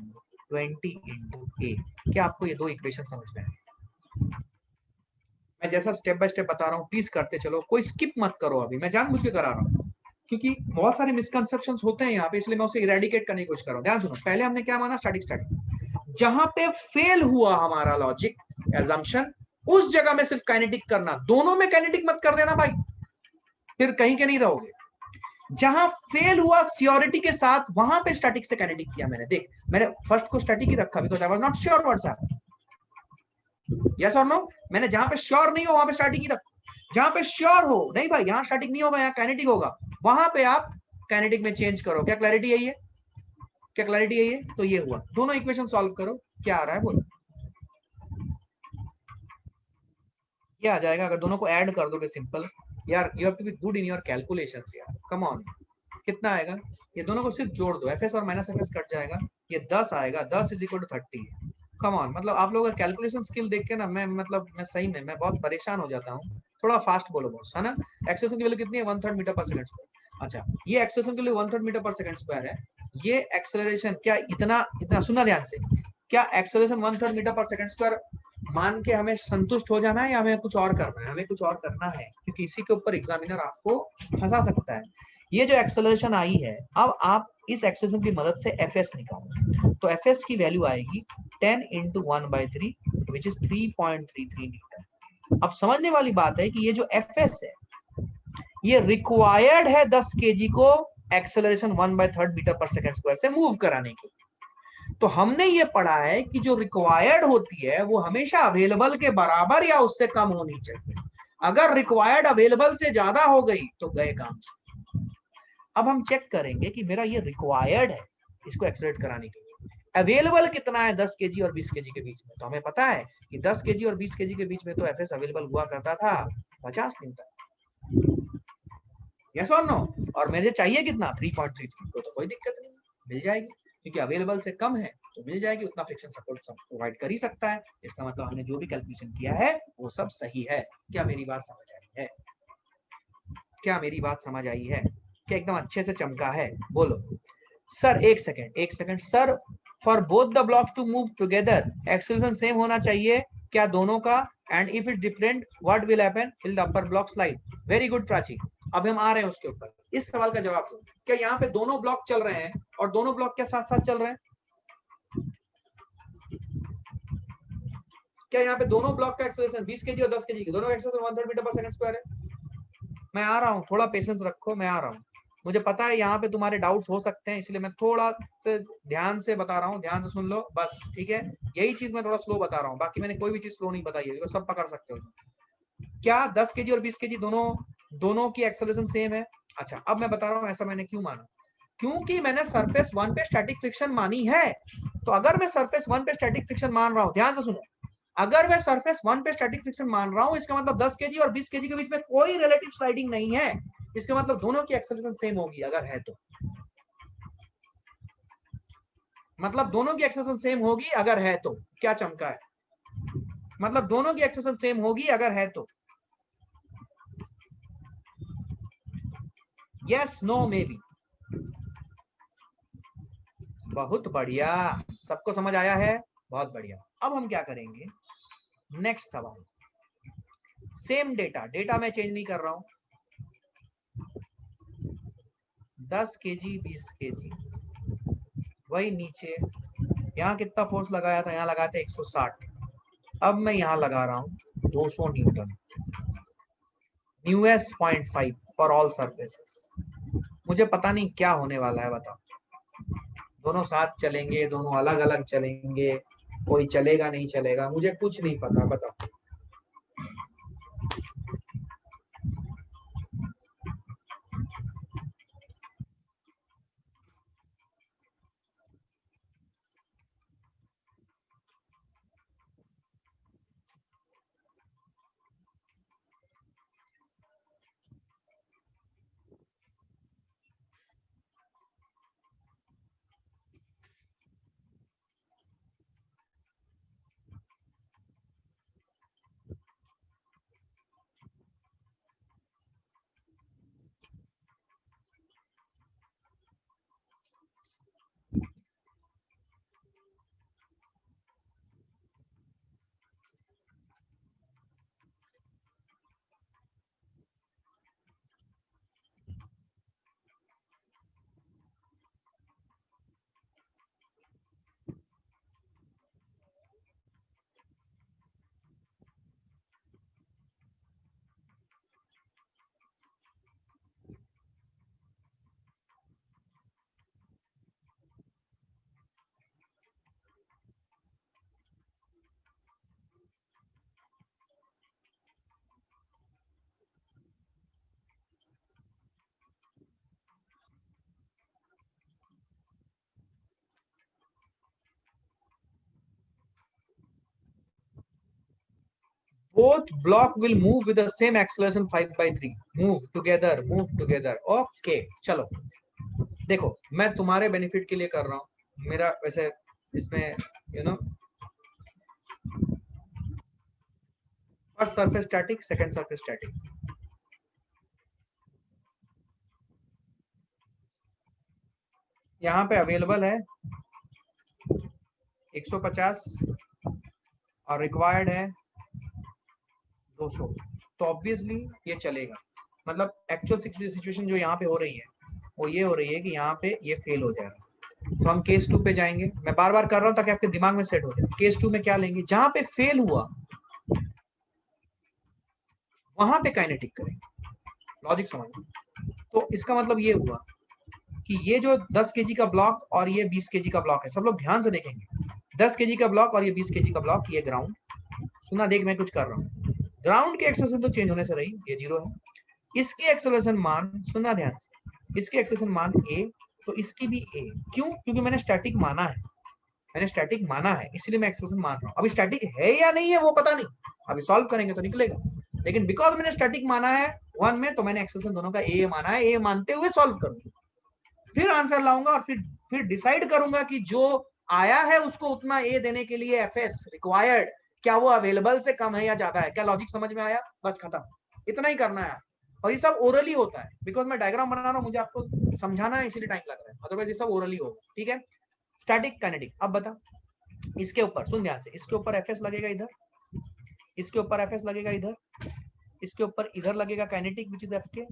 20 into a. क्या आपको ये दो इक्वेशन समझ में आए। मैं जैसा स्टेप बाय स्टेप बता रहा हूँ प्लीज करते चलो, कोई स्किप मत करो, अभी मैं जानबूझ के करा रहा हूँ क्योंकि बहुत सारे मिसकंसेप्शंस होते हैं यहाँ पे, इसलिए मैं उसे इरेडिकेट करने की कोशिश कर रहा हूँ। ध्यान सुनो, पहले हमने क्या माना, स्टैटिक स्टैटिक, जहां पे फेल हुआ हमारा लॉजिक एजम्पशन उस जगह में सिर्फ काइनेटिक करना, दोनों में काइनेटिक मत कर देना भाई, फिर कहीं के नहीं रहोगे। जहां फेल हुआ सियोरिटी के साथ वहां पे स्टैटिक से काइनेटिक किया मैंने। देख, मैंने फर्स्ट को स्टैटिक ही रखा because I was not sure what's happening, yes और नो। मैंने जहां पे श्योर नहीं हो वहां पे स्टैटिक ही रखो, जहां पे श्योर हो नहीं भाई यहां स्टैटिक नहीं होगा यहाँ काइनेटिक होगा, वहां पे आप काइनेटिक में चेंज करो। क्या क्लैरिटी है ये, क्या क्लैरिटी है ये। तो ये हुआ, दोनों इक्वेशन सॉल्व करो, क्या आ रहा है बोलो, क्या आ जाएगा अगर दोनों को ऐड कर दोगे, सिंपल यार, you have to be good in your calculations यार, कम ऑन। कितना आएगा, ये दोनों को सिर्फ जोड़ दो, एफएस और माइनस एफएस कट जाएगा, ये 10 आएगा, 10 is equal to 30। Come on, मतलब आप लोगों का कैलकुलेशन स्किल देख के ना मैं मतलब मैं सही में मैं बहुत परेशान हो जाता हूँ। थोड़ा फास्ट बोलो बॉस, है ना। एक्सेलेरेशन की वैल्यू कितनी है, 1/3 मीटर पर सेकंड स्क्वायर। अच्छा, ये एक्सेलेरेशन के लिए 1/3 मीटर पर सेकंड स्क्वायर है। ये एक्सेलरेशन क्या इतना इतना, सुनना ध्यान से, क्या acceleration 1/3 metre per second square मान के हमें संतुष्ट हो जाना है या हमें कुछ और करना है, हमें कुछ और करना है, क्योंकि इसी के ऊपर एग्जामिनर आपको फंसा सकता है। ये जो एक्सेलरेशन आई है, अब आप इस एक्सेलरेशन की मदद से एफएस निकालो, तो एफएस की वैल्यू आएगी 10 इंटू 1/3 विच इज 3.33 न्यूटन। अब समझने वाली बात है कि ये जो एफएस है ये रिक्वायर्ड है 10 केजी को acceleration 1/3 metre per second square से मूव कराने के लिए। तो हमने ये पढ़ा है कि जो रिक्वायर्ड होती है वो हमेशा अवेलेबल के बराबर या उससे कम होनी चाहिए। अगर रिक्वायर्ड अवेलेबल से ज्यादा हो गई तो गए काम। अब हम चेक करेंगे कि मेरा ये रिक्वायर्ड है इसको एक्सेलरेट कराने के लिए, अवेलेबल कितना है 10 केजी और 20 केजी के बीच में। तो हमें पता है कि 10 केजी और 20 केजी के बीच में तो एफएस अवेलेबल हुआ करता था 50 न्यूटन, यस और नो। और मुझे चाहिए कितना 3.33, तो कोई दिक्कत नहीं, मिल जाएगी, क्योंकि अवेलेबल से कम है तो मिल जाएगी, उतना फ्रिक्शन सपोर्ट प्रोवाइड कर ही सकता है। इसका मतलब हमने जो भी कैलकुलेशन किया है वो सब सही है। क्या मेरी बात समझ आई है, क्या मेरी बात समझ आई है? क्या एकदम अच्छे से चमका है? बोलो सर। एक second sir. For both the blocks to move together acceleration same होना चाहिए क्या दोनों का? And if it different what will happen? Will the upper block slide? Very good Prachi. अब हम आ रहे हैं उसके ऊपर। इस सवाल का जवाब दो। क्या यहाँ पे दोनों ब्लॉक चल रहे हैं और दोनों ब्लॉक के साथ साथ चल रहे हैं? क्या यहाँ पे दोनों ब्लॉक का एक्सेलरेशन 20 केजी और 10 केजी की दोनों का acceleration 130 metre per second square है? मैं आ रहा हूँ, थोड़ा पेशेंस रखो, मैं आ रहा हूँ। मुझे पता है यहाँ पे तुम्हारे डाउट्स हो सकते हैं, इसलिए मैं थोड़ा से ध्यान से बता रहा हूँ, ध्यान से सुन लो बस, ठीक है? यही चीज मैं थोड़ा स्लो बता रहा हूँ, बाकी मैंने कोई भी चीज स्लो नहीं बताई है, सब पकड़ सकते हो। क्या 10 केजी और 20 केजी दोनों की एक्सेलरेशन सेम है? अच्छा, अब मैं बता रहा हूँ ऐसा मैंने क्यों माना। क्योंकि मैंने सरफेस 1 पे स्टैटिक फ्रिक्शन मानी है। तो अगर मैं सरफेस 1 पे स्टैटिक फ्रिक्शन मान रहा हूँ, ध्यान से सुनो, अगर मैं सरफेस 1 पे स्टैटिक फ्रिक्शन मान रहा हूं, इसका मतलब 10 केजी और 20 केजी के बीच में कोई रिलेटिव स्लाइडिंग नहीं है। इसका मतलब दोनों की एक्सेलरेशन सेम होगी अगर है तो। मतलब दोनों की एक्सेलरेशन सेम होगी अगर है तो। क्या चमका है? मतलब दोनों की एक्सेलरेशन सेम होगी अगर है तो। Yes, no, maybe. बहुत बढ़िया, सबको समझ आया है? बहुत बढ़िया। अब हम क्या करेंगे? नेक्स्ट सवाल। सेम डेटा मैं चेंज नहीं कर रहा हूं। 10 केजी 20 केजी वही नीचे। यहाँ कितना फोर्स लगाया था? यहाँ लगाया था 160। अब मैं यहाँ लगा रहा हूँ 200 न्यूटन। न्यूएस 0.5 for all surfaces. मुझे पता नहीं क्या होने वाला है, बताओ। दोनों साथ चलेंगे, दोनों अलग अलग चलेंगे, कोई चलेगा नहीं चलेगा, मुझे कुछ नहीं पता, बताओ। Both block will move with the same acceleration 5/3. Move together, move together. Okay, चलो देखो, मैं तुम्हारे बेनिफिट के लिए कर रहा हूँ, मेरा वैसे इसमें first surface static, second surface static. यहाँ पे अवेलेबल है 150 और रिक्वायर्ड है 200। तो ऑब्वियसली ये चलेगा। मतलब एक्चुअल सिचुएशन जो यहाँ पे हो रही है वो ये हो रही है कि यहाँ पे ये फेल हो जाएगा। तो हम केस 2 पे जाएंगे। मैं बार बार कर रहा हूँ ताकि आपके दिमाग में सेट हो जाए। केस 2 में क्या लेंगे? जहां पे फेल हुआ वहां पे काइनेटिक करेंगे। लॉजिक समझ। तो इसका मतलब ये हुआ कि ये जो 10 केजी का ब्लॉक और ये 20 केजी का ब्लॉक है, सब लोग ध्यान से देखेंगे। 10 केजी का ब्लॉक और ये 20 केजी का ब्लॉक, ये ग्राउंड। सुना, देख मैं कुछ कर रहा हूँ। ग्राउंड की एक्सेलरेशन तो चेंज होने से रही, ये 0 है। इसकी एक्सेलरेशन मान, सुनना ध्यान से, इसकी एक्सेलरेशन मान a, तो इसकी भी a। क्यों? क्योंकि मैंने स्टैटिक माना है, मैंने स्टैटिक माना है, इसलिए मैं एक्सेलरेशन मान रहा हूँ। अभी स्टैटिक है या नहीं है वो पता नहीं, अभी सॉल्व करेंगे तो निकलेगा। लेकिन बिकॉज मैंने स्टैटिक माना है 1 में, तो मैंने एक्सेलरेशन दोनों का a माना है। a मानते हुए सॉल्व करूंगा, फिर आंसर लाऊंगा और फिर डिसाइड करूंगा कि जो आया है उसको उतना ए देने के लिए एफएस रिक्वायर्ड क्या वो अवेलेबल से कम है या ज्यादा है। क्या लॉजिक समझ में आया? बस खत्म, इतना ही करना है। और ये सब ओरली होता है, बिकॉज मैं डायग्राम बना रहा हूँ, मुझे आपको समझाना है इसलिए टाइम लग रहा है, अदरवाइज ये सब ओरली होगा, ठीक है। स्टैटिक काइनेटिक, अब बता इसके ऊपर सुन ध्यान से, इसके ऊपर एफएस लगेगा इधर, इसके ऊपर एफएस लगेगा इधर, इसके ऊपर इधर लगेगा काइनेटिक विच इज एफ के,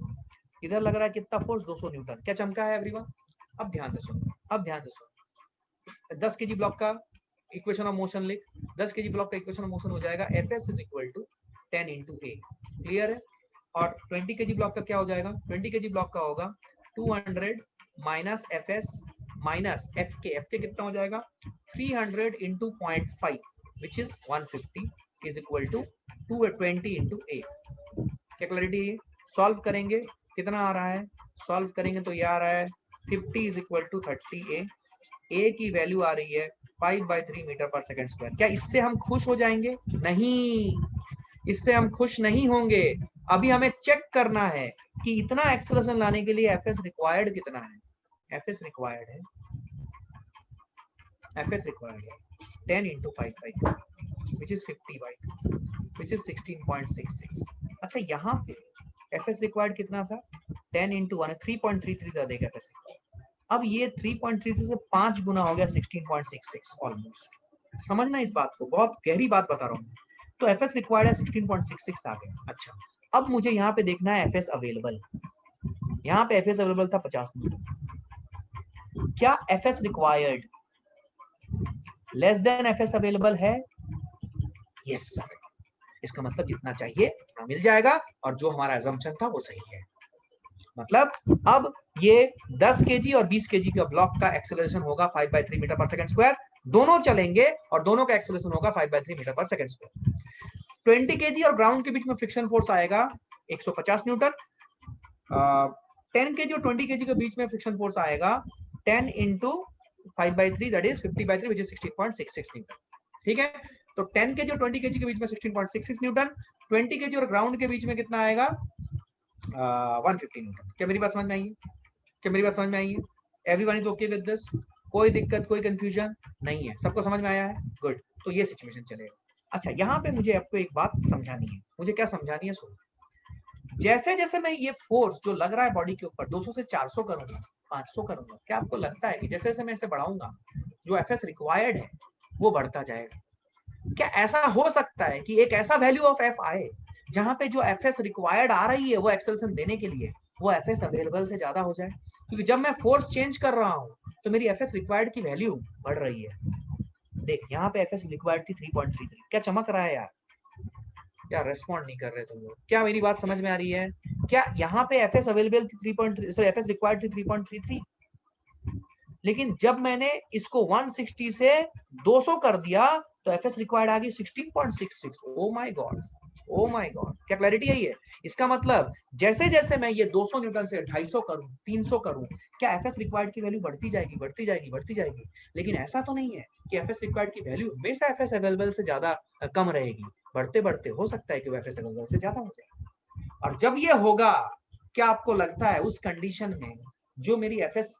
इधर लग रहा है कितना फोर्स 200 न्यूटन। क्या चमका है एवरीवन? अब ध्यान से सुनो, अब ध्यान से सुनो, 10 केजी ब्लॉक का इक्वेशन ऑफ मोशन लिख, 10 केजी ब्लॉक का इक्वेशन ऑफ मोशन हो जाएगा FS is equal to 10 into a, clear है। और 20 केजी ब्लॉक का क्या हो जाएगा, 20 केजी ब्लॉक का होगा 200 माइनस एफएस माइनस एफ के कितना हो जाएगा 300 into 0.5 which is 150 is equal to 220 into a। क्या क्लैरिटी है? सॉल्व करेंगे कितना आ रहा है, सॉल्व करेंगे तो ये आ रहा है 50 इज इक्वल टू 30 a की वैल्यू आ रही है 5/3 मीटर पर सेकंड स्क्वायर। क्या इससे हम खुश हो जाएंगे? नहीं, इससे हम खुश नहीं होंगे। अभी हमें चेक करना है कि इतना एक्सेलरेशन लाने के लिए एफएस रिक्वायर्ड कितना है। एफएस रिक्वायर्ड है 10 into 5/3 which is 50/3 which is 16.66। अच्छा यहाँ पे एफएस रिक्वायर्ड कितना था 10 into 1 3.33 था देगा एफएस। अब ये 3.33 से 5 गुना हो गया 16.66 ऑलमोस्ट। समझना इस बात को, बहुत गहरी बात बता रहा हूँ। तो एफएस रिक्वायर्ड है 16.66 आ गया। अच्छा अब मुझे यहाँ पे देखना है एफएस अवेलेबल। यहाँ पे एफएस अवेलेबल था 50 न्यूटन। क्या FS required less than FS available है? Yes sir. इसका मतलब जितना चाहिए उतना मिल जाएगा और जो हमारा assumption था वो सही है। मतलब अब ये 10 केजी और 20 केजी का ब्लॉक का एक्सेलरेशन होगा 5/3 मीटर पर सेकंड स्क्वायर, दोनों चलेंगे और दोनों का एक्सेलरेशन होगा 5/3 metre per second square. 20 KG और ग्राउंड के बीच में फ्रिक्शन फोर्स आएगा 150 न्यूटन। 10 केजी और 20 केजी के बीच में फ्रिक्शन फोर्स आएगा 10 into 5/3 that is 50/3 which is 16.66 Newton. ठीक है, तो 10 केजी और 20 केजी के बीच में 16.66 न्यूटन, 20 केजी और ग्राउंड के बीच में कितना आएगा 150 न्यूटन। क्या मेरी बात समझ में आई है? क्या मेरी बात समझ में आई है? Everyone is okay with this? कोई दिक्कत कोई कंफ्यूजन नहीं है? सबको समझ में आया है? गुड। तो ये सिचुएशन चलेगा। अच्छा यहाँ पे मुझे आपको एक बात समझानी है। मुझे क्या समझानी है? सुनो, जैसे जैसे मैं ये फोर्स जो लग रहा है बॉडी के ऊपर 200 से 400 करूंगा, 500 करूंगा, क्या आपको लगता है कि जैसे जैसे मैं इसे बढ़ाऊंगा जो एफएस रिक्वायर्ड है वो बढ़ता जाएगा? क्या ऐसा हो सकता है कि एक ऐसा वैल्यू ऑफ एफ आए जहां पे जो एफएस रिक्वायर्ड आ रही है वो एक्सेलरेशन देने के लिए वो एफएस अवेलेबल से ज्यादा हो जाए? क्योंकि जब मैं फोर्स चेंज कर रहा हूं तो मेरी एफएस रिक्वायर्ड की वैल्यू बढ़ रही है। देख यहाँ पे एफएस रिक्वायर्ड थी 3.33। क्या चमक रहा है यार? क्या रेस्पॉन्ड नहीं कर रहे तुम लोग? क्या मेरी बात समझ में आ रही है? क्या यहाँ पे एफएस अवेलेबल थी 3.3, सॉरी एफएस रिक्वायर्ड थी 3.33, लेकिन जब मैंने इसको 160 से 200 कर दिया तो एफएस रिक्वायर्ड आ गई 16.66। Oh my God, oh my God. क्या क्लैरिटी है ये? इसका मतलब जैसे जैसे मैं ये 200 न्यूटन से 250 करूं, 300 करूं, क्या एफएस रिक्वायर्ड की वैल्यू बढ़ती जाएगी, बढ़ती जाएगी, बढ़ती जाएगी? लेकिन ऐसा तो नहीं है कि एफएस रिक्वायर्ड की वैल्यू हमेशा एफएस अवेलेबल से ज्यादा कम रहेगी। बढ़ते बढ़ते हो सकता है कि वो एफएस अवेलेबल से ज्यादा हो जाए। और जब ये होगा, क्या आपको लगता है उस कंडीशन में जो मेरी एफएस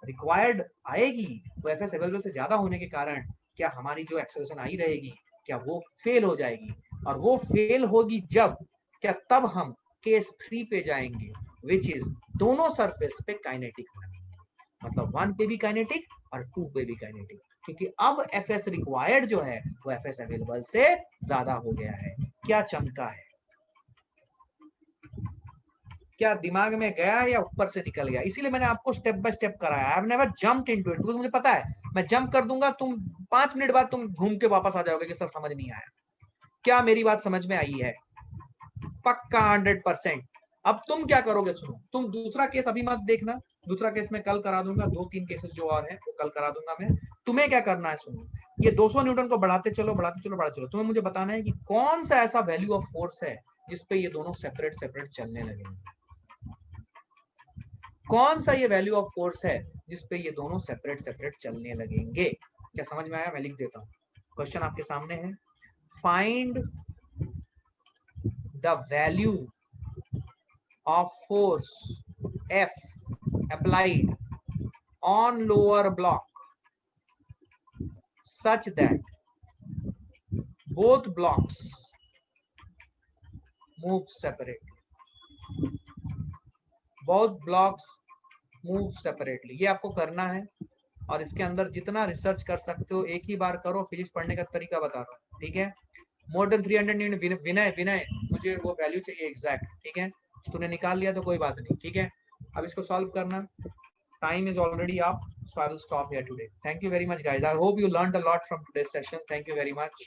रिक्वायर्ड आएगी वो एफएस अवेलेबल से ज्यादा होने के कारण क्या हमारी जो एक्सेलरेशन आई रहेगी क्या वो फेल हो जाएगी? और वो फेल होगी जब, क्या तब हम केस 3 पे जाएंगे विच इज दोनों सरफेस पे काइनेटिक बनेंगे। मतलब 1 पे भी काइनेटिक और 2 पे भी काइनेटिक, क्योंकि अब एफएस रिक्वायर्ड जो है वो एफएस अवेलेबल से ज्यादा हो गया है। क्या चमका है? क्या दिमाग में गया या ऊपर से निकल गया? इसीलिए मैंने आपको स्टेप बाय स्टेप कराया। I have never jumped into it, because मुझे पता है मैं जंप कर दूंगा, तुम 5 मिनट बाद तुम घूम के वापस आ जाओगे कि सर समझ नहीं आया। क्या मेरी बात समझ में आई है? पक्का 100%। अब तुम क्या करोगे? सुनो, तुम दूसरा केस अभी मत देखना, दूसरा केस मैं कल करा दूंगा, 2-3 केसेस जो और हैं वो कल करा दूंगा मैं। तुम्हें क्या करना है? सुनो, ये 200 न्यूटन को बढ़ाते चलो, बढ़ाते चलो, बढ़ाते चलो। तुम्हें मुझे बताना है कि कौन सा ऐसा वैल्यू ऑफ फोर्स है जिसपे ये दोनों सेपरेट सेपरेट चलने लगेंगे। कौन सा ये वैल्यू ऑफ फोर्स है जिसपे ये दोनों सेपरेट सेपरेट चलने लगेंगे? क्या समझ में आया? मैं लिख देता हूं, क्वेश्चन आपके सामने है। Find the value of force F applied on lower block such that both blocks move separately. both blocks move separately, ये आपको करना है और इसके अंदर जितना रिसर्च कर सकते हो एक ही बार करो, फिजिक्स पढ़ने का तरीका बता रहा हूँ, ठीक है। मोर देन 300 यूनिट, विनय मुझे वो वैल्यू चाहिए एग्जैक्ट, ठीक है। तूने निकाल लिया तो कोई बात नहीं, ठीक है। अब इसको सॉल्व करना, time is already up, so I will stop here today. Thank you very much guys, I hope you learned a lot from today's session. Thank you very much.